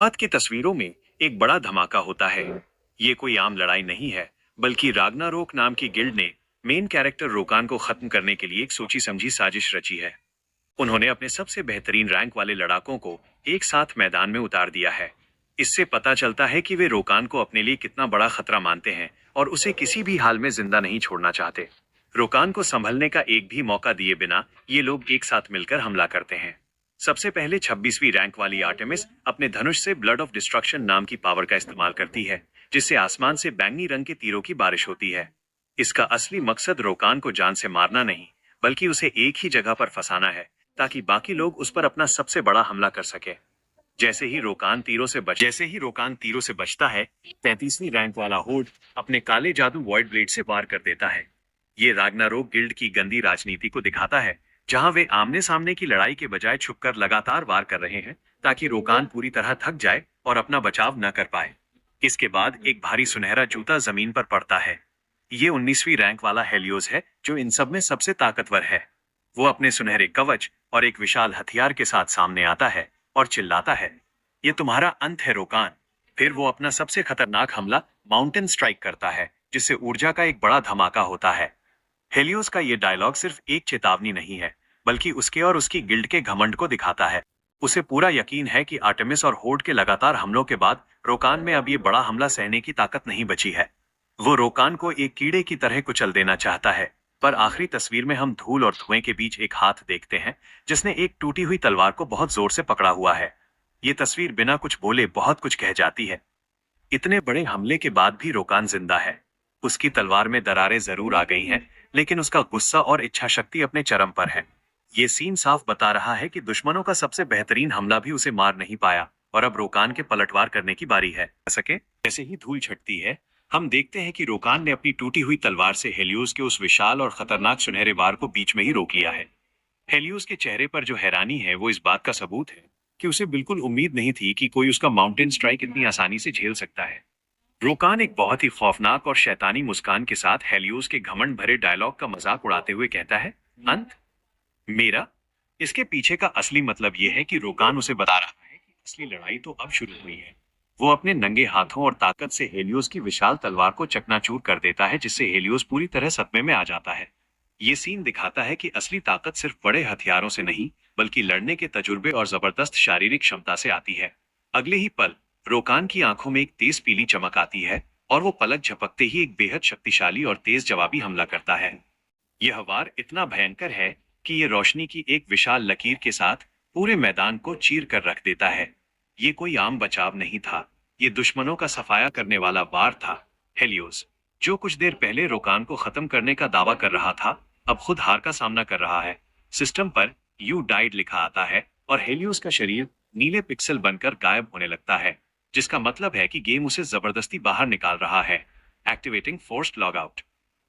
बाद की तस्वीरों में एक बड़ा धमाका होता है। ये कोई आम लड़ाई नहीं है, बल्कि राग्नारोक नाम की गिल्ड ने मेन कैरेक्टर रोकान को खत्म करने के लिए एक सोची समझी साजिश रची है। उन्होंने अपने सबसे बेहतरीन रैंक वाले लड़ाकों को एक साथ मैदान में उतार दिया है। इससे पता चलता है कि वे रोकान को अपने लिए कितना बड़ा खतरा मानते हैं और उसे किसी भी हाल में जिंदा नहीं छोड़ना चाहते। रोकान को संभलने का एक भी मौका दिए बिना ये लोग एक साथ मिलकर हमला करते हैं। सबसे पहले 26वीं रैंक वाली आर्टेमिस अपने धनुष से ब्लड ऑफ डिस्ट्रक्शन नाम की पावर का इस्तेमाल करती है, जिससे आसमान से बैंगनी रंग के तीरों की बारिश होती है। इसका असली मकसद रोकान को जान से मारना नहीं, बल्कि उसे एक ही जगह पर फंसाना है, ताकि बाकी लोग उस पर अपना सबसे बड़ा हमला कर सके। जैसे ही रोकान तीरों से बचता है, 33वीं रैंक वाला होड अपने काले जादू वॉइड ब्लेड से वार कर देता है। ये राग्नारोक गिल्ड की गंदी राजनीति को दिखाता है, जहां वे आमने सामने की लड़ाई के बजाय छुपकर लगातार वार कर रहे हैं, ताकि रोकान पूरी तरह थक जाए और अपना बचाव न कर पाए। इसके बाद एक भारी सुनहरा जूता जमीन पर पड़ता है। ये 19वीं रैंक वाला हेलियोस है, जो इन सब में सबसे ताकतवर है। वो अपने सुनहरे कवच और एक विशाल हथियार के साथ सामने आता है और चिल्लाता है, ये तुम्हारा अंत है रोकान। फिर वो अपना सबसे खतरनाक हमला माउंटेन स्ट्राइक करता है, जिससे ऊर्जा का एक बड़ा धमाका होता है। हेलियोस का ये डायलॉग सिर्फ एक चेतावनी नहीं है, बल्कि उसके और उसकी गिल्ड के घमंड को दिखाता है। उसे पूरा यकीन है कि आर्टेमिस और होड के लगातार हमलों के बाद रोकान में अब ये बड़ा हमला सहने की ताकत नहीं बची है। वो रोकान को एक कीड़े की तरह कुचल देना चाहता है, पर आखिरी तस्वीर में हम धूल और धुएं के बीच एक हाथ देखते हैं, जिसने एक टूटी हुई तलवार को बहुत जोर से पकड़ा हुआ है। ये तस्वीर बिना कुछ बोले बहुत कुछ कह जाती है। इतने बड़े हमले के बाद भी रोकान जिंदा है। उसकी तलवार में दरारें जरूर आ गई हैं, लेकिन उसका गुस्सा और इच्छा शक्ति अपने चरम पर है। ये सीन साफ बता रहा है कि दुश्मनों का सबसे बेहतरीन हमला भी उसे मार नहीं पाया, और अब रोकान के पलटवार करने की बारी है। सके जैसे ही धूल छटती है, हम देखते हैं कि रोकान ने अपनी टूटी हुई तलवार से हेलियोस के उस विशाल और खतरनाक सुनहरे वार को बीच में ही रोक लिया है। हेलियोस के चेहरे पर जो हैरानी है, वो इस बात का सबूत है कि उसे बिल्कुल उम्मीद नहीं थी कि कोई उसका माउंटेन स्ट्राइक इतनी आसानी से झेल सकता है। रोकान एक बहुत ही खौफनाक और शैतानी मुस्कान के साथ हेलियोस के घमंड भरे डायलॉग का मजाक उड़ाते हुए कहता है, अंत मेरा। इसके पीछे का असली मतलब यह है कि रोकान उसे बता रहा है कि असली लड़ाई तो अब शुरू हुई है। वो अपने नंगे हाथों और ताकत से हेलियोस की विशाल तलवार को चकनाचूर कर देता है, जिससे हेलियोस पूरी तरह सदमे में आ जाता है। ये सीन दिखाता है कि असली ताकत सिर्फ बड़े हथियारों से नहीं, बल्कि लड़ने के तजुर्बे और जबरदस्त शारीरिक क्षमता से आती है। अगले ही पल रोकान की आंखों में एक तेज पीली चमक आती है, और वो पलक झपकते ही एक बेहद शक्तिशाली और तेज जवाबी हमला करता है। यह वार इतना भयंकर है कि ये रोशनी की एक विशाल लकीर के साथ पूरे मैदान को चीर कर रख देता है। ये कोई आम बचाव नहीं था, ये दुश्मनों का सफाया करने वाला वार था। हेलियोस, जो कुछ देर पहले रोकान को खत्म करने का दावा कर रहा था, अब खुद हार का सामना कर रहा है। सिस्टम पर यू डाइड लिखा आता है, और हेलियोस का शरीर नीले पिक्सल बनकर गायब होने लगता है, जिसका मतलब है कि गेम उसे जबरदस्ती बाहर निकाल रहा है। Activating forced log out.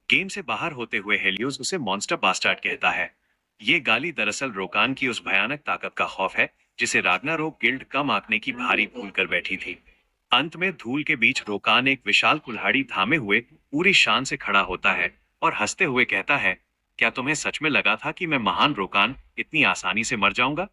Game से बाहर होते हुए हेलियोस उसे मॉन्स्टर बास्टार्ड कहता है। ये गाली दरअसल रोकान की उस भयानक ताकत का खौफ है, जिसे राग्नारोक गिल्ड कम आंकने की भारी भूल कर बैठी थी। अंत में धूल के बीच रोकान एक विशाल कुल्हाड़ी थामे हुए पूरी शान से खड़ा होता है और हंसते हुए कहता है, क्या तुम्हें सच में लगा था कि मैं महान रोकान इतनी आसानी से मर जाऊंगा?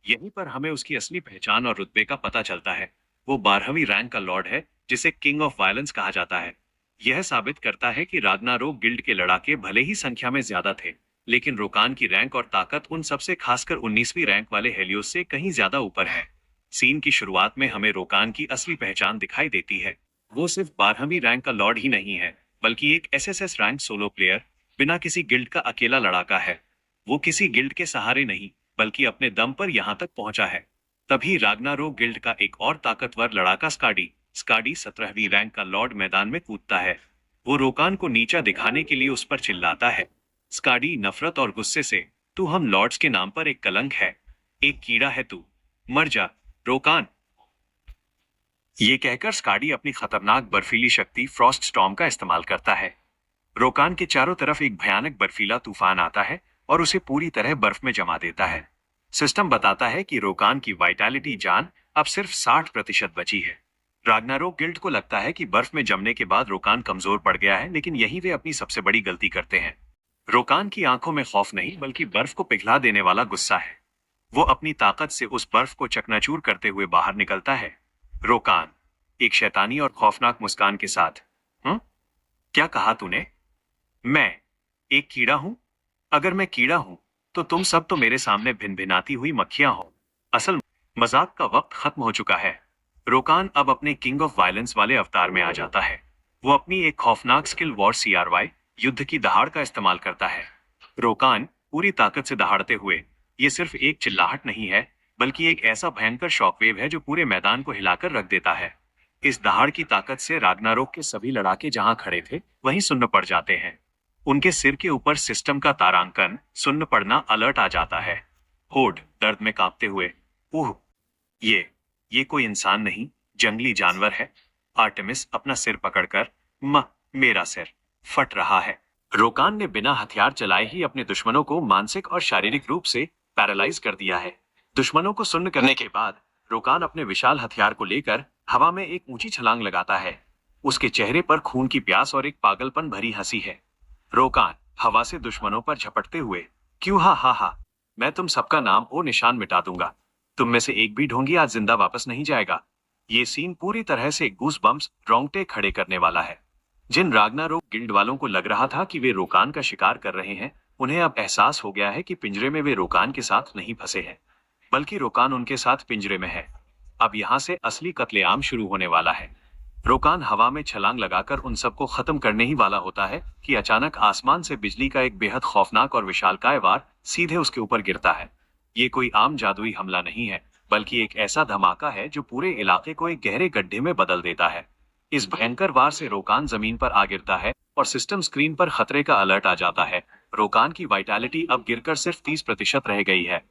यहीं पर हमें उसकी असली पहचान और रुतबे का पता चलता है। वो 12वीं रैंक का लॉर्ड है, जिसे किंग ऑफ वायलेंस कहा जाता है। यह साबित करता है कि राग्नारोक गिल्ड के लड़ाके भले ही संख्या में ज्यादा थे, लेकिन रोकान की रैंक और ताकत उन सबसे, खासकर 19वीं रैंक वाले हेलियोस से कहीं ज्यादा ऊपर है। सीन की शुरुआत में हमें रोकान की असली पहचान दिखाई देती है। वो सिर्फ 12वीं रैंक का लॉर्ड ही नहीं है, बल्कि एक एसएसएस रैंक सोलो प्लेयर, बिना किसी गिल्ड का अकेला लड़ाका है। वो किसी गिल्ड के सहारे नहीं, बल्कि अपने दम पर यहाँ तक पहुंचा है। तभी राग्नारोक गिल्ड का एक और ताकतवर लड़ाका स्काडी स्काडी 17वीं रैंक का लॉर्ड मैदान में कूदता है। वो रोकान को नीचा दिखाने के लिए उस पर चिल्लाता है, स्काडी नफरत और गुस्से से, तू हम लॉर्ड्स के नाम पर एक कलंक है, एक कीड़ा है तू, मर जा रोकान। ये कहकर स्काडी अपनी खतरनाक बर्फीली शक्ति फ्रॉस्ट स्टॉर्म का इस्तेमाल करता है। रोकान के चारों तरफ एक भयानक बर्फीला तूफान आता है और उसे पूरी तरह बर्फ में जमा देता है। सिस्टम बताता है कि रोकान की वाइटैलिटी जान अब सिर्फ 60% बची है। राग्नारोक गिल्ड को लगता है कि बर्फ में जमने के बाद रोकान कमजोर पड़ गया है, लेकिन यही वे अपनी सबसे बड़ी गलती करते हैं। रोकान की आंखों में खौफ नहीं, बल्कि बर्फ को पिघला देने वाला गुस्सा है। वो अपनी ताकत से उस बर्फ को चकनाचूर करते हुए बाहर निकलता है। रोकान एक शैतानी और खौफनाक मुस्कान के साथ। हम्म, क्या कहा तूने? मैं एक कीड़ा हूं? अगर मैं कीड़ा हूं तो तुम सब तो मेरे सामने भिनभिनाती हुई मक्खियां हो। असल मजाक का वक्त खत्म हो चुका है। रोकान अब अपने किंग ऑफ वायलेंस वाले अवतार में आ जाता है। वो अपनी एक खौफनाक स्किल वॉर CRY युद्ध की दहाड़ का इस्तेमाल करता है। रोकान पूरी ताकत से दहाड़ते हुए, ये सिर्फ एक चिल्लाहट नहीं है, बल्कि एक ऐसा भयंकर शॉकवेव है जो पूरे मैदान को हिलाकर रख देता है। इस दहाड़ की ताकत से राग्नारोक के सभी लड़ाके जहां खड़े थे वहीं सुन्न पड़ जाते हैं। उनके सिर के ऊपर सिस्टम का तारांकन सुन्न पड़ना अलर्ट आ जाता है। होड दर्द में कांपते हुए, ओह, ये ये कोई इंसान नहीं, जंगली जानवर है। आर्टेमिस अपना सिर पकड़कर, म मेरा सिर फट रहा है। रोकान ने बिना हथियार चलाए ही अपने दुश्मनों को मानसिक और शारीरिक रूप से पैरालाइज कर दिया है। दुश्मनों को सुन्न करने के बाद रोकान अपने विशाल हथियार को लेकर हवा में एक ऊंची छलांग लगाता है। उसके चेहरे पर खून की प्यास और एक पागलपन भरी हंसी है। रोकान हवा से दुश्मनों पर झपटते हुए, क्यों, हा हा हा, मैं तुम सबका नाम और निशान मिटा दूंगा। तुम में से एक भी ढोंगी आज जिंदा वापस नहीं जाएगा। ये सीन पूरी तरह से गूस बम्प्स रोंगटे खड़े करने वाला है। जिन राग्नारोक गिल्ड वालों को लग रहा था कि वे रोकान का शिकार कर रहे हैं, उन्हें अब एहसास हो गया है कि पिंजरे में वे रोकान के साथ नहीं फंसे हैं, बल्कि रोकान उनके साथ पिंजरे में है। अब यहाँ से असली कत्लेआम शुरू होने वाला है। रोकान हवा में छलांग लगाकर उन सबको खत्म करने ही वाला होता है कि अचानक आसमान से बिजली का एक बेहद खौफनाक और विशालकाय वार सीधे उसके ऊपर गिरता है। ये कोई आम जादुई हमला नहीं है, बल्कि एक ऐसा धमाका है जो पूरे इलाके को एक गहरे गड्ढे में बदल देता है। इस भयंकर वार से रोकान जमीन पर आ गिरता है और सिस्टम स्क्रीन पर खतरे का अलर्ट आ जाता है। रोकान की वाइटैलिटी अब गिरकर सिर्फ 30% रह गई है।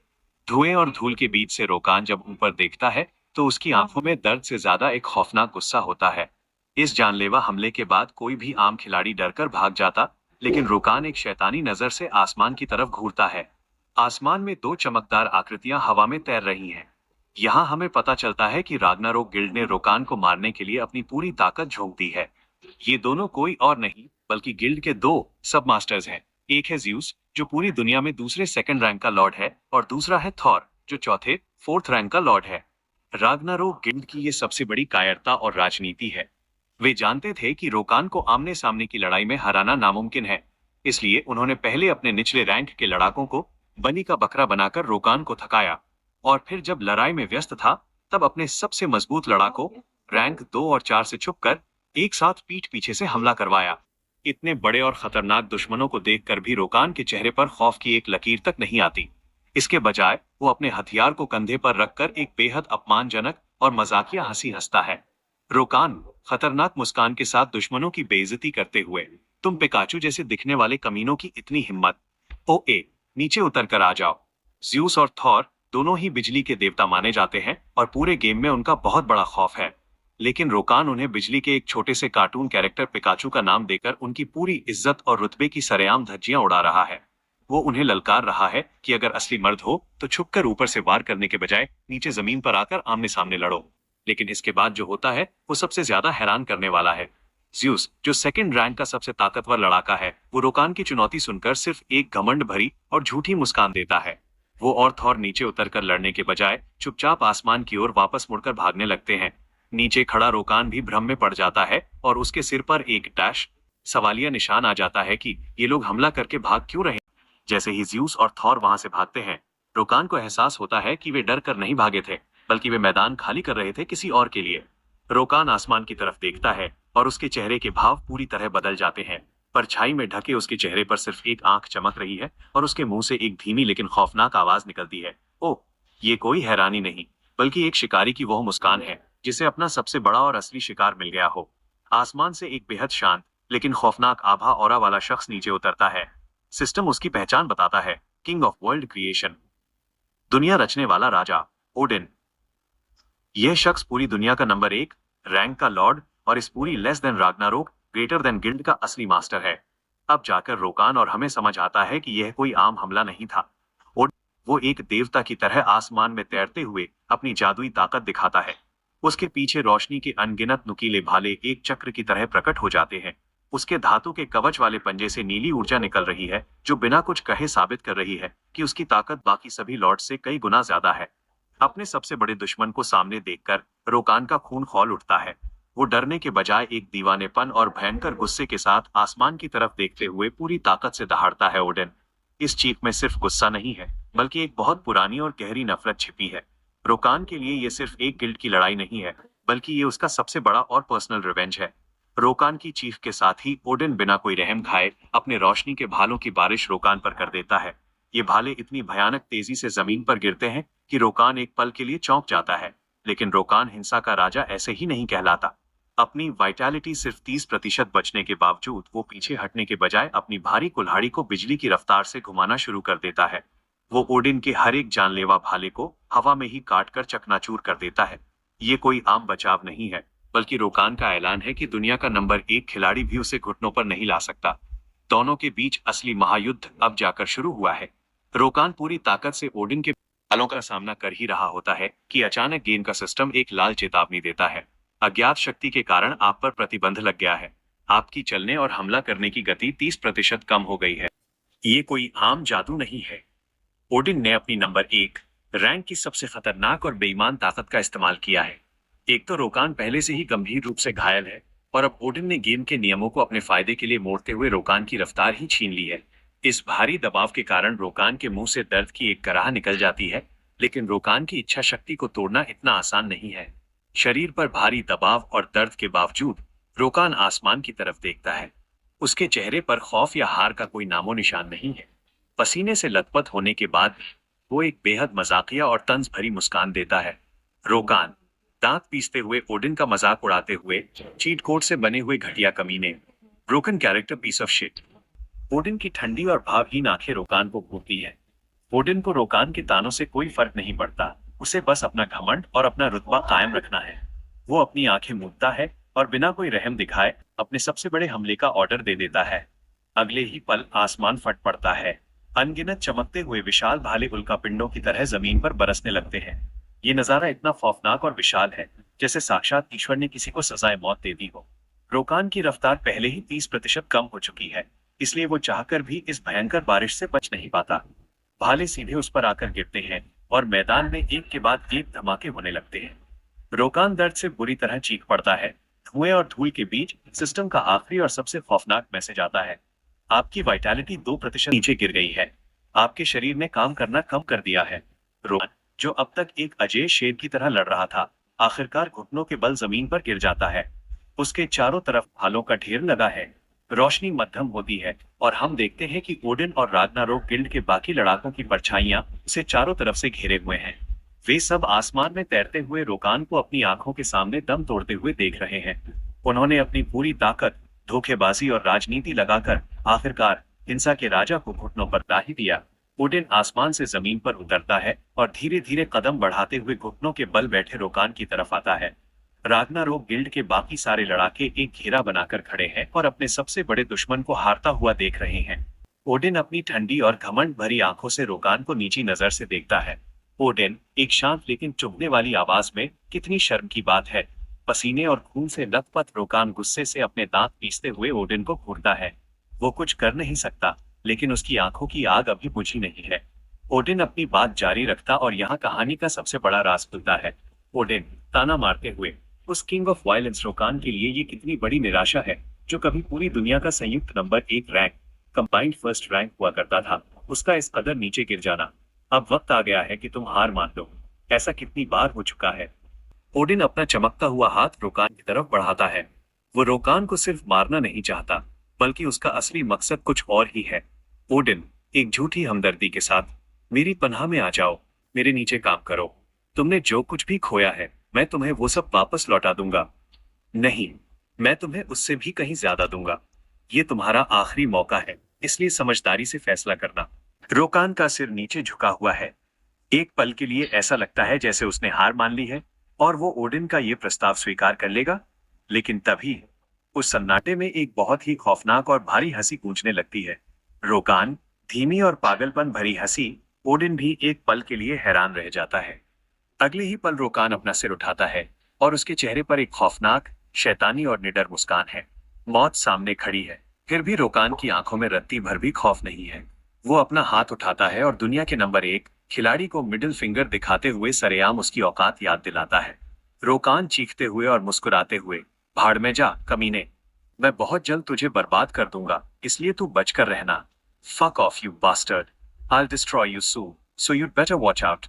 धुएं और धूल के बीच से रोकान जब ऊपर देखता है तो उसकी आंखों में दर्द से ज्यादा एक खौफनाक गुस्सा होता है। इस जानलेवा हमले के बाद कोई भी आम खिलाड़ी डरकर भाग जाता, लेकिन रोकान एक शैतानी नजर से आसमान की तरफ घूरता है। आसमान में दो चमकदार आकृतियां हवा में तैर रही हैं। यहाँ हमें पता चलता है कि राग्नारोक गिल्ड ने रोकान को मारने के लिए अपनी पूरी ताकत झोंक दी है। ये दोनों कोई और नहीं बल्कि गिल्ड के दो सब मास्टर्स हैं। एक है ज्यूस, जो पूरी दुनिया में दूसरे सेकंड रैंक का लॉर्ड है, और दूसरा है थॉर, जो चौथे फोर्थ रैंक का लॉर्ड है। राग्नारोक गिल्ड की ये सबसे बड़ी कायरता और राजनीति है। वे जानते थे कि रोकान को आमने सामने की लड़ाई में हराना नामुमकिन है, इसलिए उन्होंने पहले अपने निचले रैंक के लड़ाकों को बलि का बकरा बनाकर रोकान को थकाया, और फिर जब लड़ाई में व्यस्त था तब अपने सबसे मजबूत लड़ाकों रैंक 2 और 4 से छुपकर एक साथ पीठ पीछे से हमला करवाया। इतने बड़े और खतरनाक दुश्मनों को देखकर भी रोकान के चेहरे पर खौफ की एक लकीर तक नहीं आती। इसके बजाय वो अपने हथियार को कंधे पर रखकर एक बेहद अपमानजनक और मजाकिया हंसी हंसता है। रोकान खतरनाक मुस्कान के साथ दुश्मनों की बेइज्जती करते हुए, तुम पिकाचू जैसे दिखने वाले कमीनों की इतनी हिम्मत, ओ ए, नीचे उतर कर आ जाओ। ज्यूस और थॉर दोनों ही बिजली के देवता माने जाते हैं और पूरे गेम में उनका बहुत बड़ा खौफ है, लेकिन रोकान उन्हें बिजली के एक छोटे से कार्टून कैरेक्टर पिकाचू का नाम देकर उनकी पूरी इज्जत और रुतबे की सरेआम धज्जियां उड़ा रहा है। वो उन्हें ललकार रहा है कि अगर असली मर्द हो तो छुपकर ऊपर से वार करने के बजाय नीचे जमीन पर आकर आमने सामने लड़ो। लेकिन इसके बाद जो होता है वो सबसे ज्यादा हैरान करने वाला है। ज्यूस, जो सेकंड रैंक का सबसे ताकतवर लड़ाका है, वो रोकान की चुनौती सुनकर सिर्फ एक घमंड भरी और झूठी मुस्कान देता है। वो और थॉर नीचे उतरकर लड़ने के बजाय चुपचाप आसमान की ओर वापस मुड़कर भागने लगते हैं। नीचे खड़ा रोकान भी भ्रम में पड़ जाता है और उसके सिर पर एक डैश सवालिया निशान आ जाता है कि ये लोग हमला करके भाग क्यों रहे। जैसे ही ज्यूस और थॉर वहां से भागते हैं, रोकान को एहसास होता है कि वे डर कर नहीं भागे थे, बल्कि वे मैदान खाली कर रहे थे किसी और के लिए। रोकान आसमान की तरफ देखता है और उसके चेहरे के भाव पूरी तरह बदल जाते हैं। परछाई में ढके उसके चेहरे पर सिर्फ एक आंख चमक रही है और उसके मुंह से एक धीमी लेकिन खौफनाक आवाज निकलती है, ओ। ये कोई हैरानी नहीं, बल्कि एक शिकारी की वह मुस्कान है जिसे अपना सबसे बड़ा और असली शिकार मिल गया हो। आसमान से एक बेहद शांत लेकिन खौफनाक आभा ऑरा वाला शख्स नीचे उतरता है। सिस्टम उसकी पहचान बताता है, किंग ऑफ वर्ल्ड क्रिएशन, दुनिया रचने वाला राजा ओडिन। यह शख्स पूरी दुनिया का नंबर 1 रैंक का लॉर्ड और इस पूरी less than Ragnarok greater than guild का असली मास्टर है। अब जाकर रोकान और हमें समझ आता है कि यह कोई आम हमला नहीं था, और वो एक देवता की तरह आसमान में तैरते हुए अपनी जादुई ताकत दिखाता है। उसके पीछे रोशनी के अनगिनत नुकीले भाले एक चक्र की तरह प्रकट हो जाते हैं। उसके धातु के कवच वाले पंजे से नीली ऊर्जा निकल रही है जो बिना कुछ कहे साबित कर रही है कि उसकी ताकत बाकी सभी लॉर्ड से कई गुना ज्यादा है। अपने सबसे बड़े दुश्मन को सामने देखकर रोकान का खून खौल उठता है। वो डरने के बजाय एक दीवानेपन और भयंकर गुस्से के साथ आसमान की तरफ देखते हुए पूरी ताकत से दहाड़ता है ओडिन। इस चीख में सिर्फ गुस्सा नहीं है, बल्कि एक बहुत पुरानी और गहरी नफरत छिपी है। रोकान के लिए ये सिर्फ एक गिल्ड की लड़ाई नहीं है, बल्कि ये उसका सबसे बड़ा और पर्सनल रिवेंज है। रोकान की चीख के साथ ही ओडिन बिना कोई रहम खाए अपने रोशनी के भालों की बारिश रोकान पर कर देता है। ये भाले इतनी भयानक तेजी से जमीन पर गिरते हैं कि रोकान एक पल के लिए चौंक जाता है। लेकिन रोकान हिंसा का राजा ऐसे ही नहीं कहलाता। अपनी वाइटैलिटी सिर्फ 30% बचने के बावजूद वो पीछे हटने के बजाय अपनी भारी कुल्हाड़ी को बिजली की रफ्तार से घुमाना शुरू कर देता है। वो ओडिन के हर एक जानलेवा भाले को हवा में ही काट कर चकनाचूर कर देता है। ये कोई आम बचाव नहीं है, बल्कि रोकान का ऐलान है कि दुनिया का नंबर 1 खिलाड़ी भी उसे घुटनों पर नहीं ला सकता। दोनों के बीच असली महायुद्ध अब जाकर शुरू हुआ है। रोकान पूरी ताकत से ओडिन के भालों का सामना कर ही रहा होता है कि अचानक गेम का सिस्टम एक लाल चेतावनी देता है। अज्ञात शक्ति के कारण आप पर प्रतिबंध लग गया है। आपकी चलने और हमला करने की गति 30% कम हो गई है। ये कोई आम जादू नहीं है। ओडिन ने अपनी नंबर 1 रैंक की सबसे खतरनाक और बेईमान ताकत का इस्तेमाल किया है। एक तो रोकान पहले से ही गंभीर रूप से घायल है, और अब ओडिन ने गेम के नियमों को अपने फायदे के लिए मोड़ते हुए रोकान की रफ्तार ही छीन ली है। इस भारी दबाव के कारण रोकान के मुंह से दर्द की एक कराह निकल जाती है, लेकिन रोकान की इच्छा शक्ति को तोड़ना इतना आसान नहीं है। शरीर पर भारी दबाव और दर्द के बावजूद रोकान आसमान की तरफ देखता है। उसके चेहरे पर खौफ या हार का कोई नामो निशान नहीं है। पसीने से लथपथ होने के बाद वो एक बेहद मजाकिया और तंज भरी मुस्कान देता है। रोकान, दांत पीसते हुए ओडिन का मजाक उड़ाते हुए, चीट कोड से बने हुए घटिया कमीने, broken character piece of shit. Odin की ठंडी और भावहीन आंखें रोकान को घूरती है। ओडिन को रोकान के तानों से कोई फर्क नहीं पड़ता। उसे बस अपना घमंड और अपना रुतबा कायम रखना है। वो अपनी आंखें मूंदता है और बिना कोई रहम दिखाए अपने सबसे बड़े हमले का ऑर्डर दे देता है। अगले ही पल आसमान फट पड़ता है। अनगिनत चमकते हुए विशाल भाले उल्कापिंडों की तरह जमीन पर बरसने लगते हैं। ये नजारा इतना खौफनाक और विशाल है, जैसे साक्षात ईश्वर ने किसी को सजाए मौत दे दी हो। रोकान की रफ्तार पहले ही 30% कम हो चुकी है, इसलिए वो चाहकर भी इस भयंकर बारिश से बच नहीं पाता। भाले सीधे उस पर आकर गिरते हैं और मैदान में एक के बाद एक धमाके होने लगते हैं। रोकान दर्द से बुरी तरह चीख पड़ता है। धुएं और धूल के बीच सिस्टम का आखिरी और सबसे खौफनाक मैसेज आता है। आपकी वाइटैलिटी 2% नीचे गिर गई है। आपके शरीर ने काम करना कम कर दिया है। रोकान, जो अब तक एक अजय शेर की तरह लड़ रहा था, आखिरकार घुटनों के बल जमीन पर गिर जाता है। उसके चारों तरफ भालों का ढेर लगा है। रोशनी मध्यम होती है और हम देखते हैं कि ओडिन और राग्नारोक गिल्ड के बाकी लड़ाकों की परछाइयां उसे चारों तरफ से घेरे हुए हैं। वे सब आसमान में तैरते हुए रोकान को अपनी आंखों के सामने दम तोड़ते हुए देख रहे हैं। उन्होंने अपनी पूरी ताकत, धोखेबाजी और राजनीति लगाकर आखिरकार हिंसा के राजा को घुटनों पर ला ही दिया। ओडिन आसमान से जमीन पर उतरता है और धीरे धीरे कदम बढ़ाते हुए घुटनों के बल बैठे रोकान की तरफ आता है। राग्नारोक गिल्ड के बाकी सारे लड़ाके एक घेरा बनाकर खड़े हैं और अपने सबसे बड़े दुश्मन को हारता हुआ देख रहे हैं। ओडिन अपनी ठंडी और घमंड भरी आंखों से रोकान को नीची नजर से देखता है। ओडिन, एक शांत लेकिन चुभने वाली आवाज में, कितनी शर्म की बात है। पसीने और खून से लथपथ रोकान गुस्से से अपने दांत पीसते हुए ओडिन को घूरता है। वो कुछ कर नहीं सकता, लेकिन उसकी आंखों की आग अभी बुझी नहीं है। ओडिन अपनी बात जारी रखता और यहाँ कहानी का सबसे बड़ा राज खुलता है। ओडिन, ताना मारते हुए, उस किंग ऑफ वायलेंस रोकान के लिए ये कितनी बड़ी निराशा है, जो कभी पूरी दुनिया का संयुक्त number 1 rank, combined first rank हुआ करता था, उसका इस कदर नीचे गिर जाना। अब वक्त आ गया है कि तुम हार मान लो। ऐसा कितनी बार हो चुका है। ओडिन अपना चमकता हुआ हाथ रोकान की तरफ बढ़ाता है। वो रोकान को सिर्फ मारना नहीं चाहता, बल्कि उसका असली मकसद कुछ और ही है। ओडिन, एक झूठी हमदर्दी के साथ, मेरी पनाह में आ जाओ, मेरे नीचे काम करो। तुमने जो कुछ भी खोया है, मैं तुम्हें वो सब वापस लौटा दूंगा। नहीं, मैं तुम्हें उससे भी कहीं ज्यादा दूंगा। ये तुम्हारा आखिरी मौका है, इसलिए समझदारी से फैसला करना। रोकान का सिर नीचे झुका हुआ है। एक पल के लिए ऐसा लगता है जैसे उसने हार मान ली है और वो ओडिन का ये प्रस्ताव स्वीकार कर लेगा। लेकिन तभी उस सन्नाटे में एक बहुत ही खौफनाक और भारी हंसी गूंजने लगती है। रोकान, धीमी और पागलपन भरी हंसी। ओडिन भी एक पल के लिए हैरान रह जाता है। अगले ही पल रोकान अपना सिर उठाता है और उसके चेहरे पर एक खौफनाक, शैतानी और निडर मुस्कान है। मौत सामने खड़ी है, फिर भी रोकान की आंखों में रत्ती भर भी खौफ नहीं है। वो अपना हाथ उठाता है और दुनिया के नंबर 1 खिलाड़ी को मिडिल फिंगर दिखाते हुए सरेआम उसकी औकात याद दिलाता है। रोकान चीखते हुए और मुस्कुराते हुए, भाड़ में जा कमीने, मैं बहुत जल्द तुझे बर्बाद कर दूंगा, इसलिए तू बचकर रहना। Fuck off you bastard, I destroy you so you'd better watch out.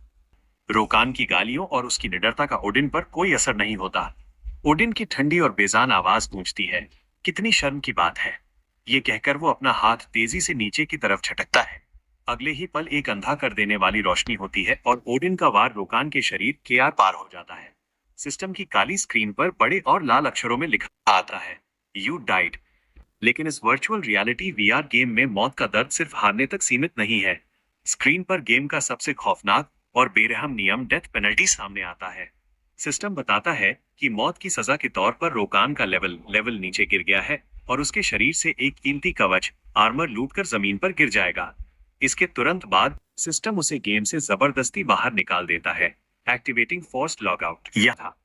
Rokan की गालियों और उसकी निडरता का ओडिन पर कोई असर नहीं होता। ओडिन की ठंडी और बेजान आवाज गूंजती है, कितनी शर्म की बात है। ये कहकर वो अपना हाथ तेजी से नीचे की तरफ झटकता है। अगले ही पल एक अंधा कर देने वाली रोशनी होती है और ओडिन का वार रोकान के शरीर के आर पार हो जाता है। सिस्टम की काली स्क्रीन पर बड़े और लाल अक्षरों में लिखा आता है, यू डाइड। लेकिन इस वर्चुअल रियलिटी वीआर गेम में मौत का दर्द सिर्फ हारने तक सीमित नहीं है। स्क्रीन पर गेम का सबसे खौफनाक और बेरहम नियम डेथ पेनल्टी सामने आता है। सिस्टम बताता है कि मौत की सजा के तौर पर रोकान का लेवल नीचे गिर गया है और उसके शरीर से एक कीमती कवच आर्मर लूटकर जमीन पर गिर जाएगा। इसके तुरंत बाद सिस्टम उसे गेम से जबरदस्ती बाहर निकाल देता है, एक्टिवेटिंग फोर्स्ड लॉगआउट। यह था।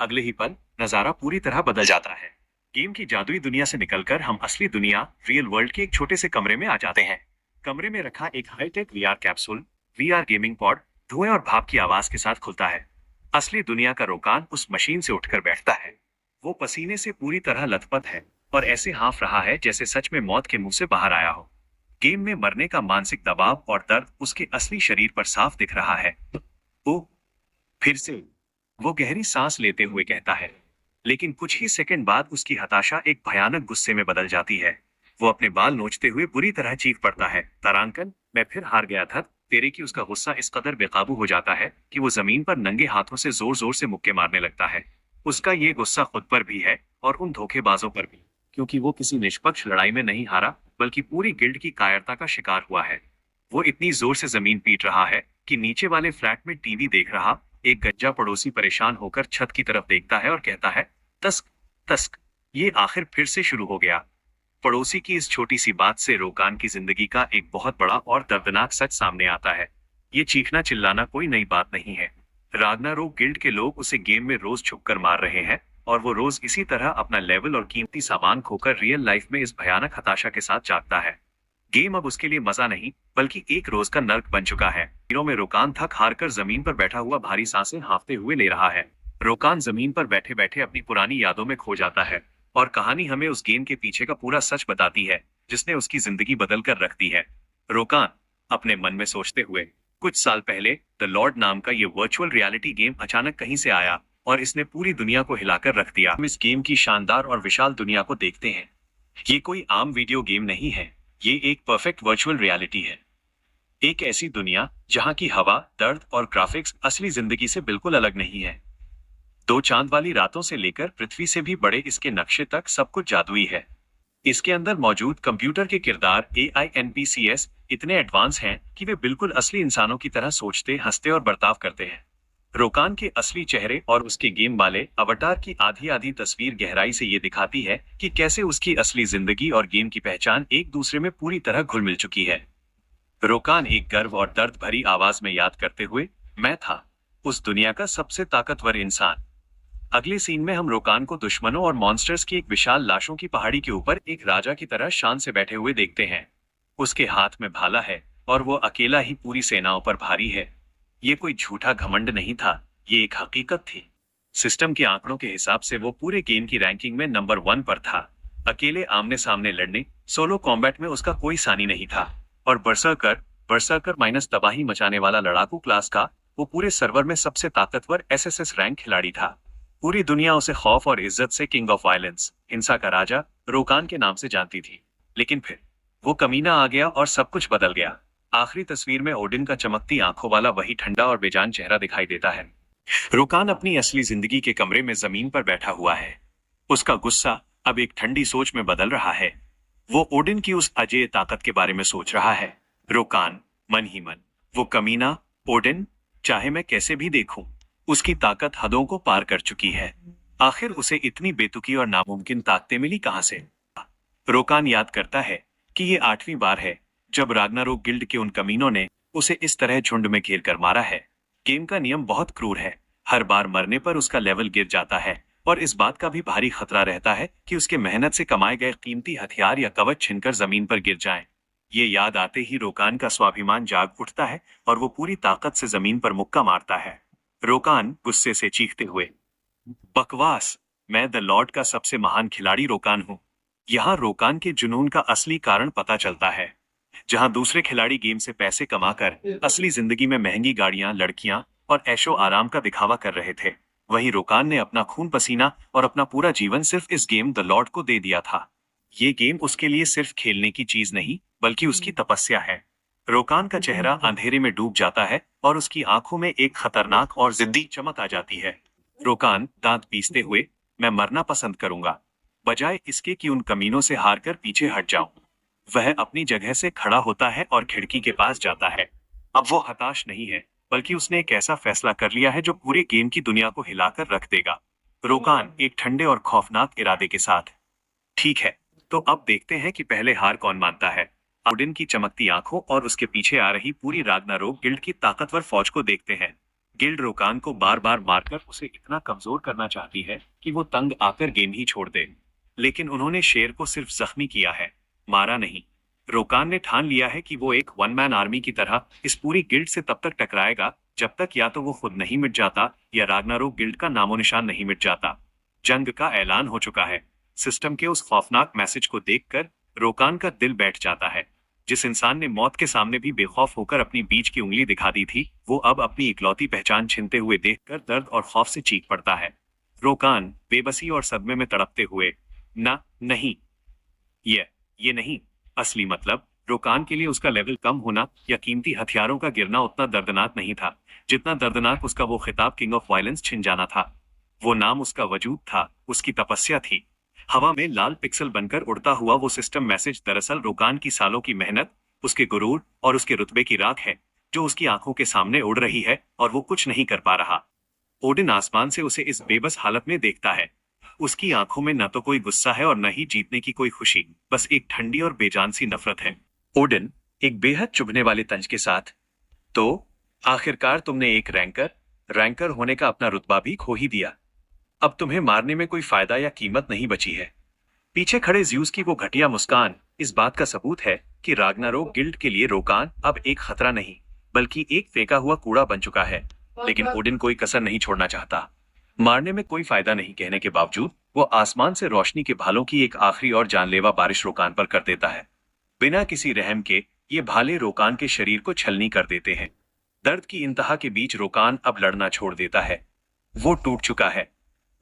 अगले ही पल नजारा पूरी तरह बदल जाता है। गेम की जादुई दुनिया से निकलकर हम असली दुनिया रियल वर्ल्ड के एक छोटे से कमरे में आ जाते हैं। कमरे में रखा एक hi-tech VR capsule, VR gaming pod, धुएं और भाप की आवाज के साथ खुलता है। असली दुनिया का रोकान उस मशीन से उठकर बैठता है। वो पसीने से पूरी तरह लथपथ है और ऐसे हाँफ रहा है जैसे सच में मौत के मुंह से बाहर आया हो। गेम में मरने का मानसिक दबाव और दर्द उसके असली शरीर पर साफ दिख रहा है। ओ, फिर से, वो गहरी सांस लेते हुए कहता है। लेकिन कुछ ही सेकंड बाद उसकी हताशा एक भयानक गुस्से में बदल जाती है। वो अपने बाल नोचते हुए बुरी तरह चीख पड़ता है, तारांकन, मैं फिर हार गया था तेरे। की उसका गुस्सा इस कदर बेकाबू हो जाता है कि वो जमीन पर नंगे हाथों से जोर जोर से मुक्के मारने लगता है। उसका ये गुस्सा खुद पर भी है और उन धोखेबाजों पर भी, क्योंकि वो किसी निष्पक्ष लड़ाई में नहीं हारा बल्कि पूरी गिल्ड की कायरता का शिकार हुआ है। वो इतनी जोर से जमीन पीट रहा है कि नीचे वाले फ्लैट में टीवी देख रहा एक गज्जा पड़ोसी परेशान होकर छत की तरफ देखता है और कहता है, तस्क तस्क, ये आखिर फिर से शुरू हो गया। पड़ोसी की इस छोटी सी बात से रोकान की जिंदगी का एक बहुत बड़ा और दर्दनाक सच सामने आता है। ये चीखना चिल्लाना कोई नई बात नहीं है। राग्नारोक गिल्ड के लोग उसे गेम में रोज छुपकर मार रहे हैं और वो रोज इसी तरह अपना लेवल और कीमती सामान खोकर रियल लाइफ में इस भयानक हताशा के साथ जागता है। गेम अब उसके लिए मजा नहीं बल्कि एक रोज का नर्क बन चुका है। दिनों में रोकान थक हार कर जमीन पर बैठा हुआ भारी सांसें हाँफते हुए ले रहा है। रोकान जमीन पर बैठे बैठे अपनी पुरानी यादों में खो जाता है और कहानी हमें उस गेम के पीछे का पूरा सच बताती है जिसने उसकी जिंदगी बदल कर रख दी है। रोकान अपने मन में सोचते हुए, कुछ साल पहले द लॉर्ड नाम का ये वर्चुअल रियलिटी गेम अचानक कहीं से आया और इसने पूरी दुनिया को हिलाकर रख दिया। हम इस गेम की शानदार और विशाल दुनिया को देखते हैं। ये कोई आम वीडियो गेम नहीं है, ये एक परफेक्ट वर्चुअल रियलिटी है। एक ऐसी दुनिया जहां की हवा, दर्द और ग्राफिक्स असली जिंदगी से बिल्कुल अलग नहीं है। दो चांद वाली रातों से लेकर पृथ्वी से भी बड़े इसके नक्शे तक सब कुछ जादुई है। इसके अंदर मौजूद कंप्यूटर के किरदार AI NPCs इतने एडवांस हैं कि वे बिल्कुल असली इंसानों की तरह सोचते, हंसते और बर्ताव करते हैं। रोकान के असली चेहरे और उसके गेम वाले अवतार की आधी आधी तस्वीर गहराई से ये दिखाती है कि कैसे उसकी असली जिंदगी और गेम की पहचान एक दूसरे में पूरी तरह घुल मिल चुकी है। रोकान एक गर्व और दर्द भरी आवाज में याद करते हुए, मैं था उस दुनिया का सबसे ताकतवर इंसान। अगले सीन में हम रोकान को दुश्मनों और मॉन्स्टर्स की एक विशाल लाशों की पहाड़ी के ऊपर एक राजा की तरह शान से बैठे हुए देखते हैं। उसके हाथ में भाला है और वो अकेला ही पूरी सेनाओं पर भारी है। ये कोई झूठा घमंड नहीं था, ये एक हकीकत थी। सिस्टम के आंकड़ों के हिसाब से वो पूरे गेम की रैंकिंग में नंबर 1 पर था। अकेले आमने सामने लड़ने, सोलो कॉम्बैट में उसका कोई सानी नहीं था। और बरसरकर बरसरकर माइनस तबाही मचाने वाला लड़ाकू क्लास का वो पूरे सर्वर में सबसे ताकतवर SSS रैंक खिलाड़ी था। पूरी दुनिया उसे खौफ और इज्जत से किंग ऑफ वायलेंस, हिंसा का राजा, रोकान के नाम से जानती थी। लेकिन फिर वो कमीना आ गया और सब कुछ बदल गया। आखिरी तस्वीर में ओडिन का चमकती आंखों वाला वही ठंडा और बेजान चेहरा दिखाई देता है। रोकान अपनी असली जिंदगी के कमरे में जमीन पर बैठा हुआ है। उसका गुस्सा अब एक ठंडी सोच में बदल रहा है। वो ओडिन की उस अजेय ताकत के बारे में सोच रहा है। रोकान मन ही मन, वो कमीना ओडिन, चाहे मैं कैसे भी देखूं, उसकी ताकत हदों को पार कर चुकी है। आखिर उसे इतनी बेतुकी और नामुमकिन ताकतें मिली कहां से? रोकान याद करता है कि ये 8वीं बार है जब राग्नारोक गिल्ड के उन कमीनों ने उसे इस तरह झुंड में घेर कर मारा है। गेम का नियम बहुत क्रूर है। हर बार मरने पर उसका लेवल गिर जाता है और इस बात का भी भारी खतरा रहता है कि उसके मेहनत से कमाए गए कीमती हथियार या कवच छिनकर जमीन पर गिर जाएं। ये याद आते ही रोकान का स्वाभिमान जाग उठता है और वो पूरी ताकत से जमीन पर मुक्का मारता है। रोकान गुस्से से चीखते हुए, बकवास! मैं द लॉर्ड का सबसे महान खिलाड़ी रोकान हूँ। यहाँ रोकान के जुनून का असली कारण पता चलता है। जहाँ दूसरे खिलाड़ी गेम से पैसे कमाकर असली जिंदगी में महंगी गाड़ियां, लड़कियां और ऐशो आराम का दिखावा कर रहे थे, वहीं रोकान ने अपना खून पसीना और अपना पूरा जीवन सिर्फ इस गेम द लॉर्ड को दे दिया था। ये गेम उसके लिए सिर्फ खेलने की चीज नहीं, बल्कि उसकी तपस्या है। रोकान का चेहरा अंधेरे में डूब जाता है और उसकी आंखों में एक खतरनाक और जिद्दी चमक आ जाती है। रोकान दांत पीसते हुए, मैं मरना पसंद करूंगा, बजाय इसके कि उन कमीनों से हारकर पीछे हट जाऊं। वह अपनी जगह से खड़ा होता है और खिड़की के पास जाता है। अब वो हताश नहीं है, बल्कि उसने एक ऐसा फैसला कर लिया है जो पूरे गेम की दुनिया को हिलाकर रख देगा। रोकान एक ठंडे और खौफनाक इरादे के साथ, ठीक है, तो अब देखते हैं कि पहले हार कौन मानता है। ओडिन की चमकती आंखों और उसके पीछे आ रही पूरी राग्नारोक गिल्ड की ताकतवर फौज को देखते हैं। गिल्ड रोकान को बार बार मारकर उसे इतना कमजोर करना चाहती है कि वो तंग आकर गेम ही छोड़ दे। लेकिन उन्होंने शेर को सिर्फ जख्मी किया है, मारा नहीं। रोकान ने ठान लिया है कि वो एक वन मैन आर्मी की तरह इस पूरी गिल्ड से तब तक टकराएगा जब तक या तो वो खुद नहीं मिट जाता या राग्नारोक गिल्ड का नामो निशान नहीं मिट जाता। जंग का ऐलान हो चुका है। सिस्टम के उस खौफनाक मैसेज को देखकर रोकान का दिल बैठ जाता है। जिस इंसान ने मौत के सामने भी बेखौफ होकर अपनी बीच की उंगली दिखा दी थी, वो अब अपनी इकलौती पहचान छिनते हुए देखकर दर्द और खौफ से चीख पड़ता है। रोकान बेबसी और सदमे में तड़पते हुए, ना नहीं, ये नहीं। असली मतलब, रोकान के लिए उसका लेवल कम होना या कीमती हथियारों का गिरना उतना दर्दनाक नहीं था जितना दर्दनाक उसका वो खिताब किंग ऑफ वायलेंस छिन जाना था। वो नाम उसका वजूद था, उसकी तपस्या थी। हवा में लाल पिक्सल बनकर उड़ता हुआ वो सिस्टम मैसेज दरअसल रोकान की सालों की मेहनत, उसके गुरूर और उसके रुतबे की राख है, जो उसकी आंखों के सामने उड़ रही है और वो कुछ नहीं कर पा रहा। ओडिन आसमान से उसे इस बेबस हालत में देखता है। उसकी आंखों में न तो कोई गुस्सा है और न ही जीतने की कोई खुशी, बस एक ठंडी और बेजान सी नफरत है। ओडिन एक बेहद चुभने वाले तंज के साथ, तो आखिरकार तुमने एक रैंकर होने का अपना रुतबा भी खो ही दिया। अब तुम्हें मारने में कोई फायदा या कीमत नहीं बची है। पीछे खड़े ज्यूस की वो घटिया मुस्कान इस बात का सबूत है कि राग्नारोक गिल्ड के लिए रोकान अब एक खतरा नहीं, बल्कि एक फेंका हुआ कूड़ा बन चुका है। लेकिन ओडिन कोई कसर नहीं छोड़ना चाहता। मारने में कोई फायदा नहीं कहने के बावजूद वो आसमान से रोशनी के भालों की एक आखिरी और जानलेवा बारिश रोकान पर कर देता है। बिना किसी रहम के ये भाले रोकान के शरीर को छलनी कर देते हैं। दर्द की इंतहा के बीच रोकान अब लड़ना छोड़ देता है। वो टूट चुका है।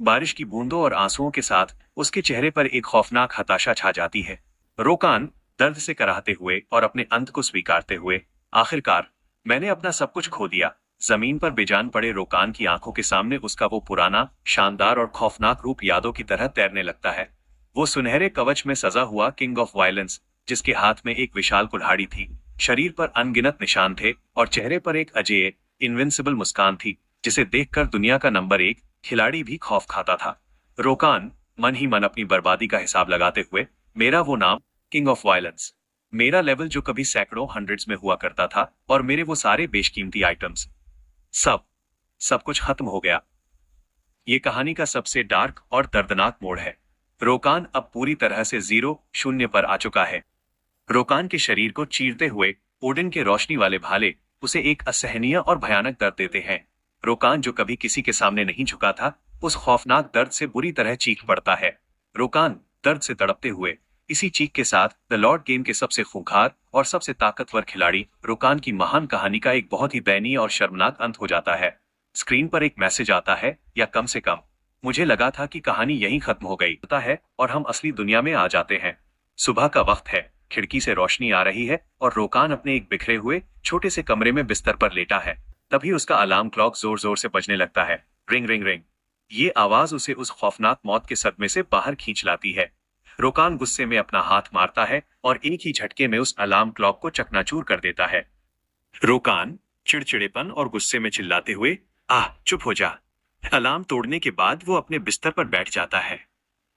बारिश की बूंदों और आंसुओं के साथ उसके चेहरे पर एक खौफनाक हताशा छा जाती है। रोकान दर्द से कराहते हुए और अपने अंत को स्वीकारते हुए, आखिरकार मैंने अपना सब कुछ खो दिया। जमीन पर बेजान पड़े रोकान की आंखों के सामने उसका वो पुराना, शानदार और खौफनाक रूप यादों की तरह तैरने लगता है। वो सुनहरे कवच में सजा हुआ किंग ऑफ वायलेंस, जिसके हाथ में एक विशाल कुल्हाड़ी थी, शरीर पर अनगिनत निशान थे और चेहरे पर एक अजेय, इनविंसिबल मुस्कान थी, जिसे देखकर दुनिया का नंबर 1 खिलाड़ी भी खौफ खाता था। रोकान मन ही मन अपनी बर्बादी का हिसाब लगाते हुए, मेरा वो नाम, किंग ऑफ वायलेंस, मेरा लेवल जो कभी सैकड़ों हंड्रेड्स में हुआ करता था, और मेरे वो सारे बेशकीमती आइटम्स, सब कुछ खत्म हो गया। ये कहानी का सबसे डार्क और दर्दनाक मोड़ है। रोकान अब पूरी तरह से शून्य पर आ चुका है। रोकान के शरीर को चीरते हुए ओडिन के रोशनी वाले भाले उसे एक असहनीय और भयानक दर्द देते हैं। रोकान जो कभी किसी के सामने नहीं झुका था, उस खौफनाक दर्द से बुरी तरह चीख पड़ता है। रोकान दर्द से तड़पते हुए, इसी चीख के साथ द लॉर्ड गेम के सबसे खूंखार और सबसे ताकतवर खिलाड़ी रोकान की महान कहानी का एक बहुत ही दयनीय और शर्मनाक अंत हो जाता है। स्क्रीन पर एक मैसेज आता है, या कम से कम मुझे लगा था कि कहानी यहीं खत्म हो गई होता है और हम असली दुनिया में आ जाते हैं। सुबह का वक्त है, खिड़की से रोशनी आ रही है और रोकान अपने एक बिखरे हुए छोटे से कमरे में बिस्तर पर लेटा है। तभी उसका अलार्म क्लॉक जोर जोर से बजने लगता है। Ring ring ring. ये आवाज उसे उस खौफनाक मौत के सदमे से बाहर खींच लाती है। रोकान गुस्से में अपना हाथ मारता है और एक ही झटके में उस अलार्म क्लॉक को चकनाचूर कर देता है। रोकान चिड़चिड़ेपन और गुस्से में चिल्लाते हुए, आह, चुप हो जा। अलार्म तोड़ने के बाद वो अपने बिस्तर पर बैठ जाता है।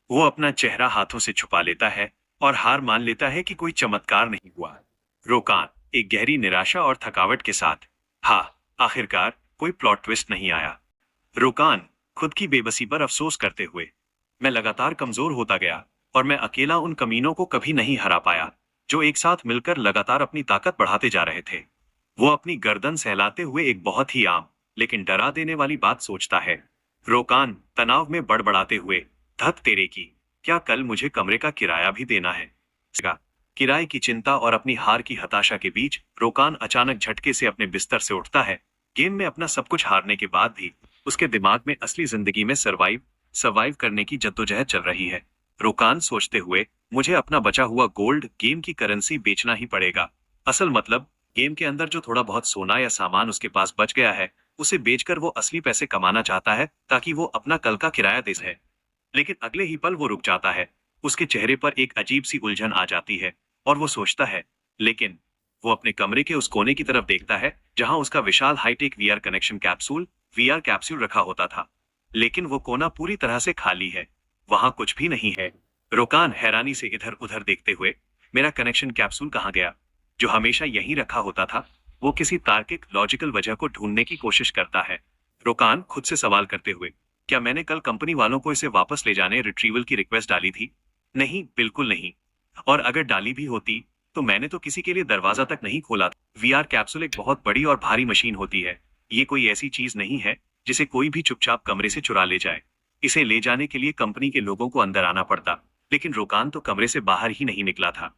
वो अपना चेहरा हाथों से छुपा लेता है और हार मान लेता है कि कोई चमत्कार नहीं हुआ। रोकान एक गहरी निराशा और थकावट के साथ, हाँ, आखिरकार कोई प्लॉट ट्विस्ट नहीं आया। रोकान खुद की बेबसी पर अफसोस करते हुए, मैं लगातार कमजोर होता गया और मैं अकेला उन कमीनों को कभी नहीं हरा पाया। जो एक साथ मिलकर लगातार अपनी ताकत बढ़ाते जा रहे थे। वो अपनी गर्दन सहलाते हुए एक बहुत ही आम लेकिन डरा देने वाली बात सोचता है। रोकान तनाव में बड़बड़ाते हुए, धत तेरे की, क्या कल मुझे कमरे का किराया भी देना है? इसका किराए की चिंता और अपनी हार की हताशा के बीच रोकान अचानक झटके से अपने बिस्तर से उठता है। गेम में अपना सब कुछ हारने के बाद भी उसके दिमाग में असली जिंदगी में सरवाइव सर्वाइव करने की जद्दोजहद चल रही है। रोकान सोचते हुए, मुझे अपना बचा हुआ गोल्ड गेम की करेंसी बेचना ही पड़ेगा। असल मतलब, गेम के अंदर जो थोड़ा बहुत सोना या सामान उसके पास बच गया है, उसे बेचकर वो असली पैसे कमाना चाहता है ताकि वो अपना कल का किराया दे सके। लेकिन अगले ही पल वो रुक जाता है। उसके चेहरे पर एक अजीब सी उलझन आ जाती है और वो सोचता है, लेकिन वो अपने कमरे के उस कोने की तरफ देखता है जहां उसका विशाल high tech VR connection capsule VR capsule रखा होता था। लेकिन वो कोना पूरी तरह से खाली है। वहां कुछ भी नहीं है। रोकान हैरानी से इधर उधर देखते हुए, मेरा कनेक्शन कैप्सूल कहाँ गया, जो हमेशा यहीं रखा होता था? वो किसी तार्किक लॉजिकल वजह को ढूंढने की कोशिश करता है। रोकान खुद से सवाल करते हुए, क्या मैंने कल कंपनी वालों को इसे वापस ले जाने रिट्रीवल की रिक्वेस्ट डाली थी? नहीं, बिल्कुल नहीं। और अगर डाली भी होती, तो मैंने तो किसी के लिए दरवाजा तक नहीं खोला था। वीआर कैप्सूल एक बहुत बड़ी और भारी मशीन होती है। ये कोई ऐसी चीज नहीं है जिसे कोई भी चुपचाप कमरे से चुरा ले जाए। इसे ले जाने के लिए कंपनी के लोगों को अंदर आना पड़ता। लेकिन रोकान तो कमरे से बाहर ही नहीं निकला था।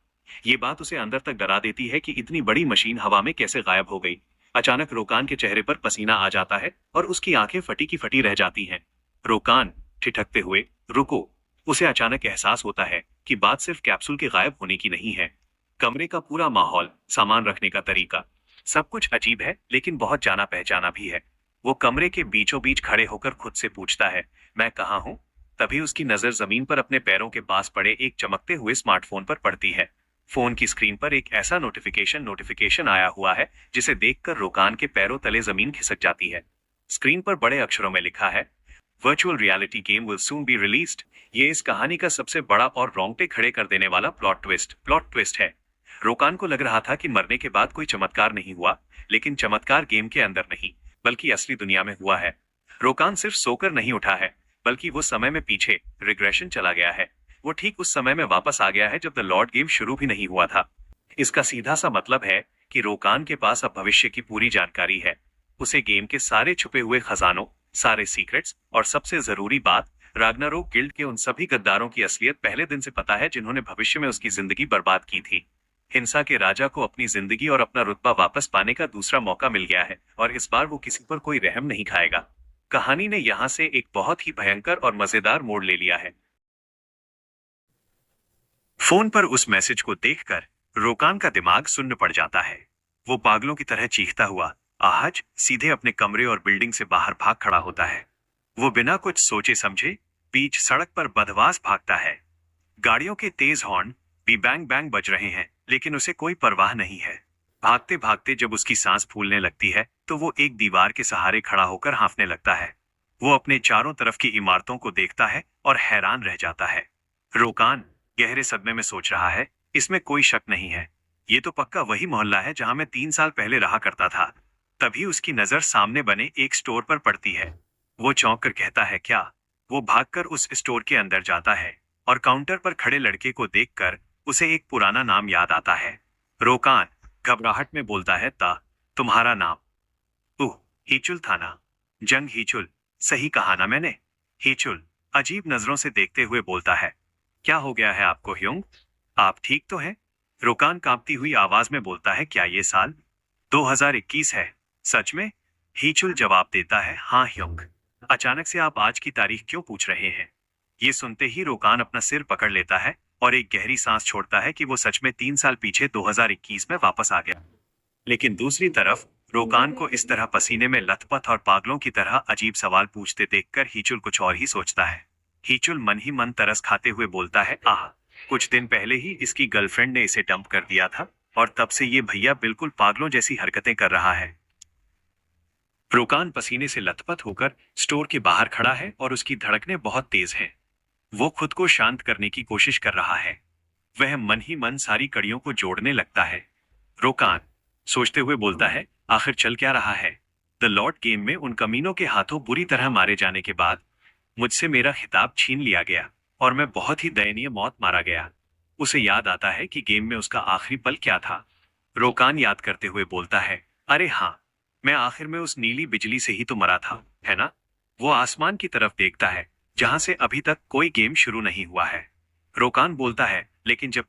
ये बात उसे अंदर तक डरा देती है कि इतनी बड़ी मशीन हवा में कैसे गायब हो गई। अचानक रोकान के चेहरे पर पसीना आ जाता है और उसकी आंखें फटी की फटी रह जाती हैं। रोकान ठिठकते हुए, रुको। उसे अचानक एहसास होता है कि बात सिर्फ कैप्सूल के गायब होने की नहीं है। कमरे का पूरा माहौल, सामान रखने का तरीका, सब कुछ अजीब है लेकिन बहुत जाना पहचाना भी है। वो कमरे के बीचों बीच खड़े होकर खुद से पूछता है, मैं कहाँ हूँ? तभी उसकी नजर जमीन पर अपने पैरों के पास पड़े एक चमकते हुए स्मार्टफोन पर पड़ती है। फोन की स्क्रीन पर एक ऐसा नोटिफिकेशन आया हुआ है जिसे देखकर रोकान के पैरों तले जमीन खिसक जाती है। स्क्रीन पर बड़े अक्षरों में लिखा है, virtual reality game will soon be released. ये इस कहानी का सबसे बड़ा और रोंगटे खड़े कर देने वाला प्लॉट ट्विस्ट है। रोकान को लग रहा था कि मरने के बाद कोई चमत्कार नहीं हुआ, लेकिन चमत्कार गेम के अंदर नहीं, बल्कि असली दुनिया में हुआ है। रोकान सिर्फ सोकर नहीं उठा है, बल्कि वो समय में पीछे रिग्रेशन चला गया है। वो ठीक उस समय में वापस आ गया है जब द लॉर्ड गेम शुरू भी नहीं हुआ था। इसका सीधा सा मतलब है कि रोकान के पास अब भविष्य की पूरी जानकारी है। उसे गेम के सारे छुपे हुए खजानों, सारे सीक्रेट्स और सबसे जरूरी बात, राग्नारोक गिल्ड के उन सभी गद्दारों की असलियत पहले दिन से पता है जिन्होंने भविष्य में उसकी जिंदगी बर्बाद की थी। हिंसा के राजा को अपनी जिंदगी और अपना रुतबा वापस पाने का दूसरा मौका मिल गया है और इस बार वो किसी पर कोई रहम नहीं खाएगा। कहानी ने यहाँ से एक बहुत ही भयंकर और मजेदार मोड़ ले लिया है। फोन पर उस मैसेज को देखकर रोकान का दिमाग सुन्न पड़ जाता है। वो पागलों की तरह चीखता हुआ आहज सीधे अपने कमरे और बिल्डिंग से बाहर भाग खड़ा होता है। वो बिना कुछ सोचे समझे बीच सड़क पर बदवास भागता है। गाड़ियों के तेज हॉर्न भी बैंग बैंग बज रहे हैं, लेकिन उसे कोई परवाह नहीं है। भागते भागते जब उसकी सांस फूलने लगती है तो वो एक दीवार के सहारे खड़ा होकर हांफने लगता है। वो अपने चारों तरफ की इमारतों को देखता है और हैरान रह जाता है। रोकान गहरे सदमे में सोच रहा है, इसमें कोई शक नहीं है, ये तो पक्का वही मोहल्ला है जहां मैं 3 साल पहले रहा करता था। तभी उसकी नजर सामने बने एक स्टोर पर पड़ती है। वो चौंक कर कहता है, क्या? वो भागकर उस स्टोर के अंदर जाता है और काउंटर पर खड़े लड़के को देखकर उसे एक पुराना नाम याद आता है। रोकान घबराहट में बोलता है, ता तुम्हारा नाम? ओह, हीचुल था ना? जंग हीचुल, सही कहा ना मैंने? हीचुल अजीब नजरों से देखते हुए बोलता है, क्या हो गया है आपको ह्योंग? आप ठीक तो हैं? रोकान कांपती हुई आवाज में बोलता है, क्या ये साल 2021 है? सच में? हीचुल जवाब देता है, हाँ ह्योंग। अचानक से आप आज की तारीख क्यों पूछ रहे हैं? ये सुनते ही रोकान अपना सिर पकड़ लेता है और एक गहरी सांस छोड़ता है कि वो सच में 3 साल पीछे 2021 में वापस आ गया। लेकिन दूसरी तरफ रोकान को इस तरह पसीने में लथपथ और पागलों की तरह अजीब सवाल पूछते देखकर हीचुल कुछ और ही सोचता है। हीचुल मन ही मन तरस खाते हुए बोलता है, आह, कुछ दिन पहले ही इसकी गर्लफ्रेंड ने इसे डंप कर दिया था और तब से ये भैया बिल्कुल पागलों जैसी हरकतें कर रहा है। रोकान पसीने से लथपथ होकर स्टोर के बाहर खड़ा है और उसकी धड़कनें बहुत तेज हैं। वो खुद को शांत करने की कोशिश कर रहा है। वह मन ही मन सारी कड़ियों को जोड़ने लगता है। रोकान सोचते हुए बोलता है, आखिर चल क्या रहा है? द लॉर्ड गेम में उन कमीनों के हाथों बुरी तरह मारे जाने के बाद मुझसे मेरा खिताब छीन लिया गया और मैं बहुत ही दयनीय मौत मारा गया। उसे याद आता है कि गेम में उसका आखिरी पल क्या था। रोकान याद करते हुए बोलता है, अरे हाँ, मैं आखिर में उस नीली बिजली से ही तो मरा था, है ना? वो आसमान की तरफ देखता है, जहां से अभी तक कोई गेम शुरू नहीं हुआ है। रोकान बोलता है, लेकिन जब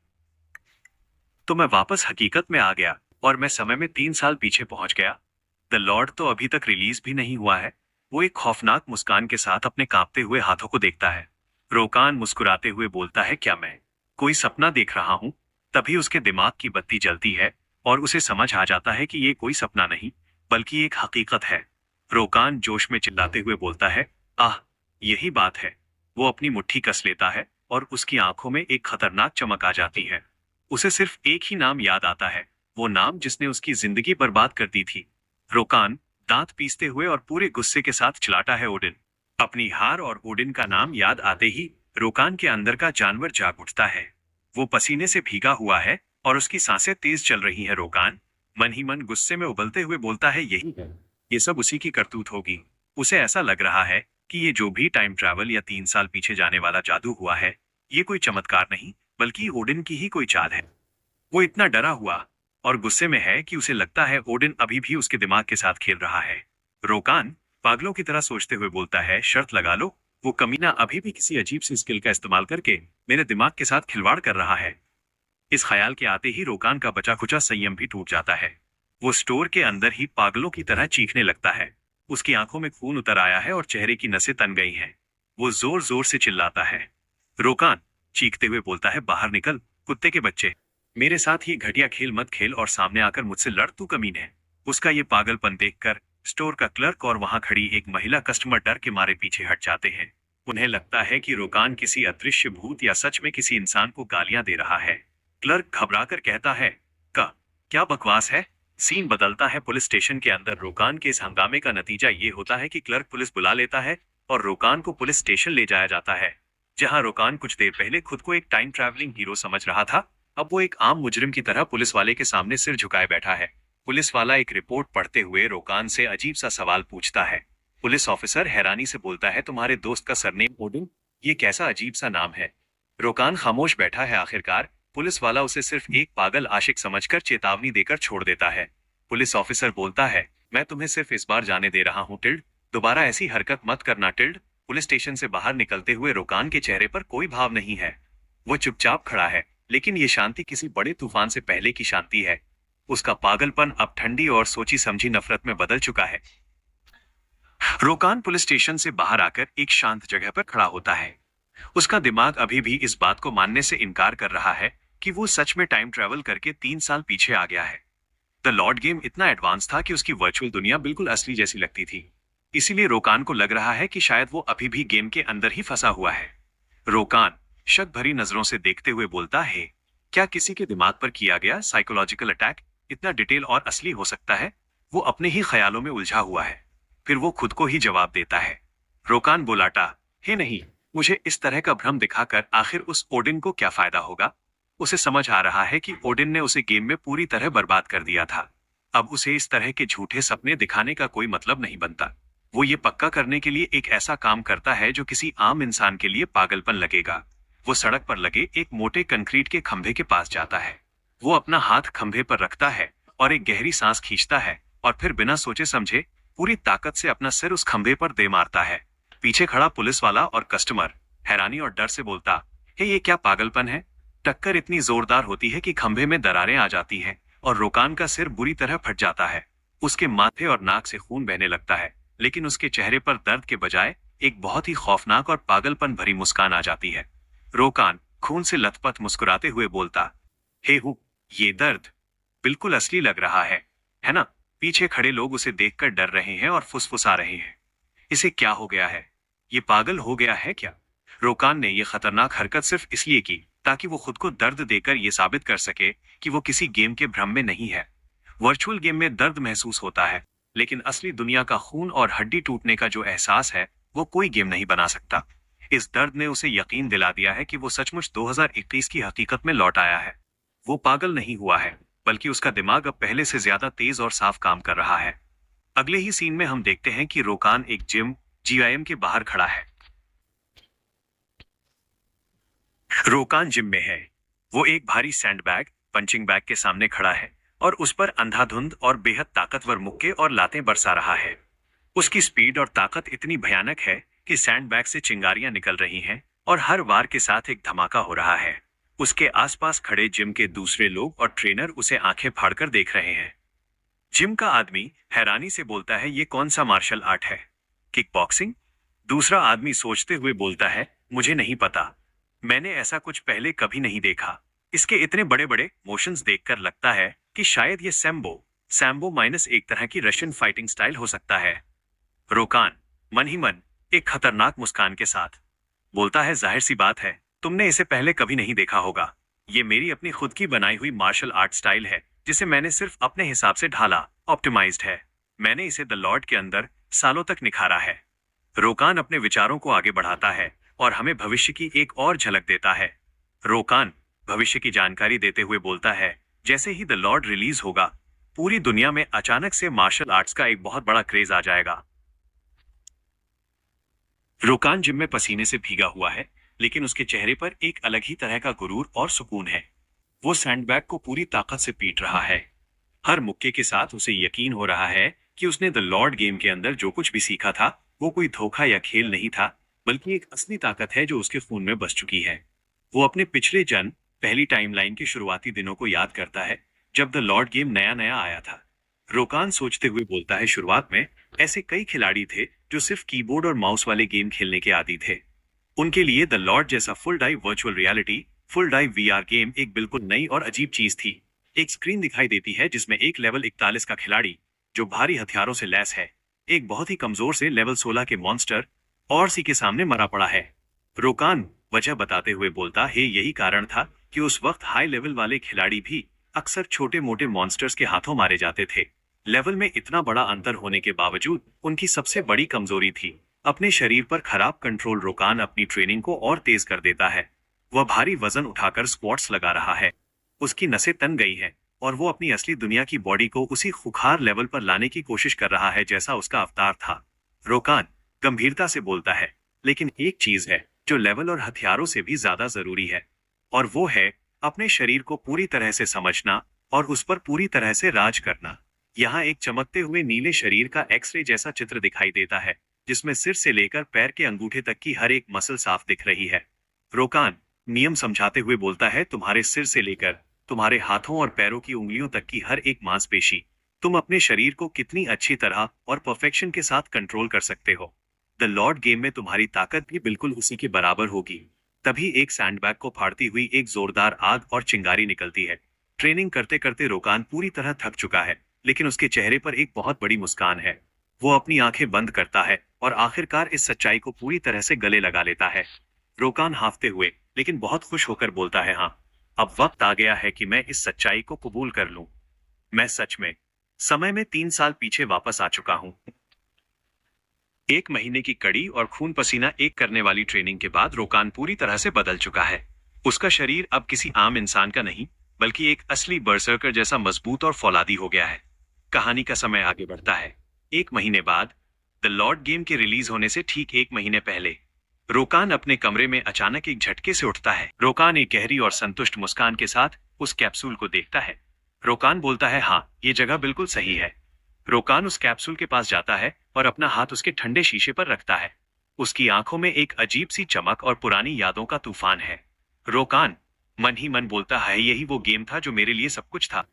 तो मैं वापस हकीकत में आ गया और मैं समय में 3 साल पीछे पहुंच गया। द लॉर्ड तो अभी तक रिलीज भी नहीं हुआ है। वो एक खौफनाक मुस्कान के साथ अपने कांपते हुए हाथों को देखता है। रोकान मुस्कुराते हुए बोलता है, क्या मैं कोई सपना देख रहा हूं? तभी उसके दिमाग की बत्ती जलती है और उसे समझ आ जाता है कि ये कोई सपना नहीं, बल्कि एक हकीकत है। रोकान जोश में चिल्लाते हुए बोलता है, आह, यही बात है। वो अपनी मुट्ठी कस लेता है और उसकी आंखों में एक खतरनाक चमक आ जाती है। उसे सिर्फ एक ही नाम याद आता है, वो नाम जिसने उसकी जिंदगी बर्बाद कर दी थी। रोकान दांत पीसते हुए और पूरे गुस्से के साथ चिल्लाता है, ओडिन। अपनी हार और ओडिन का नाम याद आते ही रोकान के अंदर का जानवर जाग उठता है। वो पसीने से भीगा हुआ है और उसकी सांसें तेज चल रही हैं। रोकान मन ही मन गुस्से में उबलते हुए बोलता है, यही है, ये सब उसी की करतूत होगी। उसे ऐसा लग रहा है कि ये जो भी टाइम ट्रैवल या 3 साल पीछे जाने वाला जादू हुआ है, ये कोई चमत्कार नहीं, बल्कि ओडिन की ही कोई चाल है। वो इतना डरा हुआ और गुस्से में है कि उसे लगता है ओडिन अभी भी उसके दिमाग के साथ खेल रहा है। रोकान पागलों की तरह सोचते हुए बोलता है, शर्त लगा लो, वो कमीना अभी भी किसी अजीब सी स्किल का इस्तेमाल करके मेरे दिमाग के साथ खिलवाड़ कर रहा है। इस ख्याल के आते ही रोकान का बचा खुचा संयम भी टूट जाता है। वो स्टोर के अंदर ही पागलों की तरह चीखने लगता है। उसकी आंखों में खून उतर आया है और चेहरे की नसें तन गई हैं। वो जोर जोर से चिल्लाता है। रोकान चीखते हुए बोलता है, बाहर निकल, कुत्ते के बच्चे। मेरे साथ ये घटिया खेल मत खेल और सामने आकर मुझसे लड़, तू कमीने। उसका ये पागलपन देखकर स्टोर का क्लर्क और वहां खड़ी एक महिला कस्टमर डर के मारे पीछे हट जाते हैं। उन्हें लगता है कि रोकान किसी अदृश्य भूत या सच में किसी इंसान को गालियां दे रहा है। क्लर्क घबराकर कहता है, का क्या बकवास है? सीन बदलता है पुलिस स्टेशन के अंदर। रोकान के इस हंगामे का नतीजा ये होता है कि क्लर्क पुलिस बुला लेता है और रोकान को पुलिस स्टेशन ले जाया जाता है, जहां रोकान कुछ देर पहले खुद को एक टाइम ट्रैवलिंग हीरो समझ रहा था। अब वो एक आम मुजरिम की तरह पुलिस वाले के सामने सिर झुकाए बैठा है। पुलिस वाला एक रिपोर्ट पढ़ते हुए रोकान से अजीब सा सवाल पूछता है। पुलिस ऑफिसर हैरानी से बोलता है, तुम्हारे दोस्त का सरनेम ओडिन? ये कैसा अजीब सा नाम है? रोकान खामोश बैठा है। आखिरकार पुलिस वाला उसे सिर्फ एक पागल आशिक समझकर चेतावनी देकर छोड़ देता है। पुलिस ऑफिसर बोलता है, मैं तुम्हें सिर्फ इस बार जाने दे रहा हूँ टिल्ड, दोबारा ऐसी हरकत मत करना टिल्ड। पुलिस स्टेशन से बाहर निकलते हुए रोकान के चेहरे पर कोई भाव नहीं है। वो चुपचाप खड़ा है, लेकिन ये शांति किसी बड़े तूफान से पहले की शांति है। उसका पागलपन अब ठंडी और सोची समझी नफरत में बदल चुका है। रोकान पुलिस स्टेशन से बाहर आकर एक शांत जगह पर खड़ा होता है। उसका दिमाग अभी भी इस बात को मानने से इनकार कर रहा है कि वो सच में टाइम ट्रैवल करके 3 साल पीछे आ गया है। द लॉर्ड गेम इतना एडवांस था कि उसकी वर्चुअल दुनिया बिल्कुल असली जैसी लगती थी। इसीलिए रोकान को लग रहा है कि शायद वो अभी भी गेम के अंदर ही फंसा हुआ है। रोकान शक भरी नजरों से देखते हुए बोलता है, क्या किसी के दिमाग पर किया गया साइकोलॉजिकल अटैक इतना डिटेल और असली हो सकता है? वो अपने ही ख्यालों में उलझा हुआ है। फिर वो खुद को ही जवाब देता है। रोकान बोलाटा, हे नहीं, मुझे इस तरह का भ्रम दिखाकर आखिर उस ओडिन को क्या फायदा होगा? उसे समझ आ रहा है कि ओडिन ने उसे गेम में पूरी तरह बर्बाद कर दिया था। अब उसे इस तरह के झूठे सपने दिखाने का कोई मतलब नहीं बनता। वो ये पक्का करने के लिए एक ऐसा काम करता है जो किसी आम इंसान के लिए पागलपन लगेगा। वो सड़क पर लगे एक मोटे कंक्रीट के खंभे के पास जाता है। वो अपना हाथ खंभे पर रखता है और एक गहरी सांस खींचता है और फिर बिना सोचे समझे पूरी ताकत से अपना सिर उस खंभे पर दे मारता है। पीछे खड़ा पुलिस वाला और कस्टमर हैरानी और डर से बोलता, हे, ये क्या पागलपन है? टक्कर इतनी जोरदार होती है कि खंभे में दरारें आ जाती हैं और रोकान का सिर बुरी तरह फट जाता है। उसके माथे और नाक से खून बहने लगता है, लेकिन उसके चेहरे पर दर्द के बजाय एक बहुत ही खौफनाक और पागलपन भरी मुस्कान आ जाती है। रोकान खून से लथपथ मुस्कुराते हुए बोलता, हे हूँ, ये दर्द बिल्कुल असली लग रहा है ना? पीछे खड़े लोग उसे देखकर डर रहे हैं और फुसफुसा रहे हैं। इसे क्या हो गया है? ये पागल हो गया है क्या? रोकान ने यह खतरनाक हरकत सिर्फ इसलिए की ताकि वो खुद को दर्द देकर यह साबित कर सके कि वो किसी गेम के भ्रम में नहीं है। वर्चुअल गेम में दर्द महसूस होता है, लेकिन असली दुनिया का खून और हड्डी टूटने का जो एहसास है, वो कोई गेम नहीं बना सकता। इस दर्द ने उसे यकीन दिला दिया है कि वो सचमुच 2021 की हकीकत में लौट आया है। वो पागल नहीं हुआ है, बल्कि उसका दिमाग अब पहले से ज्यादा तेज और साफ काम कर रहा है। अगले ही सीन में हम देखते हैं कि रोकान एक जिम जीआईएम के बाहर खड़ा है। रोकान जिम में है। वो एक भारी सैंडबैग पंचिंग बैग के सामने खड़ा है और उस पर अंधाधुंध और बेहद ताकतवर मुक्के और लातें बरसा रहा है। उसकी स्पीड और ताकत इतनी भयानक है कि सैंडबैग से चिंगारियां निकल रही हैं और हर वार के साथ एक धमाका हो रहा है। उसके आसपास खड़े जिम के दूसरे लोग और ट्रेनर उसे आंखें फाड़कर देख रहे हैं। जिम का आदमी हैरानी से बोलता है, ये कौन सा मार्शल आर्ट है? Kick boxing? दूसरा आदमी सोचते हुए बोलता है, मुझे नहीं पता, मैंने ऐसा कुछ पहले कभी नहीं देखा। इसके इतने बड़े बड़े मोशंस देखकर लगता है कि शायद ये सैम्बो सैम्बो माइनस एक तरह की रशियन फाइटिंग स्टाइल हो सकता है। रोकान मन ही मन एक खतरनाक मुस्कान के साथ बोलता है, जाहिर सी बात है, तुमने इसे पहले कभी नहीं देखा होगा। ये मेरी अपनी खुद की बनाई हुई मार्शल आर्ट स्टाइल है जिसे मैंने सिर्फ अपने हिसाब से ढाला, ऑप्टिमाइज्ड है। मैंने इसे द लॉर्ड के अंदर सालों तक निखारा है। रोकान अपने विचारों को आगे बढ़ाता है और हमें भविष्य की एक और झलक देता है। रोकान भविष्य की जानकारी देते हुए बोलता है, जैसे ही द लॉर्ड रिलीज होगा, पूरी दुनिया में अचानक से मार्शल आर्ट्स का एक बहुत बड़ा क्रेज आ जाएगा। रोकान जिम में पसीने से भीगा हुआ है, लेकिन उसके चेहरे पर एक अलग ही तरह का गुरूर और सुकून है। वो सैंडबैग को पूरी ताकत से पीट रहा है। हर मुक्के के साथ उसे यकीन हो रहा है कि उसने द लॉर्ड गेम के अंदर जो कुछ भी सीखा था वो कोई धोखा या खेल नहीं था, बल्कि एक असली ताकत है जो उसके खून में बस चुकी है। वो अपने पिछले जन्म पहली टाइमलाइन के शुरुआती दिनों को याद करता है, जब द लॉर्ड गेम नया नया आया था। रोकान सोचते हुए बोलता है, शुरुआत में ऐसे कई खिलाड़ी थे जो सिर्फ कीबोर्ड और माउस वाले गेम खेलने के आदी थे। उनके लिए द लॉर्ड जैसा full dive virtual reality, full dive VR game एक बिल्कुल नई और अजीब चीज थी। एक स्क्रीन दिखाई देती है जिसमें एक लेवल 41 का खिलाड़ी जो भारी हथियारों से लैस है, एक बहुत ही कमजोर से लेवल 16 के मॉन्स्टर और सी के सामने मरा पड़ा है। रोकान वजह बताते हुए बोलता है, यही कारण था कि उस वक्त हाई लेवल वाले खिलाड़ी भी अक्सर छोटे मोटे मॉन्स्टर्स के हाथों मारे जाते थे। लेवल में इतना बड़ा अंतर होने के बावजूद उनकी सबसे बड़ी कमजोरी थी अपने शरीर पर खराब कंट्रोल। रोकान अपनी ट्रेनिंग को और तेज कर देता है। वह भारी वजन उठाकर स्क्वाट्स लगा रहा है। उसकी नसें तन गई हैं और वो अपनी असली दुनिया की बॉडी को उसी खुखार लेवल पर लाने की कोशिश कर रहा है जैसा उसका अवतार था। रोकान गंभीरता से बोलता है, लेकिन एक चीज है जो लेवल और हथियारों से भी ज्यादा जरूरी है, और वो है अपने शरीर को पूरी तरह से समझना और उस पर पूरी तरह से राज करना। यहाँ एक चमकते हुए नीले शरीर का एक्सरे जैसा चित्र दिखाई देता है, जिसमें सिर से लेकर पैर के अंगूठे तक की हर एक मसल साफ दिख रही है। रोकान नियम समझाते हुए बोलता है, तुम्हारे सिर से लेकर तुम्हारे हाथों और पैरों की उंगलियों तक की हर एक मांसपेशी, तुम अपने शरीर को कितनी अच्छी तरह और परफेक्शन के साथ कंट्रोल कर सकते हो। द लॉर्ड गेम में तुम्हारी ताकत भी बिल्कुल उसी के बराबर होगी। तभी एक सैंडबैग को फाड़ती हुई एक जोरदार आग और चिंगारी निकलती है। ट्रेनिंग करते करते रोकान पूरी तरह थक चुका है, लेकिन उसके चेहरे पर एक बहुत बड़ी मुस्कान है। वो अपनी आंखें बंद करता है और आखिरकार इस सच्चाई को पूरी तरह से गले लगा लेता है। रोकान हाफते हुए लेकिन बहुत खुश होकर बोलता है, हाँ, अब वक्त आ गया है कि मैं इस सच्चाई को कबूल कर लूं। मैं सच में समय में 3 साल पीछे वापस आ चुका हूं। 1 महीने की कड़ी और खून पसीना एक करने वाली ट्रेनिंग के बाद रोकान पूरी तरह से बदल चुका है। उसका शरीर अब किसी आम इंसान का नहीं, बल्कि एक असली बर्सर्कर जैसा मजबूत और फौलादी हो गया है। कहानी का समय आगे बढ़ता है। 1 महीने बाद, द लॉर्ड गेम के रिलीज होने से ठीक 1 महीने पहले, रोकान अपने कमरे में अचानक एक झटके से उठता है। रोकान एक गहरी और संतुष्ट मुस्कान के साथ उस कैप्सूल को देखता है। रोकान बोलता है, हाँ, ये जगह बिल्कुल सही है। रोकान उस कैप्सूल के पास जाता है और अपना हाथ उसके ठंडे शीशे पर रखता है। उसकी आंखों में एक अजीब सी चमक और पुरानी यादों का तूफान है। रोकान मन ही मन बोलता है, यही वो गेम था जो मेरे लिए सब कुछ था।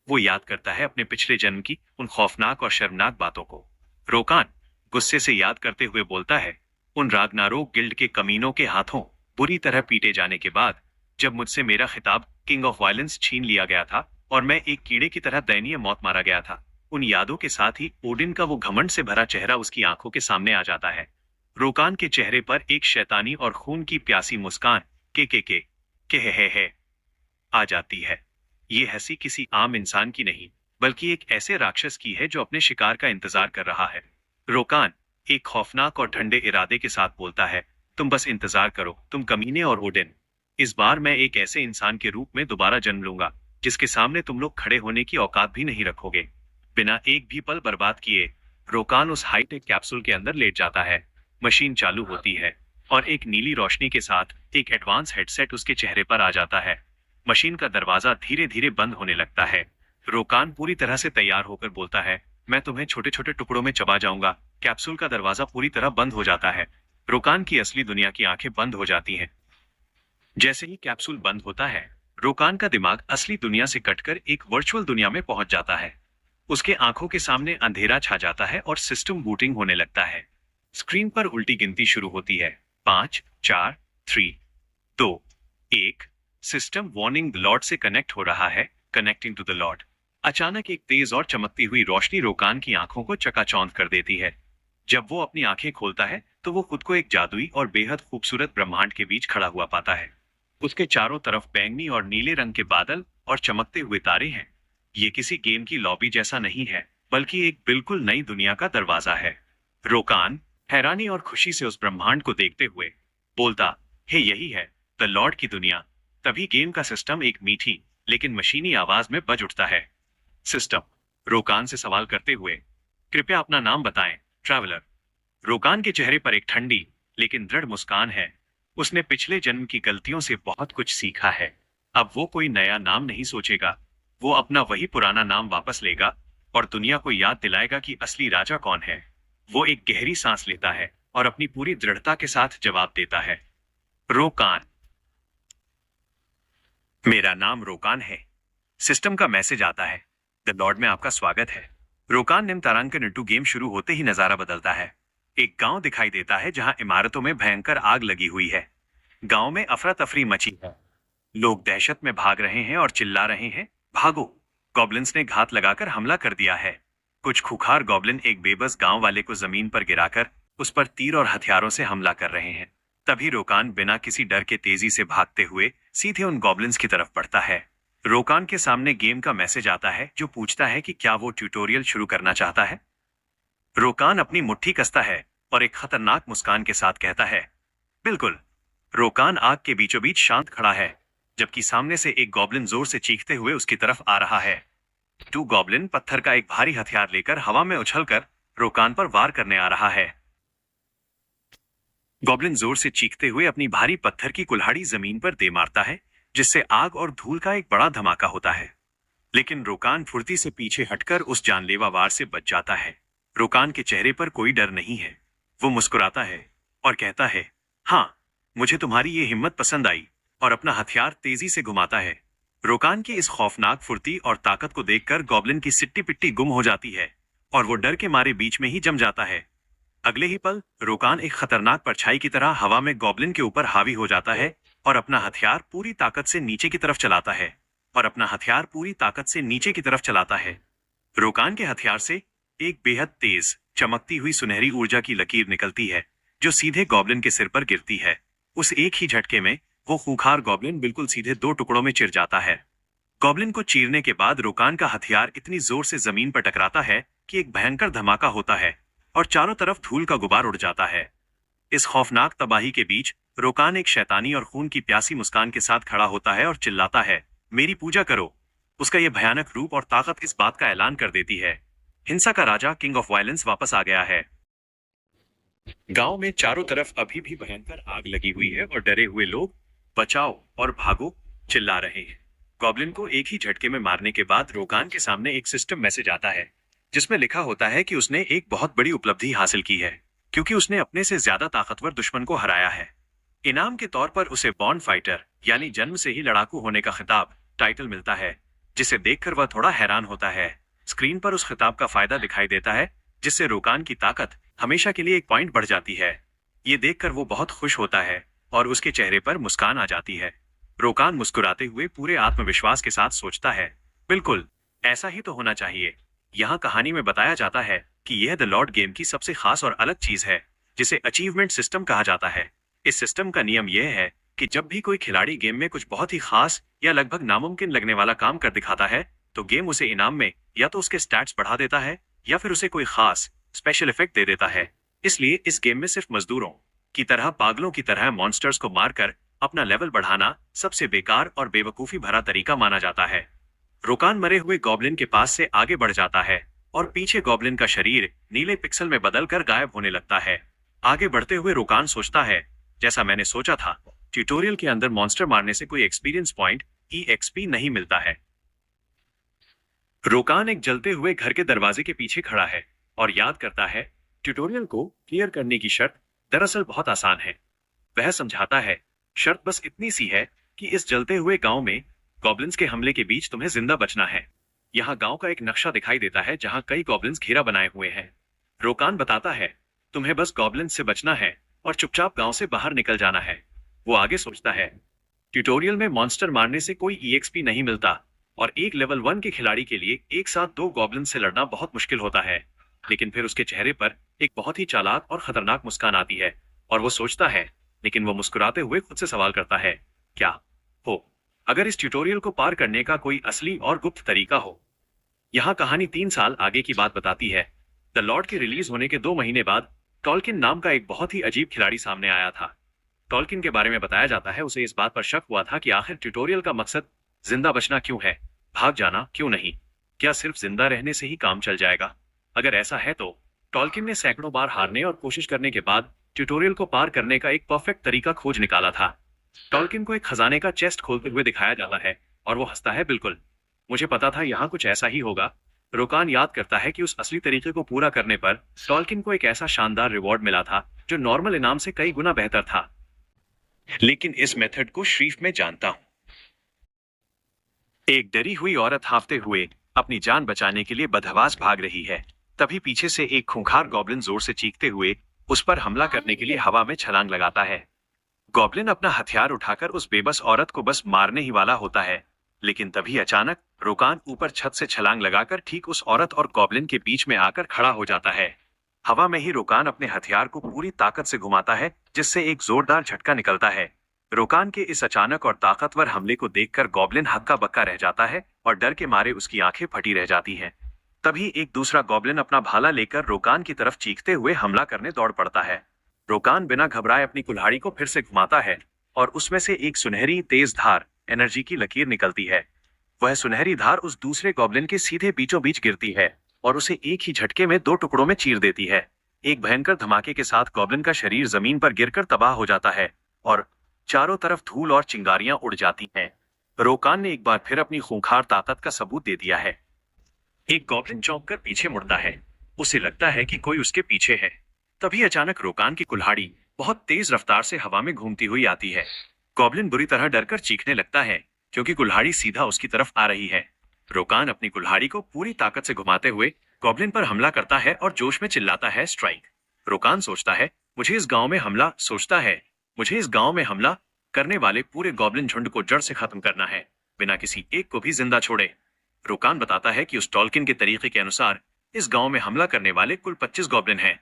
वो याद करता है अपने पिछले जन्म की उन खौफनाक और शर्मनाक बातों को। रोकान गुस्से से याद करते हुए बोलता है, उन रागनारोक गिल्ड के कमीनों के हाथों बुरी तरह पीटे जाने के बाद, जब मुझसे मेरा खिताब किंग ऑफ वायलेंस छीन लिया गया था और मैं एक कीड़े की तरह दयनीय मौत मारा गया था। उन यादों के साथ ही ओडिन का वो घमंड से भरा चेहरा उसकी आंखों के सामने आ जाता है। रोकान के चेहरे पर एक शैतानी और खून की प्यासी मुस्कान के है आ जाती है। ये हंसी किसी आम इंसान की नहीं, बल्कि एक ऐसे राक्षस की है जो अपने शिकार का इंतजार कर रहा है। रोकान एक खौफनाक और ठंडे इरादे के साथ बोलता है, तुम बस इंतजार करो, तुम कमीने और ओडिन। इस बार मैं एक ऐसे इंसान के रूप में दोबारा जन्म लूंगा जिसके सामने तुम लोग खड़े होने की औकात भी नहीं रखोगे। बिना एक भी पल बर्बाद किए रोकान उस हाईटेक कैप्सूल के अंदर लेट जाता है। मशीन चालू होती है और एक नीली रोशनी के साथ एक एडवांस हेडसेट उसके चेहरे पर आ जाता है। मशीन का दरवाजा धीरे धीरे बंद होने लगता है। रोकान पूरी तरह से तैयार होकर बोलता है, मैं तुम्हें छोटे छोटे टुकड़ों में चबा जाऊंगा। कैप्सूल का दरवाजा पूरी तरह बंद हो जाता है। रोकान की असली दुनिया की आंखें बंद हो जाती हैं। जैसे ही कैप्सूल बंद होता है, रोकान का दिमाग असली दुनिया से कटकर एक वर्चुअल दुनिया में पहुंच जाता है। उसके आंखों के सामने अंधेरा छा जाता है और सिस्टम बूटिंग होने लगता है। स्क्रीन पर उल्टी गिनती शुरू होती है। 5, 4, 3, 2, 1। सिस्टम वार्निंग द लॉर्ड से कनेक्ट हो रहा है, कनेक्टिंग टू द लॉर्ड। अचानक एक तेज और चमकती हुई रोशनी रोकान की आंखों को चकाचौंध कर देती है। जब वो अपनी आंखें खोलता है तो वो खुद को एक जादुई और बेहद खूबसूरत ब्रह्मांड के बीच खड़ा हुआ पाता है। उसके चारों तरफ बैंगनी और नीले रंग के बादल और चमकते हुए तारे हैं। ये किसी गेम की लॉबी जैसा नहीं है, बल्कि एक बिल्कुल नई दुनिया का दरवाजा है। रोकान हैरानी और खुशी से उस ब्रह्मांड को देखते हुए बोलता, हे यही है द लॉर्ड की दुनिया। तभी गेम का सिस्टम एक मीठी लेकिन मशीनी आवाज में बज उठता है। सिस्टम रोकान से सवाल करते हुए, कृपया अपना नाम बताएं ट्रैवलर। रोकान के चेहरे पर एक ठंडी लेकिन दृढ़ मुस्कान है। उसने पिछले जन्म की गलतियों से बहुत कुछ सीखा है। अब वो कोई नया नाम नहीं सोचेगा। वो अपना वही पुराना नाम वापस लेगा और दुनिया को याद दिलाएगा कि असली राजा कौन है। वो एक गहरी सांस लेता है और अपनी पूरी दृढ़ता के साथ जवाब देता है, रोकान। मेरा नाम रोकान है। सिस्टम का मैसेज आता है, द लॉर्ड में आपका स्वागत है। रोकान निम तारांकन इंटू गेम शुरू होते ही नजारा बदलता है। एक गांव दिखाई देता है जहां इमारतों में भयंकर आग लगी हुई है। गांव में अफरा तफरी मची है। लोग दहशत में भाग रहे हैं और चिल्ला रहे हैं, भागो, गॉब्लिन्स ने घात लगाकर हमला कर दिया है। कुछ खुखार गॉब्लिन एक बेबस गांव वाले को जमीन पर गिराकर उस पर तीर और हथियारों से हमला कर रहे हैं। तभी रोकान बिना किसी डर के तेजी से भागते हुए सीधे उन गॉब्लिन्स की तरफ बढ़ता है। रोकान के सामने गेम का मैसेज आता है जो पूछता है कि क्या वो ट्यूटोरियल शुरू करना चाहता है। रोकान अपनी मुट्ठी कसता है और एक खतरनाक मुस्कान के साथ कहता है, बिल्कुल। रोकान आग के बीचों बीच शांत खड़ा है, जबकि सामने से एक गॉब्लिन जोर से चीखते हुए उसकी तरफ आ रहा है। टू गॉब्लिन पत्थर का एक भारी हथियार लेकर हवा में उछलकर रोकान पर वार करने आ रहा है। गॉब्लिन जोर से चीखते हुए अपनी भारी पत्थर की कुल्हाड़ी जमीन पर दे मारता है, जिससे आग और धूल का एक बड़ा धमाका होता है। लेकिन रोकान फुर्ती से पीछे हटकर उस जानलेवा वार से बच जाता है। रोकान के चेहरे पर कोई डर नहीं है। वो मुस्कुराता है और कहता है, हाँ, मुझे तुम्हारी ये हिम्मत पसंद आई, और अपना हथियार तेजी से घुमाता है। रोकान की इस खौफनाक फुर्ती और ताकत को देखकर गॉब्लिन की सिट्टी पिट्टी गुम हो जाती है और वो डर के मारे बीच में ही जम जाता है। अगले ही पल रोकान एक खतरनाक परछाई की तरह हवा में गॉब्लिन के ऊपर हावी हो जाता है और अपना हथियार पूरी ताकत से नीचे की तरफ चलाता है। रोकान के हथियार से एक बेहद तेज चमकती हुई सुनहरी ऊर्जा की लकीर निकलती है जो सीधे गॉब्लिन के सिर पर गिरती है। उस एक ही झटके में वो खूंखार गॉब्लिन बिल्कुल सीधे 2 टुकड़ों में चिर जाता है। गॉब्लिन को चीरने के बाद रोकान का हथियार इतनी जोर से जमीन पर टकराता है कि एक भयंकर धमाका होता है और चारों तरफ धूल का गुबार उड़ जाता है। इस खौफनाक तबाही के बीच रोकान एक शैतानी और खून की प्यासी मुस्कान के साथ खड़ा होता है और चिल्लाता है, मेरी पूजा करो। उसका यह भयानक रूप और ताकत इस बात का ऐलान कर देती है, हिंसा का राजा किंग ऑफ वायलेंस वापस आ गया है। गांव में चारों तरफ अभी भी भयंकर आग लगी हुई है और डरे हुए लोग बचाओ और भागो चिल्ला रहे हैं। गॉब्लिन को एक ही झटके में मारने के बाद रोकान के सामने एक सिस्टम मैसेज आता है जिसमें लिखा होता है कि उसने एक बहुत बड़ी उपलब्धि हासिल की है क्योंकि उसने अपने से ज्यादा ताकतवर दुश्मन को हराया है। इनाम के तौर पर उसे बॉर्न फाइटर यानी जन्म से ही लड़ाकू होने का खिताब टाइटल मिलता है, जिसे देखकर वह थोड़ा हैरान होता है। स्क्रीन पर उस खिताब का फायदा दिखाई देता है जिससे रोकान की ताकत हमेशा के लिए 1 पॉइंट बढ़ जाती है। ये देखकर वो बहुत खुश होता है और उसके चेहरे पर मुस्कान आ जाती है। रोकान मुस्कुराते हुए पूरे आत्मविश्वास के साथ सोचता है, बिल्कुल ऐसा ही तो होना चाहिए। यहाँ कहानी में बताया जाता है कि यह द लॉर्ड गेम की सबसे खास और अलग चीज है जिसे अचीवमेंट सिस्टम कहा जाता है। इस सिस्टम का नियम यह है कि जब भी कोई खिलाड़ी गेम में कुछ बहुत ही खास या लगभग नामुमकिन लगने वाला काम कर दिखाता है तो गेम उसे इनाम में या तो उसके स्टैट्स बढ़ा देता है या फिर उसे कोई खास स्पेशल इफेक्ट दे देता है। इसलिए इस गेम में सिर्फ मजदूरों की तरह पागलों की तरह मॉन्स्टर्स को मारकर अपना लेवल बढ़ाना सबसे बेकार और बेवकूफी भरा तरीका माना जाता है। रोकान मरे हुए गॉब्लिन के पास से आगे बढ़ जाता है और पीछे गॉब्लिन का शरीर नीले पिक्सल में बदलकर गायब होने लगता है। आगे बढ़ते हुए रोकान सोचता है, जैसा मैंने सोचा था, ट्यूटोरियल के अंदर मॉन्स्टर मारने से कोई एक्सपीरियंस पॉइंट EXP नहीं मिलता है। रोकान एक जलते हुए घर के दरवाजे के पीछे खड़ा है और याद करता है ट्यूटोरियल को क्लियर करने की शर्त दरअसल बहुत आसान है। वह समझाता है, शर्त बस इतनी सी है कि इस जलते हुए गांव में गॉब्लिन्स के हमले के बीच तुम्हें जिंदा बचना है। यहाँ गांव का एक नक्शा दिखाई देता है जहां कई गॉब्लिन्स घेरा बनाए हुए हैं। रोकान बताता है, तुम्हें बस गॉब्लिन्स से बचना है और चुपचाप गांव से बाहर निकल जाना है। वो आगे सोचता है, ट्यूटोरियल में मॉन्स्टर मारने से कोई EXP नहीं मिलता और एक लेवल 1 के खिलाड़ी के लिए एक साथ 2 गॉब्लिन से लड़ना बहुत मुश्किल होता है। लेकिन फिर उसके चेहरे पर एक बहुत ही चालाक और खतरनाक मुस्कान आती है और वो सोचता है, लेकिन वो मुस्कुराते हुए खुद से सवाल करता है, क्या हो अगर इस ट्यूटोरियल को पार करने का कोई असली और गुप्त तरीका हो। यहाँ कहानी 3 साल आगे की बात बताती है। द लॉर्ड के रिलीज होने के 2 महीने बाद टॉल्किन नाम का एक बहुत ही अजीब खिलाड़ी सामने आया था। टॉल्किन के बारे में बताया जाता है उसे इस बात पर शक हुआ था कि आखिर ट्यूटोरियल का मकसद जिंदा बचना क्यों है, भाग जाना क्यों नहीं, क्या सिर्फ जिंदा रहने से ही काम चल जाएगा। अगर ऐसा है तो टॉल्किन ने सैकड़ों बार हारने और कोशिश करने के बाद ट्यूटोरियल को पार करने का एक परफेक्ट तरीका खोज निकाला था। टॉल्किन को एक खजाने का चेस्ट खोलते हुए दिखाया जाता है और वो हंसता है, बिल्कुल मुझे पता था यहाँ कुछ ऐसा ही होगा। रोकान याद करता है कि उस असली तरीके को पूरा करने पर टॉल्किन को एक ऐसा शानदार रिवॉर्ड मिला था जो नॉर्मल इनाम से कई गुना बेहतर था। लेकिन इस मेथड को शरीफ में जानता हूं। एक डरी हुई औरत हांफते हुए अपनी जान बचाने के लिए बदहवास भाग रही है। तभी पीछे से एक खूंखार गॉब्लिन जोर से चीखते हुए उस पर हमला करने के लिए हवा में छलांग लगाता है। गॉब्लिन अपना हथियार उठाकर उस बेबस औरत को बस मारने ही वाला होता है, लेकिन तभी अचानक रोकान ऊपर छत से छलांग लगाकर ठीक उस औरत और गॉब्लिन के बीच में आकर खड़ा हो जाता है। हवा में ही रोकान अपने हथियार को पूरी ताकत से घुमाता है जिससे एक जोरदार झटका निकलता है। रोकान के इस अचानक और ताकतवर हमले को देखकर गॉब्लिन हक्का बक्का रह जाता है और डर के मारे उसकी आंखें फटी रह जाती हैं। तभी एक दूसरा गॉब्लिन अपना भाला लेकर रोकान की तरफ चीखते हुए हमला करने दौड़ पड़ता है। रोकान बिना घबराए अपनी कुल्हाड़ी को फिर से घुमाता है और उसमें से एक सुनहरी तेज धार एनर्जी की लकीर निकलती है। वह सुनहरी धार उस दूसरे गॉब्लिन के सीधे बीचों बीच गिरती है और उसे एक ही झटके में 2 टुकड़ों में चीर देती है। एक भयंकर धमाके के साथ गॉब्लिन का शरीर जमीन पर गिरकर तबाह हो जाता है और चारों तरफ धूल और चिंगारियां उड़ जाती हैं। रोकान ने एक बार फिर अपनी खूंखार ताकत का सबूत दे दिया है। एक गॉब्लिन चौंक कर पीछे मुड़ता है, उसे लगता है कि कोई उसके पीछे है। तभी अचानक रोकान की कुल्हाड़ी बहुत तेज रफ्तार से हवा में घूमती हुई आती है। गॉब्लिन बुरी तरह डरकर चीखने लगता है क्योंकि कुल्हाड़ी सीधा उसकी तरफ आ रही है। रोकान अपनी कुल्हाड़ी को पूरी ताकत से घुमाते हुए गॉब्लिन पर हमला करता है और जोश में चिल्लाता है, स्ट्राइक। रोकान सोचता है, मुझे इस गांव में हमला करने वाले पूरे गॉब्लिन झुंड को जड़ से खत्म करना है, बिना किसी एक को भी जिंदा छोड़े। रोकान बताता है कि उस टॉल्किन के तरीके के अनुसार इस गांव में हमला करने वाले कुल 25 गॉब्लिन हैं।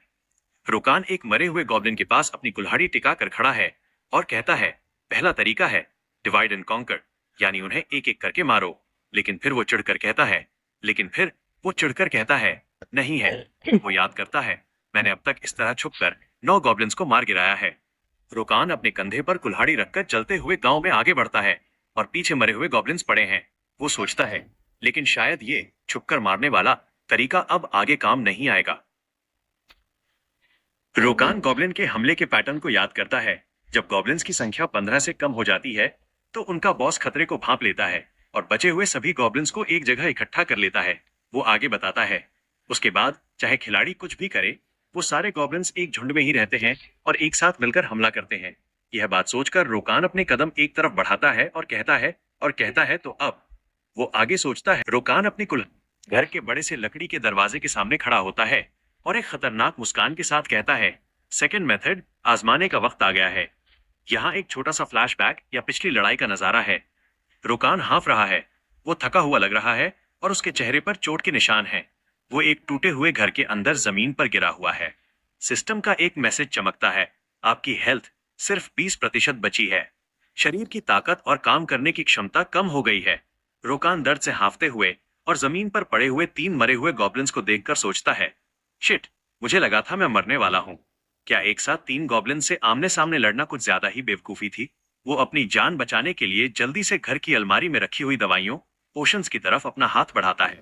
रोकान एक मरे हुए गॉब्लिन के पास अपनी कुल्हाड़ी टिका कर खड़ा है और कहता है, पहला तरीका है डिवाइड एंड कॉन्कर, यानी उन्हें एक एक करके मारो। लेकिन फिर वो चिढ़कर कहता है नहीं है। वो याद करता है, मैंने अब तक इस तरह छुपकर 9 गॉब्लिन्स को मार गिराया है। रोकान अपने कंधे पर कुल्हाड़ी रखकर चलते हुए गांव में आगे बढ़ता है और पीछे मरे हुए गॉब्लिन्स पड़े हैं। वो सोचता है, लेकिन शायद ये छुपकर मारने वाला तरीका अब आगे काम नहीं आएगा। रोकान गॉब्लिन के हमले के पैटर्न को याद करता है। जब गॉब्लिन्स की संख्या 15 से कम हो जाती है तो उनका बॉस खतरे को भांप लेता है और बचे हुए सभी गॉब्लिन्स को एक जगह इकट्ठा कर लेता है। वो आगे बताता है, उसके बाद चाहे खिलाड़ी कुछ भी करे, वो सारे गॉब्लिन्स एक झुंड में ही रहते हैं और एक साथ मिलकर हमला करते हैं। यह बात सोचकर रोकान अपने कदम एक तरफ बढ़ाता है और कहता है तो अब वो आगे सोचता है। रोकान अपनी कुल घर के बड़े से लकड़ी के दरवाजे के सामने खड़ा होता है और एक खतरनाक मुस्कान के साथ कहता है, सेकंड मेथड आजमाने का वक्त आ गया है। यहाँ एक छोटा सा फ्लैशबैक या पिछली लड़ाई का नजारा है। रोकान हांफ रहा है, वो थका हुआ लग रहा है और उसके चेहरे पर चोट के निशान हैं। वो एक टूटे हुए घर के अंदर जमीन पर गिरा हुआ है। सिस्टम का एक मैसेज चमकता है, आपकी हेल्थ सिर्फ 20% बची है। शरीर की ताकत और काम करने की क्षमता कम हो गई है। रोकान दर्द से हांफते हुए और जमीन पर पड़े हुए 3 मरे हुए गॉब्लिन्स को देखकर सोचता है, शिट, मुझे लगा था मैं मरने वाला हूं। क्या एक साथ 3 गॉब्लिन से आमने सामने लड़ना कुछ ज्यादा ही बेवकूफी थी। वो अपनी जान बचाने के लिए जल्दी से घर की अलमारी में रखी हुई दवाइयों पोशंस की तरफ अपना हाथ बढ़ाता है।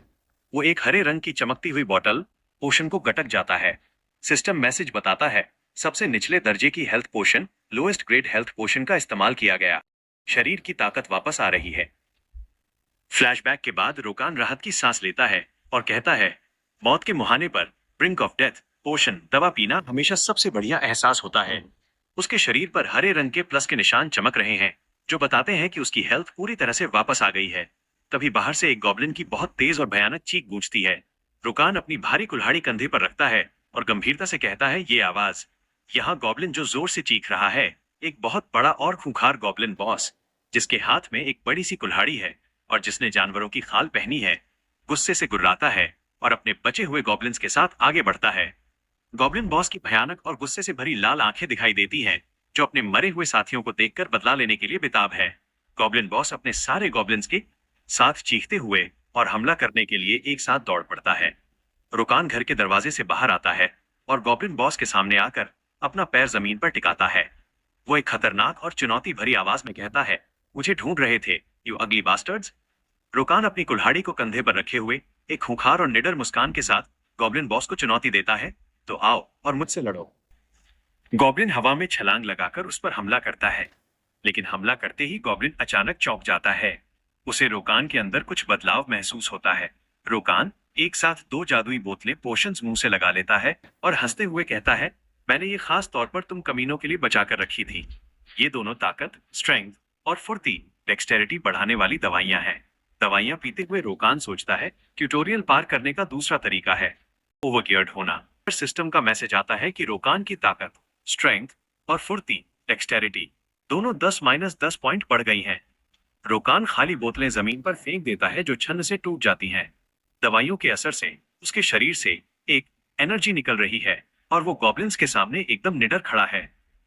वो एक हरे रंग की चमकती हुई बोतल पोशन को गटक जाता है। सिस्टम मैसेज बताता है, सबसे निचले दर्जे की हेल्थ पोशन, लोएस्ट ग्रेड हेल्थ पोशन का इस्तेमाल किया गया। शरीर की ताकत वापस आ रही है। फ्लैशबैक के बाद रोकान राहत की सांस लेता है और कहता है, मौत के मुहाने पर, ब्रिंक ऑफ डेथ, पोशन दवा पीना हमेशा सबसे बढ़िया एहसास होता है। उसके शरीर पर हरे रंग के प्लस के निशान चमक रहे हैं, जो बताते हैं कि उसकी हेल्थ पूरी तरह से वापस आ गई है। तभी बाहर से एक गॉब्लिन की बहुत तेज और भयानक चीख गूंजती है। रुकान अपनी भारी कुल्हाड़ी कंधे पर रखता है और गंभीरता से कहता है, ये आवाज। यहाँ गॉब्लिन जो जोर से चीख रहा है, एक बहुत बड़ा और खूंखार गॉब्लिन बॉस, जिसके हाथ में एक बड़ी सी कुल्हाड़ी है और जिसने जानवरों की खाल पहनी है, गुस्से से गुर्राता है और अपने बचे हुए गॉब्लिन्स के साथ आगे बढ़ता है। गॉब्लिन बॉस की भयानक और गुस्से से भरी लाल आंखें दिखाई देती हैं, जो अपने मरे हुए साथियों को देखकर बदला लेने के लिए बेताब है। गॉब्लिन बॉस अपने सारे गॉब्लिन्स के साथ चीखते हुए और हमला करने के लिए एक साथ दौड़ पड़ता है। रुकान घर के दरवाजे से बाहर आता है और गॉब्लिन बॉस के सामने आकर अपना पैर जमीन पर टिकाता है। वो एक खतरनाक और चुनौती भरी आवाज में कहता है, मुझे ढूंढ रहे थे, यू अगली बास्टर्ड्स। रुकान अपनी कुल्हाड़ी को कंधे पर रखे हुए एक खूंखार और निडर मुस्कान के साथ गॉब्लिन बॉस को चुनौती देता है, तो आओ और मुझसे लड़ो। गॉब्लिन हवा में छलांग लगाकर उस पर हमला करता है, लेकिन हमला करते ही गॉब्लिन अचानक चौंक जाता है। उसे रोकान के अंदर कुछ बदलाव महसूस होता है। रोकान एक साथ दो जादुई बोतलें पोशंस मुंह से लगा लेता है और हंसते हुए कहता है, मैंने ये खास तौर पर तुम कमीनों के लिए बचाकर रखी थी। ये दोनों ताकत, स्ट्रेंथ और फुर्ती, डेक्सटेरिटी बढ़ाने वाली दवाइयां हैं। दवाइयां पीते हुए रोकान सोचता है, ट्यूटोरियल पार करने का दूसरा तरीका है ओवरगियर्ड होना। सिस्टम का मैसेज आता है कि रोकान की ताकत, स्ट्रेंथ और फुर्ती, डेक्सटेरिटी दोनों 10-10 पॉइंट बढ़ गई हैं। रोकान खाली बोतलें जमीन पर फेंक देता है, जो छन्न से टूट जाती हैं। दवाइयों के असर से उसके शरीर से एक एनर्जी निकल रही है और वो गॉब्लिन्स के सामने एकदम निडर खड़ा है।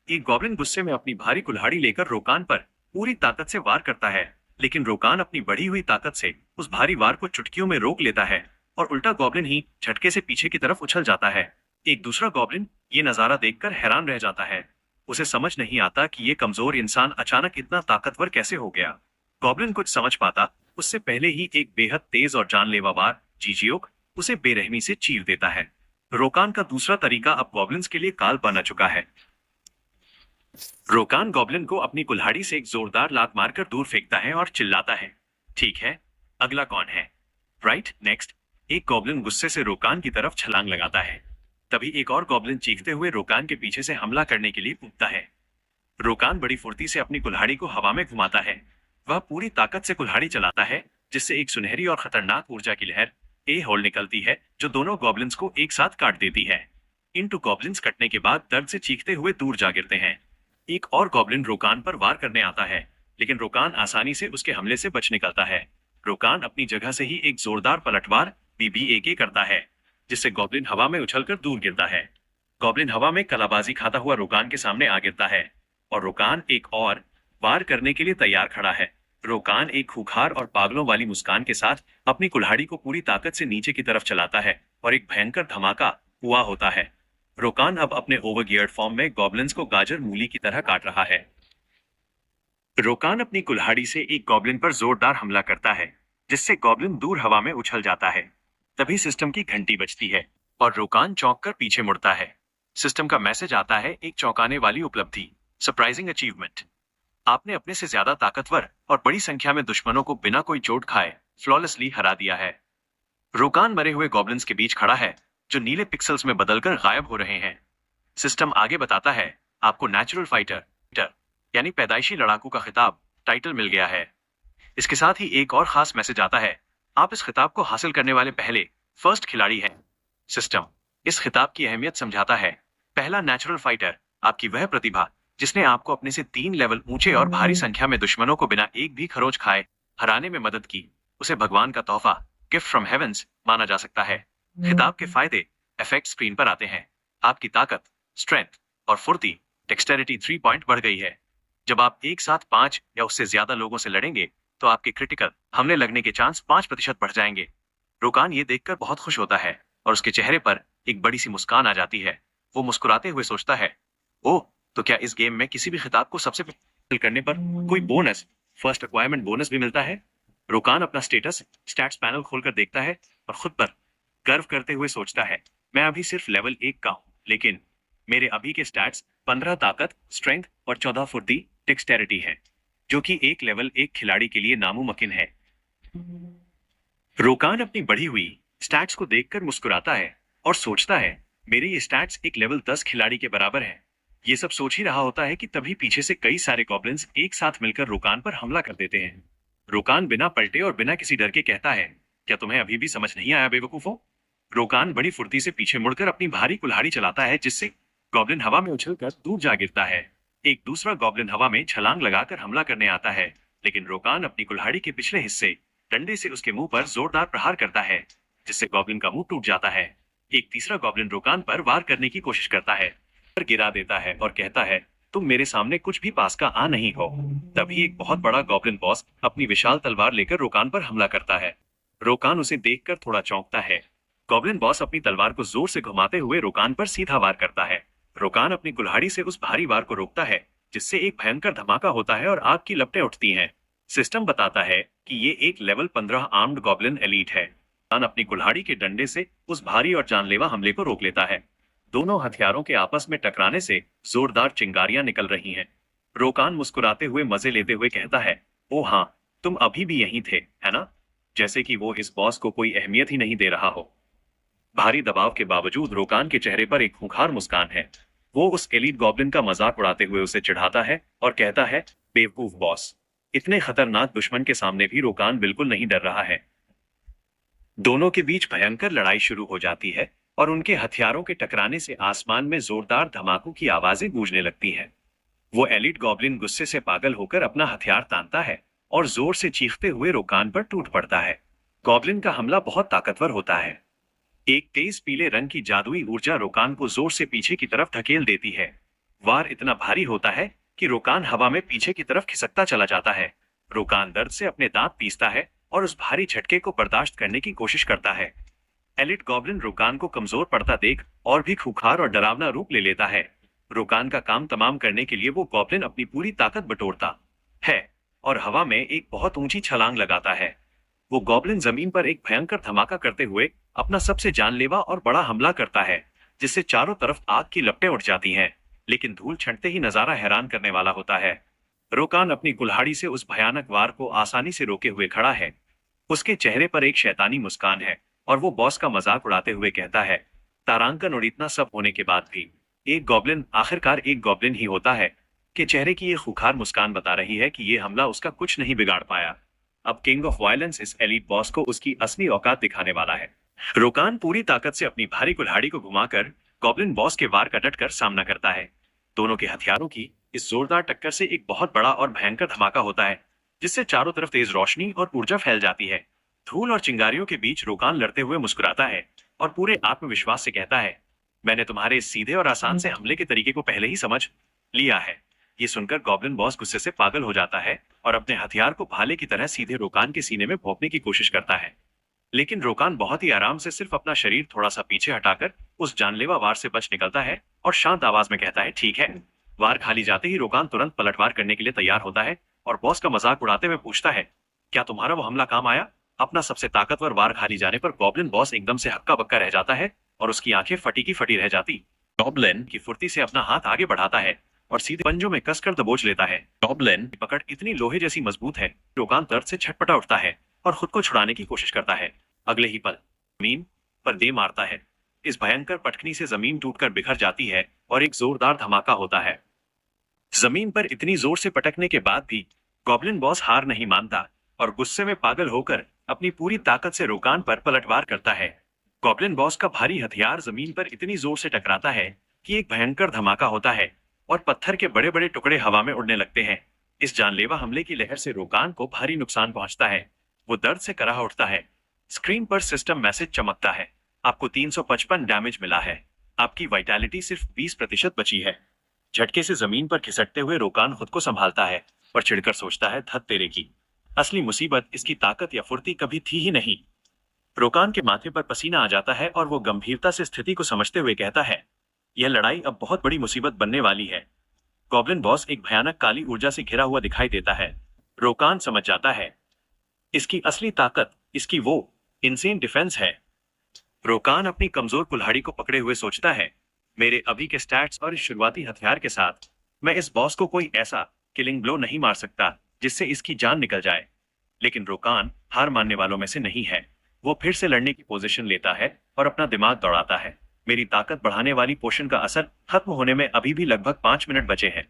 एक गॉब्लिन गुस्से में अपनी भारी कुल्हाड़ी लेकर रोकान पर पूरी ताकत से वार करता है, लेकिन रोकान अपनी बढ़ी हुई ताकत से उस भारी वार को चुटकियों में रोक लेता है और उल्टा गॉब्लिन ही झटके से पीछे की तरफ उछल जाता है। एक दूसरा गॉब्लिन ये नजारा देखकर हैरान रह जाता है। उसे समझ नहीं आता कि ये कमजोर इंसान अचानक इतना ताकतवर कैसे हो गया। गॉब्लिन कुछ समझ पाता उससे पहले ही एक बेहद तेज और जानलेवा वार जीजियोक उसे बेरहमी से चीर देता है। रोकान का दूसरा तरीका अब गॉब्लिन्स के लिए काल बना चुका है। रोकान गॉब्लिन को अपनी कुल्हाड़ी से एक जोरदार लात मारकर दूर फेंकता है और चिल्लाता है, ठीक है, अगला कौन है? Right next. एक गॉब्लिन गुस्से से रोकान की तरफ छलांग लगाता है। तभी एक और गॉब्लिन चीखते हुए रोकान के पीछे से हमला करने के लिए कूदता है। रोकान बड़ी फुर्ती से अपनी कुल्हाड़ी को हवा में घुमाता है। वह पूरी ताकत से कुल्हाड़ी चलाता है, जिससे एक सुनहरी और खतरनाक ऊर्जा की लहर ए होल निकलती है, जो दोनों गॉब्लिन्स को एक साथ काट देती है। इन टू गॉब्लिन्स कटने के बाद दर्द से चीखते हुए दूर जा गिरते हैं। एक और गॉब्लिन रोकान पर वार करने आता है, लेकिन रोकान आसानी से उसके हमले से बच निकलता है। रोकान अपनी जगह से ही एक जोरदार पलटवार बीबीएके करता है, जिससे गॉब्लिन हवा में उछलकर दूर गिरता है। गॉब्लिन हवा में कलाबाजी खाता हुआ रोकान के सामने आ गिरता है और रोकान एक और वार करने के लिए तैयार खड़ा है। रोकान एक खूंखार और पागलों वाली मुस्कान के साथ अपनी कुल्हाड़ी को पूरी ताकत से नीचे की तरफ चलाता है और एक भयंकर धमाका हुआ होता है। रोकान अब अपने ओवरगियर्ड फॉर्म में गॉब्लिन्स को गाजर मूली की तरह काट रहा है। रोकान अपनी कुल्हाड़ी से एक गॉब्लिन पर जोरदार हमला करता है, जिससे गॉब्लिन दूर हवा में उछल जाता है। तभी सिस्टम की घंटी बजती है और रोकान चौंक कर पीछे मुड़ता है। सिस्टम का मैसेज आता है, एक चौंकाने वाली उपलब्धि, सरप्राइजिंग अचीवमेंट। आपने अपने से ज्यादा ताकतवर और बड़ी संख्या में दुश्मनों को बिना कोई चोट खाए फ्लॉलेसली हरा दिया है। रोकान मरे हुए गॉब्लिन्स के बीच खड़ा है, जो नीले पिक्सल्स में बदलकर गायब हो रहे हैं। सिस्टम आगे बताता है, आपको नेचुरल फाइटर यानी पैदाइशी लड़ाकू का खिताब टाइटल मिल गया है। इसके साथ ही एक और खास मैसेज आता है, आप इस खिताब को हासिल करने वाले पहले फर्स्ट खिलाड़ी हैं। सिस्टम इस खिताब की अहमियत समझाता है। पहला नेचुरल फाइटर, आपकी वह प्रतिभा जिसने आपको अपने से 3 लेवल ऊंचे और भारी संख्या में दुश्मनों को बिना एक भी खरोच खाए हराने में मदद की, उसे भगवान का तोहफा, गिफ्ट फ्रॉम हेवंस माना जा सकता है। खिताब के फायदे इफेक्ट स्क्रीन पर आते हैं। आपकी ताकत, स्ट्रेंथ और फुर्ती, डेक्सटेरिटी 3 पॉइंट बढ़ गई है। जब आप एक साथ 5 या उससे ज्यादा लोगों से लड़ेंगे, तो आपके क्रिटिकल हमले लगने के चांस 5% बढ़ जाएंगे। रोकान ये देखकर बहुत खुश होता है और उसके चेहरे पर एक बड़ी सी मुस्कान आ जाती है। वो मुस्कुराते हुए सोचता है, ओह, तो क्या इस गेम में किसी भी खिताब को सबसे पहले करने पर कोई बोनस, फर्स्ट एक्वायरमेंट बोनस भी मिलता है? रोकान अपना स्टैट्स पैनल खोलकर देखता है और खुद पर गर्व करते हुए सोचता है, मैं अभी सिर्फ लेवल 1 का हूं, लेकिन मेरे अभी के स्टैट्स 15 ताकत, स्ट्रेंथ और 14 फुर्ती, डेक्सटेरिटी है, जो कि एक लेवल 1 खिलाड़ी के लिए नामुमकिन है। रोकान अपनी बढ़ी हुई स्टैट्स को देखकर मुस्कुराता है और सोचता है, मेरे ये स्टैट्स एक लेवल 10 खिलाड़ी के बराबर है। ये सब सोच ही रहा होता है कि तभी पीछे से कई सारे गॉब्लिन्स एक साथ मिलकर रोकान पर हमला कर देते हैं। रोकान बिना पलटे और बिना किसी डर के कहता है, क्या तुम्हें अभी भी समझ नहीं आया बेवकूफों? रोकान बड़ी फुर्ती से पीछे मुड़कर अपनी भारी कुल्हाड़ी चलाता है, जिससे गॉब्लिन हवा में उछलकर दूर जा गिरता है। एक दूसरा गॉब्लिन हवा में छलांग लगाकर हमला करने आता है, लेकिन रोकान अपनी कुल्हाड़ी के पिछले हिस्से डंडे से उसके मुंह पर जोरदार प्रहार करता है, जिससे गॉब्लिन का मुंह टूट जाता है। एक तीसरा गॉब्लिन रोकान पर वार करने की कोशिश करता है, पर गिरा देता है और कहता है, तुम मेरे सामने कुछ भी पास का आ नहीं हो। तभी एक बहुत बड़ा गॉब्लिन बॉस अपनी विशाल तलवार लेकर रोकान पर हमला करता है। रोकान उसे देखकर थोड़ा चौंकता है। गॉब्लिन बॉस अपनी तलवार को जोर से घुमाते हुए रोकान पर सीधा वार करता है। रोकान अपनी कुल्हाड़ी से उस भारी वार को रोकता है, जिससे एक भयंकर धमाका होता है और आग की लपटें उठती हैं। सिस्टम बताता है कि ये एक लेवल 15 आर्म्ड गॉब्लिन एलीट है। रोकान अपनी कुल्हाड़ी के डंडे से उस भारी और जानलेवा हमले को रोक लेता है। दोनों हथियारों के आपस में टकराने से जोरदार चिंगारियां निकल रही हैं। रोकान मुस्कुराते हुए मजे लेते हुए कहता है, ओ हाँ, तुम अभी भी यहीं थे, है ना? जैसे कि वो इस बॉस को कोई अहमियत ही नहीं दे रहा हो। भारी दबाव के बावजूद रोकान के चेहरे पर एक खूंखार मुस्कान है। वो उस एलीट गॉब्लिन का मजाक उड़ाते हुए उसे चिढ़ाता है और कहता है, बेवकूफ बॉस, इतने खतरनाक दुश्मन के सामने भी रोकान बिल्कुल नहीं डर रहा है। दोनों के बीच भयंकर लड़ाई शुरू हो जाती है और उनके हथियारों के टकराने से आसमान में जोरदार धमाकों की आवाजें गूंजने लगती हैं। वो एलिट गॉब्लिन गुस्से से पागल होकर अपना हथियार तानता है और जोर से चीखते हुए रोकान पर टूट पड़ता है। गॉब्लिन का हमला बहुत ताकतवर होता है। एक तेज पीले रंग की जादुई ऊर्जा रोकान को जोर से पीछे की तरफ धकेल देती है। वार इतना भारी होता है कि रोकान हवा में पीछे की तरफ खिसकता चला जाता है। रोकान दर्द से अपने दांत पीसता है और उस भारी झटके को बर्दाश्त करने की कोशिश करता है। एलिट गॉब्लिन रोकान को कमजोर पड़ता देख और भी खूंखार और डरावना रूप ले लेता है। रोकान का काम तमाम करने के लिए वो गॉब्लिन अपनी पूरी ताकत बटोरता है और हवा में एक बहुत ऊंची छलांग लगाता है। वो गॉब्लिन जमीन पर एक भयंकर धमाका करते हुए अपना सबसे जानलेवा और बड़ा हमला करता है, जिससे चारों तरफ आग की लपटें उठ जाती हैं। लेकिन धूल छंटते ही नजारा हैरान करने वाला होता है। रोकान अपनी कुल्हाड़ी से उस भयानक वार को आसानी से रोके हुए खड़ा है। उसके चेहरे पर एक शैतानी मुस्कान है और वो बॉस का मजाक उड़ाते हुए कहता है, तारांकन और इतना सब होने के बाद भी एक गॉब्लिन आखिरकार एक गॉब्लिन ही होता है। कि चेहरे की ये खुखार मुस्कान बता रही है कि ये हमला उसका कुछ नहीं बिगाड़ पाया। अब किंग ऑफ वायलेंस इस एलीट बॉस को उसकी असली औकात दिखाने वाला है। रोकान पूरी ताकत से अपनी भारी कुल्हाड़ी को घुमाकर गॉब्लिन बॉस के वार का डटकर सामना करता है। दोनों के हथियारों की इस जोरदार टक्कर से एक बहुत बड़ा और भयंकर धमाका होता है, जिससे चारों तरफ तेज रोशनी और ऊर्जा फैल जाती है। धूल और चिंगारियों के बीच रोकान लड़ते हुए मुस्कुराता है और पूरे आत्मविश्वास से कहता है, मैंने तुम्हारे इस सीधे और आसान से हमले के तरीके को पहले ही समझ लिया है। ये सुनकर गॉब्लिन बॉस गुस्से से पागल हो जाता है और अपने हथियार को भाले की तरह सीधे रोकान के सीने में भोंकने की कोशिश करता है। लेकिन रोकान बहुत ही आराम से सिर्फ अपना शरीर थोड़ा सा पीछे हटाकर उस जानलेवा वार से बच निकलता है और शांत आवाज में कहता है, ठीक है। वार खाली जाते ही रोकान तुरंत पलटवार करने के लिए तैयार होता है और बॉस का मजाक उड़ाते हुए पूछता है, क्या तुम्हारा वो हमला काम आया? अपना सबसे ताकतवर वार खाली जाने पर गॉब्लिन बॉस एकदम से हक्का बक्का रह जाता है और उसकी आंखें फटी की फटी रह जाती। गॉब्लिन की फुर्ती से अपना हाथ आगे बढ़ाता है और सीधे पंजों में कसकर दबोच लेता है। गॉब्लिन की पकड़ इतनी लोहे जैसी मजबूत है, रोकान दर्द से छटपटा उठता है और खुद को छुड़ाने की कोशिश करता है। अगले ही पल जमीन पर दे मारता है। इस भयंकर पटकनी से जमीन टूटकर बिखर जाती है और एक जोरदार धमाका होता है। जमीन पर इतनी जोर से पटकने के बाद भी गॉब्लिन बॉस हार नहीं मानता और गुस्से में पागल होकर अपनी पूरी ताकत से रोकान पर पलटवार करता है। गॉब्लिन बॉस का भारी हथियार जमीन पर इतनी जोर से टकराता है कि एक भयंकर धमाका होता है और पत्थर के बड़े बड़े टुकड़े हवा में उड़ने लगते हैं। इस जानलेवा हमले की लहर से रोकान को भारी नुकसान पहुंचता है। वो दर्द से कराह उठता है। स्क्रीन पर सिस्टम मैसेज चमकता है, आपको 355 डैमेज मिला है। आपकी वाइटैलिटी सिर्फ 20% बची है। झटके से जमीन पर खिसकते हुए रोकान खुद को संभालता है और चिढ़कर सोचता है, धत तेरे की, असली मुसीबत इसकी ताकत या फुर्ती कभी थी ही नहीं। रोकान के माथे पर पसीना आ जाता है और वो गंभीरता से स्थिति को समझते हुए कहता है, यह लड़ाई अब बहुत बड़ी मुसीबत बनने वाली है। गॉब्लिन बॉस एक भयानक काली ऊर्जा से घिरा हुआ दिखाई देता है। रोकान समझ जाता है, इसकी असली ताकत इसकी वो इनसेन डिफेंस है। रोकान अपनी कमजोर कुल्हाड़ी को पकड़े हुए सोचता है, मेरे अभी के स्टैट्स और इस शुरुआती हथियार के साथ मैं इस बॉस को कोई ऐसा किलिंग ब्लो नहीं मार सकता जिससे इसकी जान निकल जाए। लेकिन रोकान हार मानने वालों में से नहीं है। वो फिर से लड़ने की पोजीशन लेता है और अपना दिमाग दौड़ाता है। मेरी ताकत बढ़ाने वाली पोशन का असर खत्म होने में अभी भी लगभग 5 मिनट बचे हैं।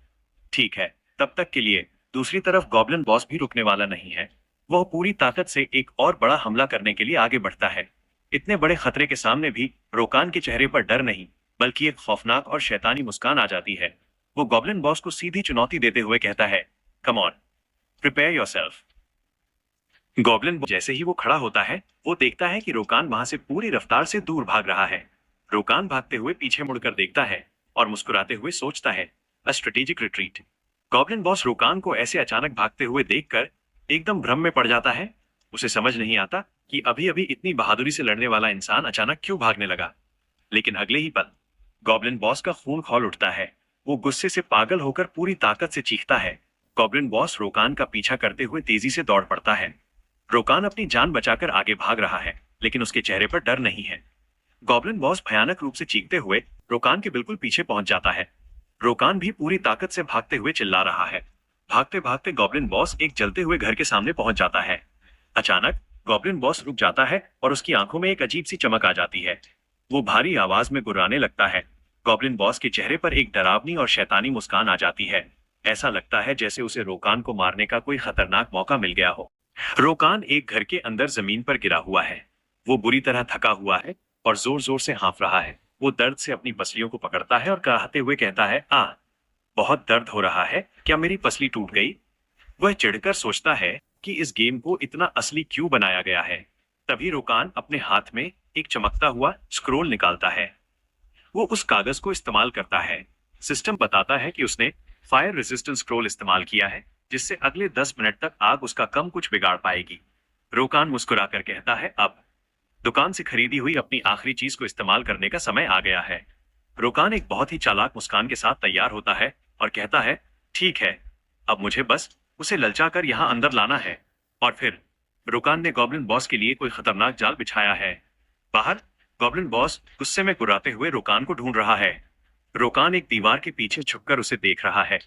ठीक है, तब तक के लिए। दूसरी तरफ गॉब्लिन बॉस भी रुकने वाला नहीं है। वह पूरी ताकत से एक और बड़ा हमला करने के लिए आगे बढ़ता है। इतने बड़े खतरे के सामने भी रोकान के चेहरे पर डर नहीं, बल्कि एक खौफनाक और शैतानी मुस्कान आ जाती है। वो गॉब्लिन बॉस को सीधी चुनौती देते हुए कहता है, come on, prepare yourself. Goblin जैसे ही वो खड़ा होता है, वो देखता है कि रोकान वहां से पूरी रफ्तार से दूर भाग रहा है। रोकान भागते हुए पीछे मुड़कर देखता है और मुस्कुराते हुए सोचता है, a strategic retreat. Goblin boss Rokan को ऐसे अचानक भागते हुए देखकर एकदम भ्रम में पड़ जाता है। उसे समझ नहीं आता कि अभी अभी इतनी बहादुरी से लड़ने वाला इंसान अचानक क्यों भागने लगा। लेकिन अगले ही पल गॉब्लिन बॉस का खून खौल उठता है। वो गुस्से से पागल होकर पूरी ताकत से चीखता है। गॉब्लिन बॉस रोकान का पीछा करते हुए तेजी से दौड़ पड़ता है। रोकान अपनी जान बचाकर आगे भाग रहा है, लेकिन उसके चेहरे पर डर नहीं है। गॉब्लिन बॉस भयानक रूप से चीखते हुए रोकान के बिल्कुल पीछे पहुंच जाता है। रोकान भी पूरी ताकत से भागते हुए चिल्ला रहा है। भागते भागते गॉब्लिन बॉस एक जलते हुए घर के सामने पहुंच जाता है। अचानक गॉब्लिन बॉस रुक जाता है और उसकी आंखों में एक अजीब सी चमक आ जाती है। वो भारी आवाज में गुर्राने लगता है। गॉब्लिन बॉस के चेहरे पर एक डरावनी और शैतानी मुस्कान आ जाती है। ऐसा लगता है जैसे उसे रोकान को मारने का कोई खतरनाक मौका मिल गया हो। रोकान एक घर के अंदर जमीन पर गिरा हुआ है। वो बुरी तरह थका हुआ है और जोर जोर से हाँफ रहा है। वो दर्द से अपनी पसलियों को पकड़ता है और कराहते हुए कहता है, बहुत दर्द हो रहा है, क्या मेरी पसली टूट गई? वह चिढ़कर सोचता है कि इस गेम को इतना असली क्यों बनाया गया है। तभी रोकान अपने हाथ में एक चमकता हुआ स्क्रोल निकालता है। वो उस कागज को इस्तेमाल करता है। सिस्टम बताता है कि उसने फायर रेजिस्टेंस स्क्रोल इस्तेमाल किया है, जिससे अगले 10 मिनट तक आग उसका कम कुछ बिगाड़ पाएगी। रोकान मुस्कुराकर कहता है, अब दुकान से खरीदी हुई अपनी आखिरी चीज को इस्तेमाल करने का समय आ गया है। रोकान एक बहुत ही चालाक मुस्कान के साथ तैयार होता है और कहता है, ठीक है, अब मुझे बस उसे ललचाकर यहाँ अंदर लाना है। और फिर रोकान ने गॉब्लिन बॉस के लिए कोई खतरनाक जाल बिछाया है। बाहर गॉब्लिन बॉस गुस्से में गुर्राते हुए रोकान को ढूंढ रहा है। रोकान एक दीवार के पीछे छुपकर उसे देख रहा है।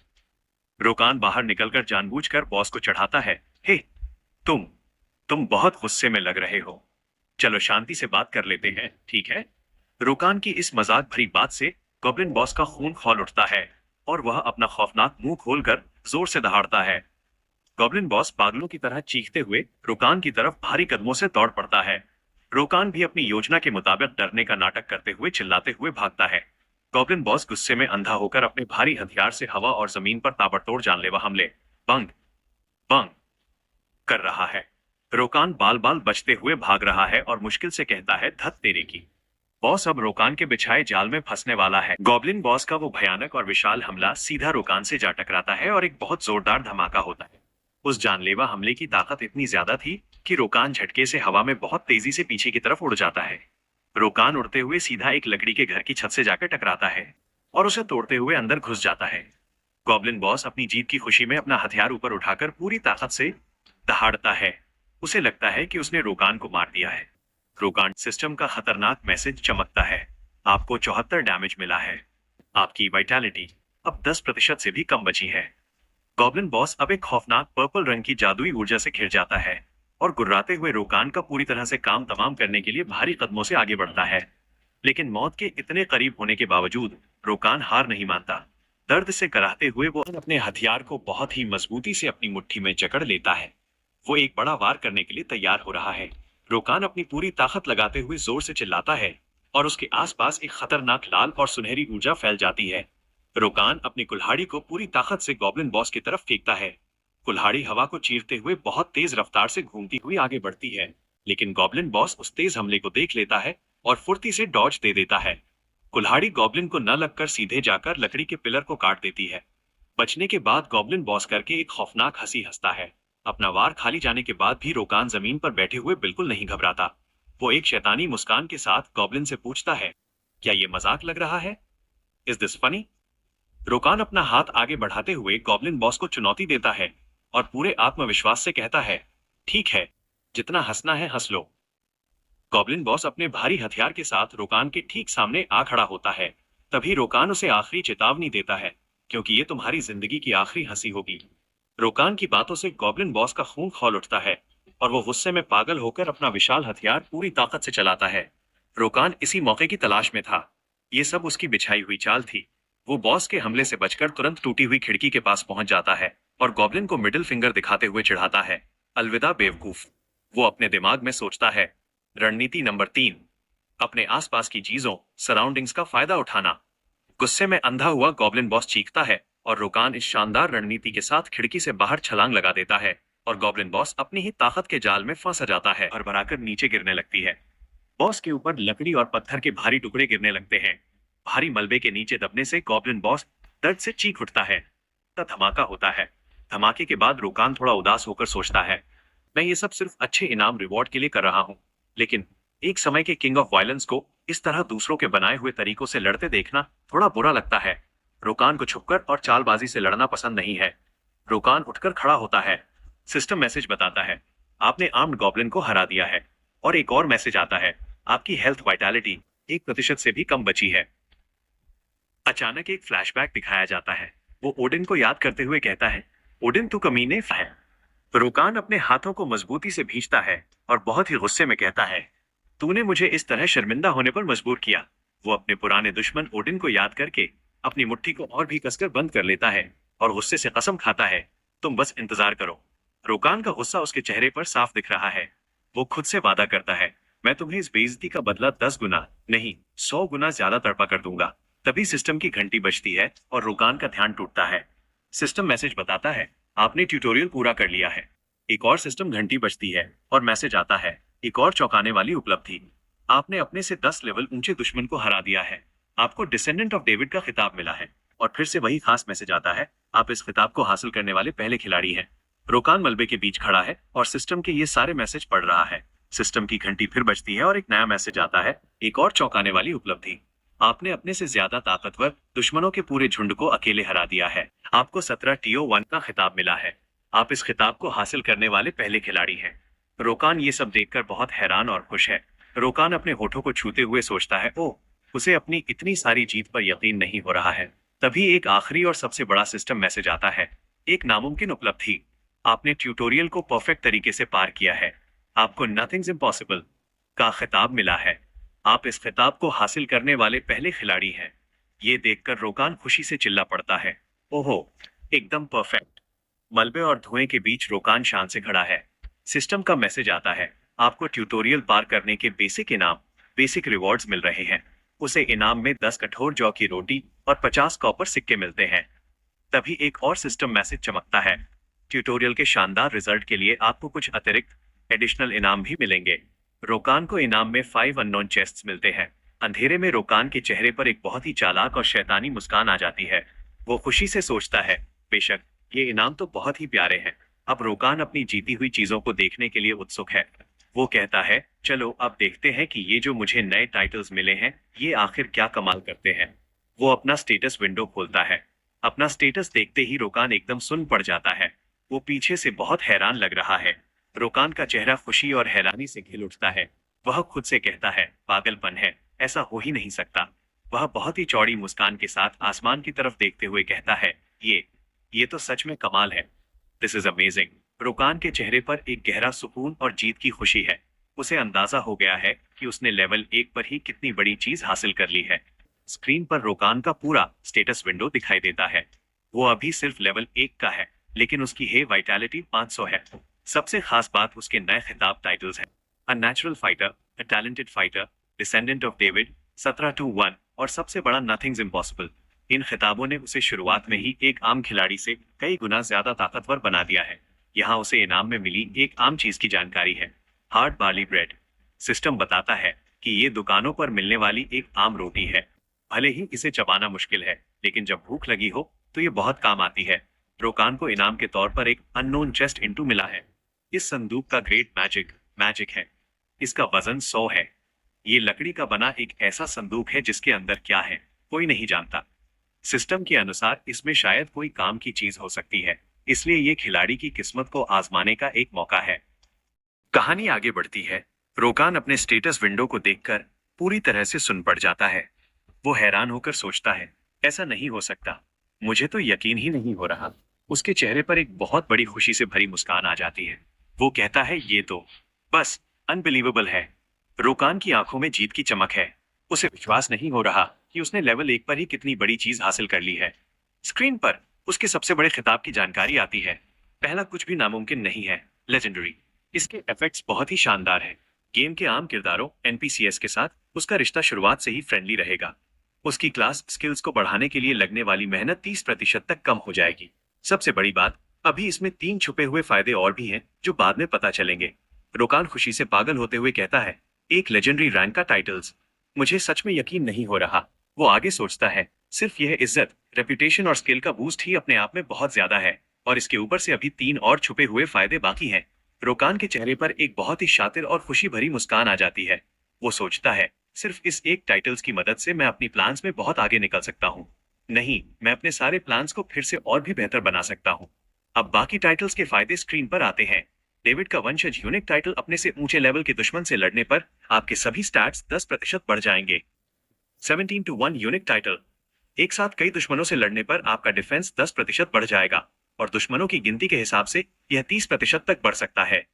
रोकान बाहर निकलकर जानबूझकर बॉस को चढ़ाता है, हे, तुम बहुत गुस्से में लग रहे हो। चलो शांति से बात कर लेते हैं, ठीक है? रोकान की इस मजाक भरी बात से गॉब्लिन बॉस का खून खौल उठता है और वह अपना खौफनाक मुंह खोलकर जोर से दहाड़ता है। गॉब्लिन बॉस पागलों की तरह चीखते हुए रोकान की तरफ भारी कदमों से दौड़ पड़ता है। रोकान भी अपनी योजना के मुताबिक डरने का नाटक करते हुए चिल्लाते हुए भागता है। गॉब्लिन बॉस गुस्से में अंधा होकर अपने भारी हथियार से हवा और जमीन पर ताबड़तोड़ जानलेवा हमले बंग बंग कर रहा है। रोकान बाल बाल बचते हुए भाग रहा है और मुश्किल से कहता है, धत तेरे की। बॉस अब रोकान के बिछाए जाल में फंसने वाला है। गॉब्लिन बॉस का वो भयानक और विशाल हमला सीधा रोकान से जा टकराता है और एक बहुत जोरदार धमाका होता है। उस जानलेवा हमले की ताकत इतनी ज्यादा थी कि रोकान झटके से हवा में बहुत तेजी से पीछे की तरफ उड़ जाता है। रोकान उड़ते हुए सीधा एक लकड़ी के घर की छत से जाकर टकराता है और उसे तोड़ते हुए अंदर घुस जाता है। गॉब्लिन बॉस अपनी जीत की खुशी में अपना हथियार ऊपर उठाकर पूरी ताकत से दहाड़ता है। उसे लगता है कि उसने रोकान को मार दिया है। रोकान सिस्टम का खतरनाक मैसेज चमकता है, आपको 74 डैमेज मिला है। आपकी वाइटैलिटी अब 10% से भी कम बची है। गॉब्लिन बॉस अब एक खौफनाक पर्पल रंग की जादुई ऊर्जा से घिर जाता है और गुर्राते हुए रोकान का पूरी तरह से काम तमाम करने के लिए भारी कदमों से आगे बढ़ता है। लेकिन मौत के इतने करीब होने के बावजूद रोकान हार नहीं मानता। दर्द से कराहते हुए वो अपने हथियार को बहुत ही मजबूती से अपनी मुट्ठी में जकड़ लेता है। वो एक बड़ा वार करने के लिए तैयार हो रहा है। रोकान अपनी पूरी ताकत लगाते हुए जोर से चिल्लाता है और उसके आसपास एक खतरनाक लाल और सुनहरी ऊर्जा फैल जाती है। रोकान अपनी कुल्हाड़ी को पूरी ताकत से गॉब्लिन बॉस की तरफ फेंकता है। कुल्हाड़ी हवा को चीरते हुए बहुत तेज रफ्तार से घूमती हुई आगे बढ़ती है, लेकिन गॉब्लिन बॉस उस तेज हमले को देख लेता है और फुर्ती से डॉज दे देता है। कुल्हाड़ी गॉब्लिन को न लगकर सीधे जाकर लकड़ी के पिलर को काट देती है। बचने के बाद गॉब्लिन बॉस करके एक खौफनाक हंसी हंसता है। अपना वार खाली जाने के बाद भी रोकान जमीन पर बैठे हुए बिल्कुल नहीं घबराता। वो एक शैतानी मुस्कान के साथ गॉब्लिन से पूछता है, क्या ये मजाक लग रहा है? Is this funny? रोकान अपना हाथ आगे बढ़ाते हुए गॉब्लिन बॉस को चुनौती देता है और पूरे आत्मविश्वास से कहता है, ठीक है, जितना हंसना है हंस लो। गॉब्लिन बॉस अपने भारी हथियार के साथ रोकान के ठीक सामने आ खड़ा होता है। तभी रोकान उसे आखिरी चेतावनी देता है, क्योंकि ये तुम्हारी जिंदगी की आखिरी हंसी होगी। रोकान की बातों से गॉब्लिन बॉस का खून खौल उठता है। और वो गुस्से में पागल होकर अपना विशाल हथियार पूरी ताकत से चलाता है। रोकान इसी मौके की तलाश में था। ये सब उसकी बिछाई हुई चाल थी। वो बॉस के हमले से बचकर तुरंत टूटी हुई खिड़की के पास पहुंच जाता है और गॉब्लिन को मिडिल फिंगर दिखाते हुए चिढ़ाता है, अलविदा बेवकूफ। वो अपने दिमाग में सोचता है। रणनीति नंबर 3, अपने आसपास की चीजों, सराउंडिंग्स का फायदा उठाना। गुस्से में अंधा हुआ गॉब्लिन बॉस चीखता है और रोकान इस शानदार रणनीति के साथ खिड़की से बाहर छलांग लगा देता है और गॉब्लिन बॉस अपनी ही ताकत के जाल में फंस जाता है और भराकर नीचे गिरने लगती है। बॉस के ऊपर लकड़ी और पत्थर के भारी टुकड़े गिरने लगते हैं। भारी मलबे के नीचे दबने से गॉब्लिन बॉस दर्द से चीख उठता है। तब धमाका होता है। धमाके के बाद रोकान थोड़ा उदास होकर सोचता है, मैं ये सब सिर्फ अच्छे इनाम रिवॉर्ड के लिए कर रहा हूँ, लेकिन एक समय के किंग ऑफ वायलेंस को इस तरह दूसरों के बनाए हुए तरीकों से लड़ते देखना थोड़ा बुरा लगता है। रोकान को छुपकर और चालबाजी से लड़ना पसंद नहीं है। रोकान उठकर खड़ा होता है। सिस्टम मैसेज बताता है, आपने आर्म्ड गॉब्लिन को हरा दिया है। और एक और मैसेज आता है, आपकी हेल्थ वाइटैलिटी 1% से भी कम बची है। अचानक एक फ्लैशबैक दिखाया जाता है। वो ओडिन को याद करते हुए कहता है, ओडिन तू कमीने है। रोकान अपने हाथों को मजबूती से भींचता है और बहुत ही गुस्से में कहता है, तूने मुझे इस तरह शर्मिंदा होने पर मजबूर किया। वो अपने पुराने दुश्मन ओडिन को याद करके अपनी मुट्ठी को और भी कसकर बंद कर लेता है और गुस्से से कसम खाता है, तुम बस इंतजार करो। रोकान का गुस्सा उसके चेहरे पर साफ दिख रहा है। वो खुद से वादा करता है, मैं तुम्हें इस बेइज्जती का बदला 10 गुना नहीं 100 गुना ज्यादा तड़पा कर दूंगा। तभी सिस्टम की घंटी बजती है और रोकान का ध्यान टूटता है। सिस्टम मैसेज बताता है, आपने ट्यूटोरियल पूरा कर लिया है। एक और सिस्टम घंटी बजती है और मैसेज आता है, एक और चौंकाने वाली उपलब्धि, आपने अपने से 10 लेवल ऊंचे दुश्मन को हरा दिया है। आपको डिसेंडेंट ऑफ डेविड का खिताब मिला है। और फिर से वही खास मैसेज आता है, आप इस खिताब को हासिल करने वाले पहले खिलाड़ी हैं। रोकान मलबे के बीच खड़ा है और सिस्टम के ये सारे मैसेज पढ़ रहा है। सिस्टम की घंटी फिर बजती है और एक नया मैसेज आता है, एक और चौंकाने वाली उपलब्धि, आपने अपने से ज्यादा ताकतवर दुश्मनों के पूरे झुंड को अकेले हरा दिया है। आपको 17 TO1 का खिताब मिला है। आप इस खिताब को हासिल करने वाले पहले खिलाड़ी हैं। रोकान ये सब देखकर बहुत हैरान और खुश है। रोकान अपने होठों को छूते हुए सोचता है, ओह, उसे अपनी इतनी सारी जीत पर यकीन नहीं हो रहा है। तभी एक आखिरी और सबसे बड़ा सिस्टम मैसेज आता है, एक नामुमकिन उपलब्धि, आपने ट्यूटोरियल को परफेक्ट तरीके से पार किया है। आपको नथिंग्स इम्पॉसिबल का खिताब मिला है। आप इस खिताब को हासिल करने वाले पहले खिलाड़ी हैं। ये देखकर रोकान खुशी से चिल्ला पड़ता है, ओहो, एकदम परफेक्ट। मलबे और धुएं के बीच रोकान शान से खड़ा है। सिस्टम का मैसेज आता है, आपको ट्यूटोरियल पार करने के बेसिक इनाम, बेसिक रिवॉर्ड्स मिल रहे हैं। उसे इनाम में 10 कठोर जौ की रोटी और 50 कॉपर सिक्के मिलते हैं। तभी एक और सिस्टम मैसेज चमकता है, ट्यूटोरियल के शानदार रिजल्ट के लिए आपको कुछ अतिरिक्त एडिशनल इनाम भी मिलेंगे। रोकान को इनाम में 5 अननोन चेस्ट्स मिलते हैं। अंधेरे में रोकान के चेहरे पर एक बहुत ही चालाक और शैतानी मुस्कान आ जाती है। वो खुशी से सोचता है, बेशक ये इनाम तो बहुत ही प्यारे हैं। अब रोकान अपनी जीती हुई चीजों को देखने के लिए उत्सुक है। वो कहता है, चलो अब देखते हैं कि ये जो मुझे नए टाइटल्स मिले हैं ये आखिर क्या कमाल करते हैं। वो अपना स्टेटस विंडो खोलता है। अपना स्टेटस देखते ही रोकान एकदम सुन्न पड़ जाता है। वो पीछे से बहुत हैरान लग रहा है। रोकान का चेहरा खुशी और हैरानी से खिल उठता है। वह खुद से कहता है, पागलपन है, ऐसा हो ही नहीं सकता। वह बहुत ही चौड़ी मुस्कान के साथ आसमान की तरफ देखते हुए कहता है, ये तो सच में कमाल है। This is amazing. रोकान के चेहरे पर एक गहरा सुकून और जीत की खुशी है। उसे अंदाजा हो गया है कि उसने लेवल 1 पर ही कितनी बड़ी चीज हासिल कर ली है। स्क्रीन पर रोकान का पूरा स्टेटस विंडो दिखाई देता है। वो अभी सिर्फ लेवल 1 का है, लेकिन उसकी हे वाइटैलिटी 500 है। सबसे खास बात उसके नए खिताब टाइटल्स हैं, a natural fighter, a talented fighter, descendant of David, 17-1 और सबसे बड़ा नथिंग्स इम्पॉसिबल। इन खिताबों ने उसे शुरुआत में ही एक आम खिलाड़ी से कई गुना ज्यादा ताकतवर बना दिया है। यहाँ उसे इनाम में मिली एक आम चीज की जानकारी है, हार्ड बार्ली ब्रेड। सिस्टम बताता है कि ये दुकानों पर मिलने वाली एक आम रोटी है। भले ही इसे चबाना मुश्किल है, लेकिन जब भूख लगी हो तो ये बहुत काम आती है। रोकान को इनाम के तौर पर एक अननोन चेस्ट इंटू मिला है। इस संदूक का ग्रेट मैजिक है। इसका वजन 100 है। ये लकड़ी का बना एक ऐसा संदूक है जिसके अंदर क्या है कोई नहीं जानता। सिस्टम के अनुसार इसमें शायद कोई काम की चीज हो सकती है, इसलिए ये खिलाड़ी की किस्मत को आजमाने का एक मौका है। कहानी आगे बढ़ती है। रोकान अपने स्टेटस विंडो को देखकर पूरी तरह से सुन पड़ जाता है। वो हैरान होकर सोचता है, ऐसा नहीं हो सकता, मुझे तो यकीन ही नहीं हो रहा। उसके चेहरे पर एक बहुत बड़ी खुशी से भरी मुस्कान आ जाती है। वो कहता है ये तो बस अनबिलीवेबल है। रोकान की आंखों में जीत की चमक है। उसे विश्वास नहीं हो रहा कि उसने लेवल 1 पर ही कितनी बड़ी चीज हासिल कर ली है। स्क्रीन पर उसके सबसे बड़े खिताब की जानकारी आती है। पहला कुछ भी नामुमकिन नहीं है, लेजेंडरी। इसके इफेक्ट्स बहुत ही शानदार हैं। गेम के आम किरदारों एनपीसीएस के साथ उसका रिश्ता शुरुआत से ही फ्रेंडली रहेगा। उसकी क्लास स्किल्स को बढ़ाने के लिए लगने वाली मेहनत 30% तक कम हो जाएगी। सबसे बड़ी बात, अभी इसमें 3 छुपे हुए फायदे और भी हैं जो बाद में पता चलेंगे। रोकान खुशी से पागल होते हुए कहता है, एक लेजेंडरी रैंक का टाइटल्स। मुझे सच में यकीन नहीं हो रहा। वो आगे सोचता है, सिर्फ यह इज्जत, रेपुटेशन और स्किल का बूस्ट ही अपने आप में बहुत ज्यादा है, और इसके ऊपर से अभी 3 और छुपे हुए फायदे बाकी हैं। रोकान के चेहरे पर एक बहुत ही शातिर और खुशी भरी मुस्कान आ जाती है। वो सोचता है, सिर्फ इस एक टाइटल्स की मदद से मैं अपनी प्लान्स में बहुत आगे निकल सकता हूँ। नहीं, मैं अपने सारे प्लान्स को फिर से और भी बेहतर बना सकता हूँ। अब बाकी टाइटल्स के फायदे स्क्रीन पर आते हैं। डेविड का वंशज यूनिक टाइटल अपने से ऊंचे लेवल के दुश्मन से लड़ने पर आपके सभी स्टैट्स 10% बढ़ जाएंगे। 17 to 1 यूनिक टाइटल। एक साथ कई दुश्मनों से लड़ने पर आपका डिफेंस 10% बढ़ जाएगा, और दुश्मनों की गिनती के हिसाब से यह 30% तक बढ़ सकता है।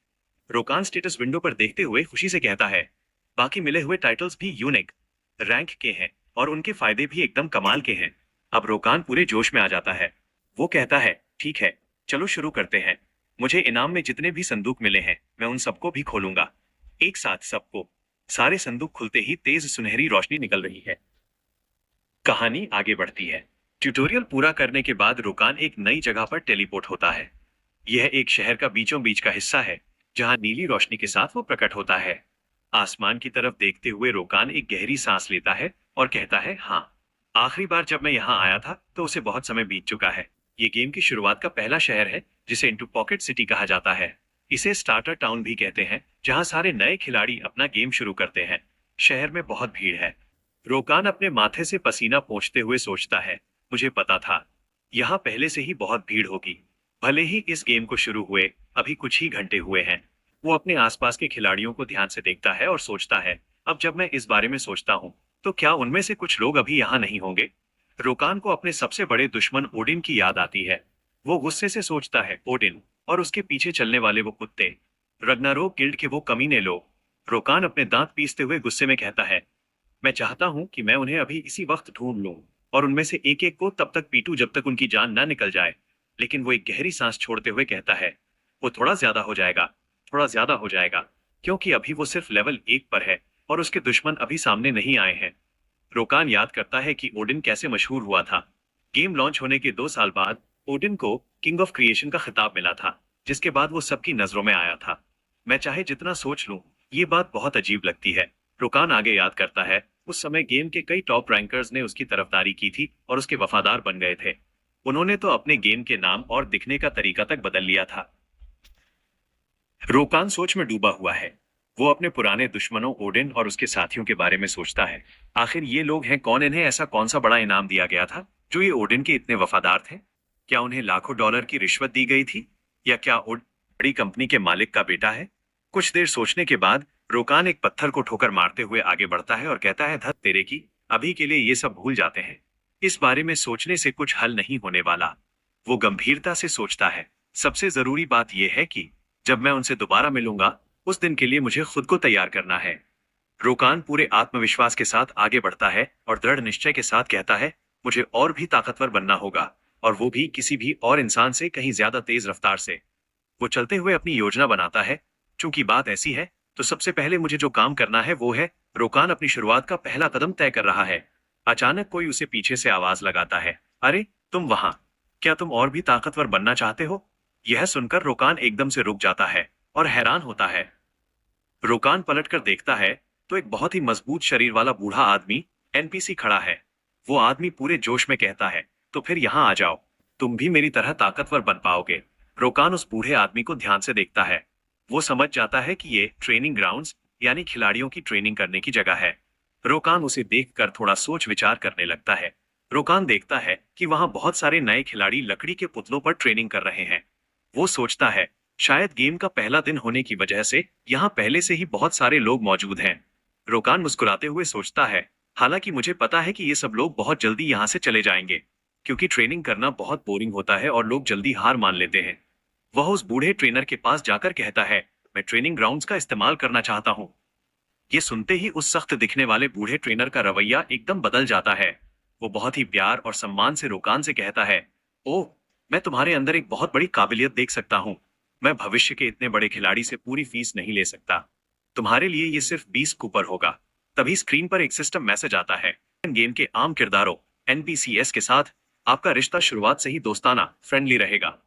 रोकान स्टेटस विंडो पर देखते हुए खुशी से कहता है, बाकी मिले हुए टाइटल्स भी यूनिक रैंक के हैं और उनके फायदे भी एकदम कमाल के हैं। अब रोकान पूरे जोश में आ जाता है। वो कहता है, ठीक है, चलो शुरू करते हैं। मुझे इनाम में जितने भी संदूक मिले हैं मैं उन सबको भी खोलूंगा। एक साथ सबको। सारे संदूक खुलते ही तेज सुनहरी रोशनी निकल रही है। कहानी आगे बढ़ती है। ट्यूटोरियल पूरा करने के बाद रोकान एक नई जगह पर टेलीपोर्ट होता है। यह एक शहर का बीचों बीच का हिस्सा है, जहां नीली रोशनी के साथ वो प्रकट होता है। आसमान की तरफ देखते हुए रोकान एक गहरी सांस लेता है और कहता है, हाँ, आखिरी बार जब मैं यहाँ आया था तो उसे बहुत समय बीत चुका है। ये गेम की शुरुआत का पहला शहर है जिसे इंटू पॉकेट सिटी कहा जाता है। इसे स्टार्टर टाउन भी कहते हैं, जहाँ सारे नए खिलाड़ी अपना गेम शुरू करते हैं। शहर में बहुत भीड़ है। रोकान अपने माथे से पसीना पोंछते हुए सोचता है, मुझे पता था यहाँ पहले से ही बहुत भीड़ होगी। भले ही इस गेम को शुरू हुए अभी कुछ ही घंटे हुए हैं। वो अपने आसपास के खिलाड़ियों को ध्यान से देखता है और सोचता है, अब जब मैं इस बारे में सोचता हूँ तो क्या उनमें से कुछ लोग अभी यहाँ नहीं होंगे। रोकान को अपने सबसे बड़े दुश्मन ओडिन की याद आती है। वो गुस्से से सोचता है, ओडिन और उसके पीछे चलने वाले वो कुत्ते, रग्नारोक गिल्ड के वो कमीने लोग। रोकान अपने दांत पीसते हुए गुस्से में कहता है, मैं चाहता हूं कि मैं उन्हें अभी इसी वक्त ढूंढ लूं और उनमें से एक एक को तब तक पीटूं जब तक उनकी जान ना निकल जाए। लेकिन वो एक गहरी सांस छोड़ते हुए कहता है, वो थोड़ा ज्यादा हो जाएगा, थोड़ा ज्यादा हो जाएगा, क्योंकि अभी वो सिर्फ लेवल 1 पर है और उसके दुश्मन अभी सामने नहीं आए हैं। रोकान याद करता है कि ओडिन कैसे मशहूर हुआ था। गेम लॉन्च होने के 2 साल बाद ओडिन को किंग ऑफ क्रिएशन का खिताब मिला था, जिसके बाद वो सबकी नजरों में आया था। मैं चाहे जितना सोच लूं, ये बात बहुत अजीब लगती है। रोकान आगे याद करता है, उस समय गेम के कई टॉप रैंकर्स ने उसकी तरफदारी की थी और उसके वफादार बन गए थे। उन्होंने तो अपने गेम के नाम और दिखने का तरीका तक बदल लिया था। रोकान सोच में डूबा हुआ है। वो अपने पुराने दुश्मनों ओडिन और उसके साथियों के बारे में सोचता है। आखिर ये लोग हैं कौन? इन्हें ऐसा कौन सा बड़ा इनाम दिया गया था जो ये ओडिन के इतने वफादार थे? क्या उन्हें लाखों डॉलर की रिश्वत दी गई थी, या क्या ओडिन बड़ी कंपनी के मालिक का बेटा है? कुछ देर सोचने के बाद रोकान एक पत्थर को ठोकर मारते हुए आगे बढ़ता है और कहता है, धत तेरे की, अभी के लिए ये सब भूल जाते हैं। इस बारे में सोचने से कुछ हल नहीं होने वाला। वो गंभीरता से सोचता है, सबसे जरूरी बात यह है कि जब मैं उनसे दोबारा मिलूंगा उस दिन के लिए मुझे खुद को तैयार करना है। रोकान पूरे आत्मविश्वास के साथ आगे बढ़ता है और दृढ़ निश्चय के साथ कहता है, मुझे और भी ताकतवर बनना होगा, और वो भी किसी भी और इंसान से कहीं ज्यादा तेज रफ्तार से। वो चलते हुए अपनी योजना बनाता है। चूंकि बात ऐसी है तो सबसे पहले मुझे जो काम करना है वो है। रोकान अपनी शुरुआत का पहला कदम तय कर रहा है। अचानक कोई उसे पीछे से आवाज लगाता है, अरे तुम वहां, क्या तुम और भी ताकतवर बनना चाहते हो? यह सुनकर रोकान एकदम से रुक जाता है और हैरान होता है। रोकान पलटकर देखता है तो एक बहुत ही मजबूत शरीर वाला बूढ़ा आदमी एनपीसी खड़ा है। वो आदमी पूरे जोश में कहता है, तो फिर यहां आ जाओ, तुम भी मेरी तरह ताकतवर बन पाओगे। रोकान उस बूढ़े आदमी को ध्यान से देखता है। वो समझ जाता है कि ये ट्रेनिंग ग्राउंड्स यानी खिलाड़ियों की ट्रेनिंग करने की जगह है। रोकान उसे देखकर थोड़ा सोच विचार करने लगता है। रोकान देखता है कि वहां बहुत सारे नए खिलाड़ी लकड़ी के पुतलों पर ट्रेनिंग कर रहे हैं। वो सोचता है, शायद गेम का पहला दिन होने की वजह से यहाँ पहले से ही बहुत सारे लोग मौजूद हैं। रोकान मुस्कुराते हुए सोचता है, हालांकि मुझे पता है कि ये सब लोग बहुत जल्दी यहाँ से चले जाएंगे, क्योंकि ट्रेनिंग करना बहुत बोरिंग होता है और लोग जल्दी हार मान लेते हैं। वह उस बूढ़े ट्रेनर के पास जाकर कहता है, मैं ट्रेनिंग ग्राउंड्स का इस्तेमाल करना चाहता हूँ। ये सुनते ही उस सख्त दिखने वाले बूढ़े ट्रेनर का रवैया एकदम बदल जाता है। वो बहुत ही प्यार और सम्मान से रोकान से कहता है, ओह, मैं तुम्हारे अंदर एक बहुत बड़ी काबिलियत देख सकता हूँ। मैं भविष्य के इतने बड़े खिलाड़ी से पूरी फीस नहीं ले सकता। तुम्हारे लिए ये सिर्फ 20 कूपर होगा। तभी स्क्रीन पर एक सिस्टम मैसेज आता है, गेम के आम किरदारों एनपीसीएस के साथ आपका रिश्ता शुरुआत से ही दोस्ताना फ्रेंडली रहेगा।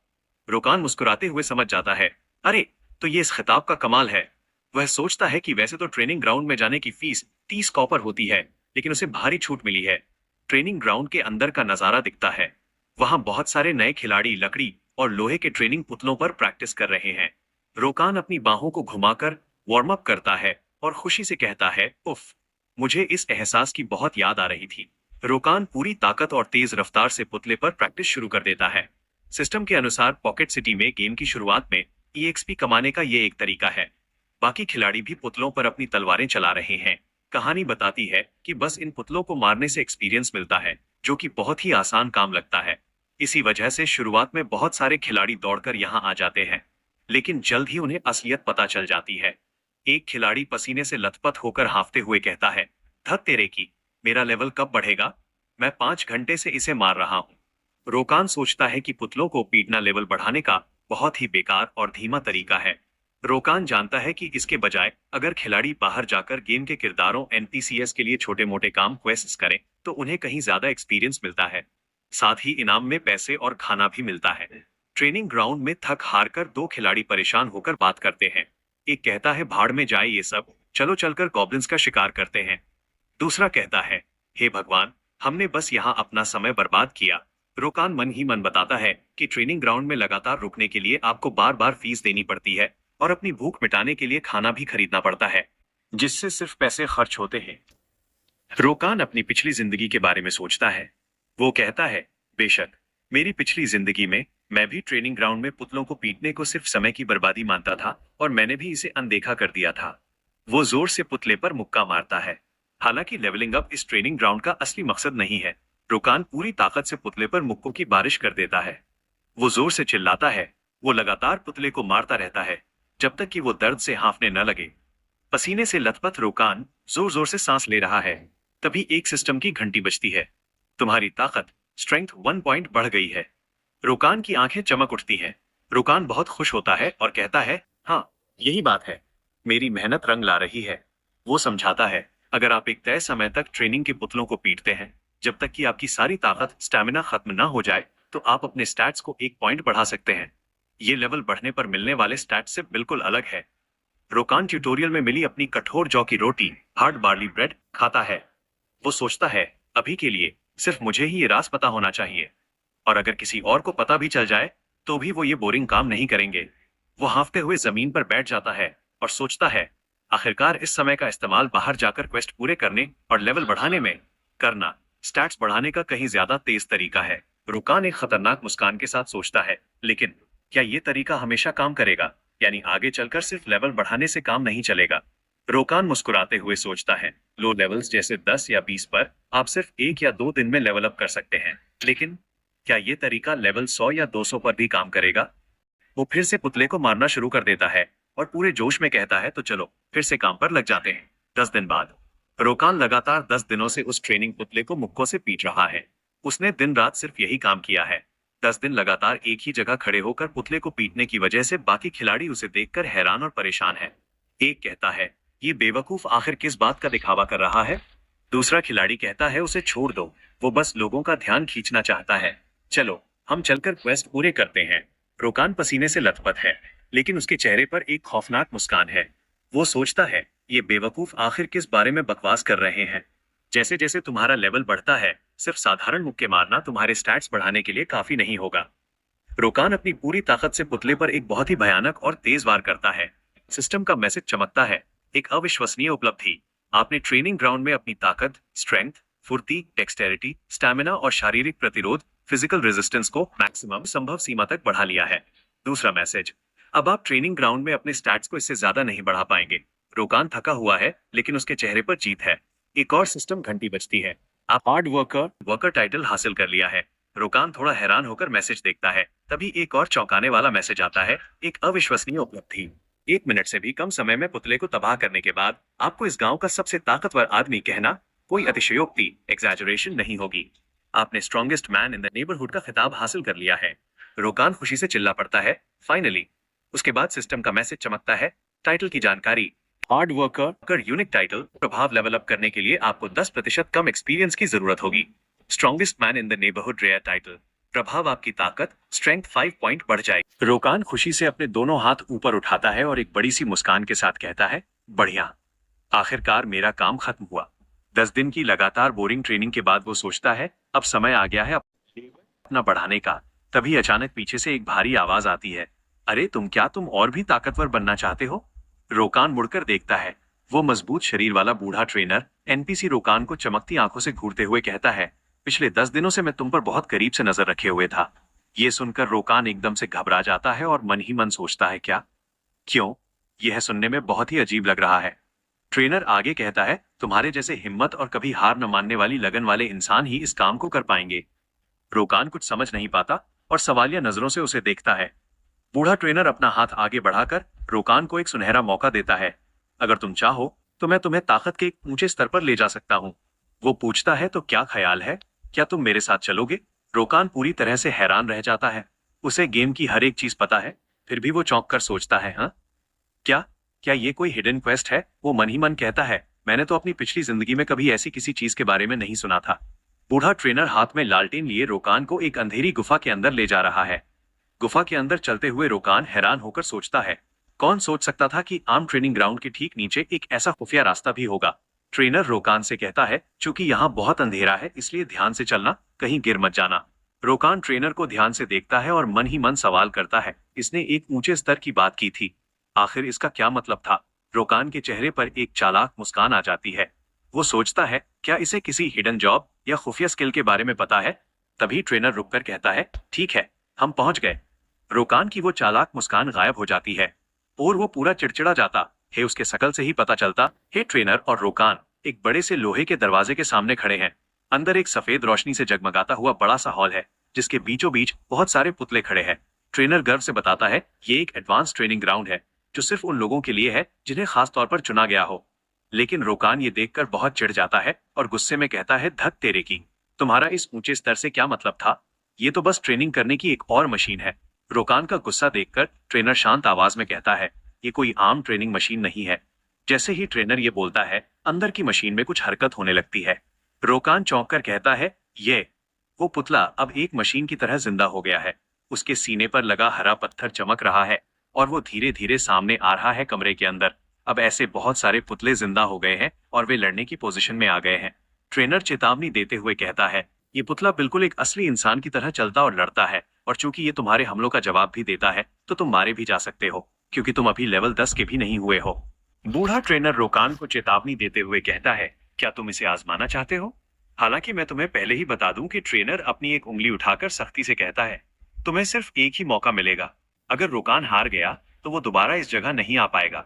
रोकान मुस्कुराते हुए समझ जाता है, अरे, तो ये इस खिताब का कमाल है। वह सोचता है कि वैसे तो ट्रेनिंग ग्राउंड में जाने की फीस 30 कॉपर होती है, लेकिन उसे भारी छूट मिली है। ट्रेनिंग ग्राउंड के अंदर का नजारा दिखता है। वहां बहुत सारे नए खिलाड़ी लकड़ी और लोहे के ट्रेनिंग पुतलों पर प्रैक्टिस कर रहे हैं। रोकान अपनी बाहों को घुमाकर वार्म अप करता है और खुशी से कहता है, उफ, मुझे इस एहसास की बहुत याद आ रही थी। रोकान पूरी ताकत और तेज रफ्तार से पुतले पर प्रैक्टिस शुरू कर देता है। सिस्टम के अनुसार पॉकेट सिटी में गेम की शुरुआत में ईएक्सपी कमाने का ये एक तरीका है। बाकी खिलाड़ी भी पुतलों पर अपनी तलवारें चला रहे हैं। कहानी बताती है कि बस इन पुतलों को मारने से एक्सपीरियंस मिलता है, जो कि बहुत ही आसान काम लगता है। इसी वजह से शुरुआत में बहुत सारे खिलाड़ी दौड़कर यहाँ आ जाते हैं, लेकिन जल्द ही उन्हें असलियत पता चल जाती है। एक खिलाड़ी पसीने से लथपथ होकर हांफते हुए कहता है, धत तेरे की, मेरा लेवल कब बढ़ेगा? मैं 5 घंटे से इसे मार रहा हूँ। रोकान सोचता है कि पुतलों को पीटना लेवल बढ़ाने का बहुत ही बेकार और धीमा तरीका है। रोकान जानता है कि इसके बजाय अगर खिलाड़ी बाहर जाकर गेम के किरदारों एनपीसीएस के लिए छोटे मोटे काम क्वेस्ट्स करें, तो उन्हें कहीं ज्यादा एक्सपीरियंस मिलता है। साथ ही इनाम में पैसे और खाना भी मिलता है। ट्रेनिंग ग्राउंड में थक हार कर दो खिलाड़ी परेशान होकर बात करते हैं। एक कहता है, भाड़ में जाए ये सब, चलो चलकर गॉब्लिन्स का शिकार करते हैं। दूसरा कहता है, हे भगवान, हमने बस यहाँ अपना समय बर्बाद किया। रोकान मन ही मन बताता है कि ट्रेनिंग ग्राउंड में लगातार रुकने के लिए आपको बार बार फीस देनी पड़ती है और अपनी भूख मिटाने के लिए खाना भी खरीदना पड़ता है, जिससे सिर्फ पैसे खर्च होते हैं। रोकान अपनी पिछली जिंदगी के बारे में सोचता है। वो कहता है, बेशक, मेरी पिछली जिंदगी में मैं भी ट्रेनिंग ग्राउंड में पुतलों को पीटने को सिर्फ समय की बर्बादी मानता था और मैंने भी इसे अनदेखा कर दिया था। वो जोर से पुतले पर मुक्का मारता है। हालांकि लेवलिंग अप इस ट्रेनिंग ग्राउंड का असली मकसद नहीं है। रोकान पूरी ताकत से पुतले पर मुक्कों की बारिश कर देता है। वो जोर से चिल्लाता है। वो लगातार पुतले को मारता रहता है जब तक कि वो दर्द से हांफने न लगे। पसीने से लथपथ रोकान जोर जोर से सांस ले रहा है। तभी एक सिस्टम की घंटी बजती है। तुम्हारी ताकत स्ट्रेंथ 1 पॉइंट बढ़ गई है। रोकान की आंखें चमक उठती हैं। रोकान बहुत खुश होता है और कहता है, हाँ, यही बात है, मेरी मेहनत रंग ला रही है। वो समझाता है, अगर आप एक तय समय तक ट्रेनिंग के पुतलों को पीटते हैं, जब तक कि आपकी सारी ताकत स्टैमिना खत्म ना हो जाए, तो आप अपने स्टैट्स को 1 पॉइंट बढ़ा सकते हैं। ये लेवल बढ़ने पर मिलने वाले स्टैट्स से बिल्कुल अलग है। रोकान ट्यूटोरियल में मिली अपनी कठोर जौ की रोटी, हार्ड बार्ली ब्रेड, खाता है। वो सोचता है, अभी के लिए सिर्फ मुझे ही ये राज पता होना चाहिए, और अगर किसी और को पता भी चल जाए तो भी वो ये बोरिंग काम नहीं करेंगे। वो हांफते हुए जमीन पर बैठ जाता है और सोचता है, आखिरकार इस समय का इस्तेमाल बाहर जाकर क्वेस्ट पूरे करने और लेवल बढ़ाने में करना स्टैट्स बढ़ाने का कहीं ज्यादा तेज तरीका है। रुकान एक खतरनाक मुस्कान के साथ सोचता है, लेकिन क्या ये तरीका हमेशा काम करेगा? यानी आगे चलकर सिर्फ लेवल बढ़ाने से काम नहीं चलेगा? रोकान मुस्कुराते हुए सोचता है, लो लेवल्स जैसे 10 या 20 पर आप सिर्फ 1 या 2 दिन में लेवल अप कर सकते हैं, लेकिन क्या ये तरीका लेवल 100 या 200 पर भी काम करेगा? वो फिर से पुतले को मारना शुरू कर देता है और पूरे जोश में कहता है, तो चलो फिर से काम पर लग जाते हैं। 10 दिन बाद रोकान लगातार 10 दिनों से उस ट्रेनिंग पुतले को मुक्कों से पीट रहा है। उसने दिन रात सिर्फ यही काम किया है। 10 दिन लगातार एक ही जगह खड़े होकर पुतले को पीटने की वजह से बाकी खिलाड़ी उसे देखकर हैरान और परेशान है। एक कहता है, ये बेवकूफ आखिर किस बात का दिखावा कर रहा है? दूसरा खिलाड़ी कहता है, उसे छोड़ दो, वो बस लोगों का ध्यान खींचना चाहता है। चलो हम चलकर क्वेस्ट पूरे करते हैं। रोकान पसीने से लथपथ है, लेकिन उसके चेहरे पर एक खौफनाक मुस्कान है। वो सोचता है, ये बेवकूफ आखिर किस बारे में बकवास कर रहे हैं? जैसे जैसे तुम्हारा लेवल बढ़ता है, सिर्फ साधारण मुक्के मारना तुम्हारे स्टैट्स बढ़ाने के लिए काफी नहीं होगा। रोकान अपनी पूरी ताकत से पुतले पर एक बहुत ही भयानक और तेज वार करता है। सिस्टम का मैसेज चमकता है, एक अविश्वसनीय उपलब्धि। आपने ट्रेनिंग ग्राउंड में अपनी ताकत, स्ट्रेंथ, फुर्ती, डेक्सटेरिटी, स्टैमिना और शारीरिक प्रतिरोध, फिजिकल रेजिस्टेंस को मैक्सिमम संभव सीमा तक बढ़ा लिया है। दूसरा मैसेज, अब आप ट्रेनिंग ग्राउंड में अपने स्टैट्स को इससे ज्यादा नहीं बढ़ा पाएंगे। रोकान थका हुआ है, लेकिन उसके चेहरे पर जीत है। एक और सिस्टम घंटी बजती है। आप हार्ड वर्कर टाइटल हासिल कर लिया है। रोकान थोड़ा हैरान होकर मैसेज देखता है। तभी एक और चौंकाने वाला मैसेज आता है। एक अविश्वसनीय उपलब्धि। 1 मिनट से भी कम समय में पुतले को तबाह करने के बाद आपको इस गांव का सबसे ताकतवर आदमी कहना कोई अतिशयोक्ति एग्जैजरेशन नहीं होगी। आपने strongest man in the neighbourhood का खिताब हासिल कर लिया है। रोकान खुशी से चिल्ला पड़ता है, फाइनली। उसके बाद सिस्टम का मैसेज चमकता है। टाइटल की जानकारी। Hard worker unique title. प्रभाव लेवल अप करने के लिए आपको 10% कम एक्सपीरियंस की जरूरत होगी। Strongest man in the neighbourhood rare title. प्रभाव आपकी ताकत स्ट्रेंथ 5 पॉइंट बढ़ जाएगी। रोकान खुशी से अपने दोनों हाथ ऊपर उठाता है और एक बड़ी सी मुस्कान के साथ कहता है, बढ़िया, आखिरकार मेरा काम खत्म हुआ। 10 दिन की लगातार बोरिंग ट्रेनिंग के बाद वो सोचता है अब समय आ गया है अपना बढ़ाने का। तभी अचानक पीछे से एक भारी आवाज आती है, अरे तुम और भी ताकतवर बनना चाहते हो? रोकान मुड़कर देखता है। वो मजबूत शरीर वाला बूढ़ा ट्रेनर एनपीसी रोकान को चमकती आंखों से घूरते हुए कहता है, पिछले 10 दिनों से मैं तुम पर बहुत करीब से नजर रखे हुए था। ये सुनकर रोकान एकदम से घबरा जाता है और मन ही मन सोचता है, क्या? क्यों? यह सुनने में बहुत ही अजीब लग रहा है। ट्रेनर आगे कहता है, तुम्हारे जैसे हिम्मत और कभी हार न मानने वाली लगन वाले इंसान ही इस काम को कर पाएंगे। रोकान कुछ समझ नहीं पाता और सवालिया नजरों से उसे देखता है। बूढ़ा ट्रेनर अपना हाथ आगे बढ़ाकर रोकान को एक सुनहरा मौका देता है। अगर तुम चाहो तो मैं तुम्हें ताकत के एक ऊंचे स्तर पर ले जा सकता हूँ। वो पूछता है, तो क्या ख्याल है? क्या तुम मेरे साथ चलोगे? रोकान पूरी तरह से हैरान रह जाता है। उसे गेम की हर एक चीज पता है, फिर भी वो चौंक कर सोचता है, हाँ, क्या क्या ये कोई हिडन क्वेस्ट है? वो मन ही मन कहता है, मैंने तो अपनी पिछली जिंदगी में कभी ऐसी किसी चीज के बारे में नहीं सुना था। बूढ़ा ट्रेनर हाथ में लालटेन लिए रोकान को एक अंधेरी गुफा के अंदर ले जा रहा है। गुफा के अंदर चलते हुए रोकान हैरान होकर सोचता है, कौन सोच सकता था कि आम ट्रेनिंग ग्राउंड के ठीक नीचे एक ऐसा खुफिया रास्ता भी होगा। ट्रेनर रोकान से कहता है, चूंकि यहाँ बहुत अंधेरा है इसलिए ध्यान से चलना, कहीं गिर मत जाना। रोकान ट्रेनर को ध्यान से देखता है और मन ही मन सवाल करता है, इसने एक ऊंचे स्तर की बात की थी, आखिर इसका क्या मतलब था? रोकान के चेहरे पर एक चालाक मुस्कान आ जाती है। वो सोचता है, क्या इसे किसी हिडन जॉब या खुफिया स्किल के बारे में पता है? तभी ट्रेनर रुककर कहता है, ठीक है, हम पहुंच गए। रोकान की वो चालाक मुस्कान गायब हो जाती है और वो पूरा चिड़चिड़ा जाता है। उसके शकल से ही पता चलता है ट्रेनर और रोकान एक बड़े से लोहे के दरवाजे के सामने खड़े हैं। अंदर एक सफेद रोशनी से जगमगाता हुआ बड़ा सा हॉल है, जिसके बीचों बीच बहुत सारे पुतले खड़े हैं। ट्रेनर गर्व से बताता है, ये एक एडवांस ट्रेनिंग ग्राउंड है जो सिर्फ उन लोगों के लिए है जिन्हें खास तौर पर चुना गया हो। लेकिन रोकान ये देखकर बहुत चिढ़ जाता है और गुस्से में कहता है, धत तेरे की, तुम्हारा इस ऊंचे स्तर से क्या मतलब था? ये तो बस ट्रेनिंग करने की एक और मशीन है। रोकान का गुस्सा देखकर ट्रेनर शांत आवाज में कहता है, ये कोई आम ट्रेनिंग मशीन नहीं है। जैसे ही ट्रेनर ये बोलता है, अंदर की मशीन में कुछ हरकत होने लगती है। रोकान चौंक कर कहता है, ये वो पुतला अब एक मशीन की तरह जिंदा हो गया है। उसके सीने पर लगा हरा पत्थर चमक रहा है और वो धीरे धीरे सामने आ रहा है कमरे के अंदर। अब ऐसे बहुत सारे पुतले जिंदा हो गए हैं और वे लड़ने की पोजीशन में आ गए हैं। ट्रेनर चेतावनी देते हुए कहता है, ये पुतला बिल्कुल एक असली इंसान की तरह चलता और लड़ता है, और चूंकि ये तुम्हारे हमलों का जवाब भी देता है तो तुम मारे भी जा सकते हो, क्योंकि तुम अभी लेवल 10 के भी नहीं हुए हो। बूढ़ा ट्रेनर रोकान को चेतावनी देते हुए कहता है, क्या तुम इसे आजमाना चाहते हो? हालांकि मैं तुम्हें पहले ही बता दूं कि ट्रेनर अपनी एक उंगली उठाकर सख्ती से कहता है, तुम्हें सिर्फ एक ही मौका मिलेगा। अगर रोकान हार गया तो वो दोबारा इस जगह नहीं आ पाएगा।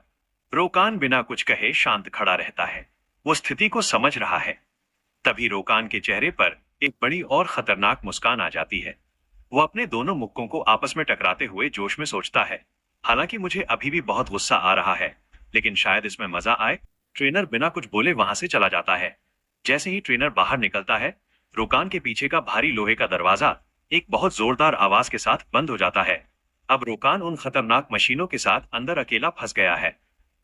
रोकान बिना कुछ कहे शांत खड़ा रहता है। वो स्थिति को समझ रहा है। तभी रोकान के चेहरे पर एक बड़ी और खतरनाक मुस्कान आ जाती है। वो अपने दोनों मुक्कों को आपस में टकराते हुए जोश में सोचता है, हालांकि मुझे अभी भी बहुत गुस्सा आ रहा है, लेकिन शायद इसमें मजा आए। ट्रेनर बिना कुछ बोले वहां से चला जाता है। जैसे ही ट्रेनर बाहर निकलता है, रोकान के पीछे का भारी लोहे का दरवाजा एक बहुत जोरदार आवाज के साथ बंद हो जाता है। अब रोकान उन खतरनाक मशीनों के साथ अंदर अकेला फंस गया है।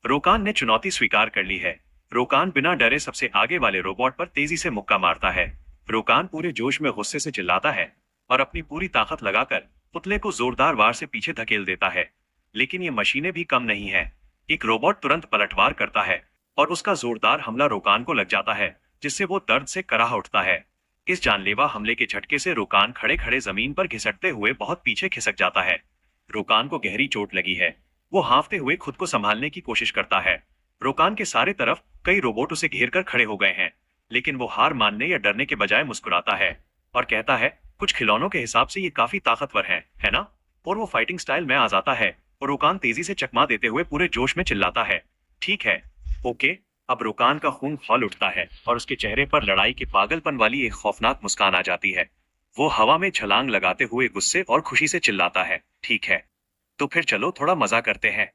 रोकान ने चुनौती स्वीकार कर ली है। रोकान बिना डरे सबसे आगे वाले रोबोट पर तेजी से मुक्का मारता है। रोकान पूरे जोश में गुस्से से चिल्लाता है और अपनी पूरी ताकत लगाकर पुतले को जोरदार वार से पीछे धकेल देता है। लेकिन ये मशीनें भी कम नहीं है। एक रोबोट तुरंत पलटवार करता है और उसका जोरदार हमला रोकान को लग जाता है, जिससे वो दर्द से कराह उठता है। इस जानलेवा हमले के झटके से रोकान खड़े खड़े जमीन पर घिसटते हुए बहुत पीछे खिसक जाता है। रोकान को गहरी चोट लगी है। वो हांफते हुए खुद को संभालने की कोशिश करता है। रोकान के सारे तरफ कई रोबोट उसे घेर कर खड़े हो गए हैं, लेकिन वो हार मानने या डरने के बजाय मुस्कुराता है और कहता है, कुछ खिलौनों के हिसाब से ये काफी ताकतवर है ना? और वो फाइटिंग स्टाइल में आ जाता है और रोकान तेजी से चकमा देते हुए पूरे जोश में चिल्लाता है, ठीक है, ओके। अब रोकान का खून खौल उठता है और उसके चेहरे पर लड़ाई के पागलपन वाली एक खौफनाक मुस्कान आ जाती है। वो हवा में छलांग लगाते हुए गुस्से और खुशी से चिल्लाता है, ठीक है, तो फिर चलो थोड़ा मजा करते हैं।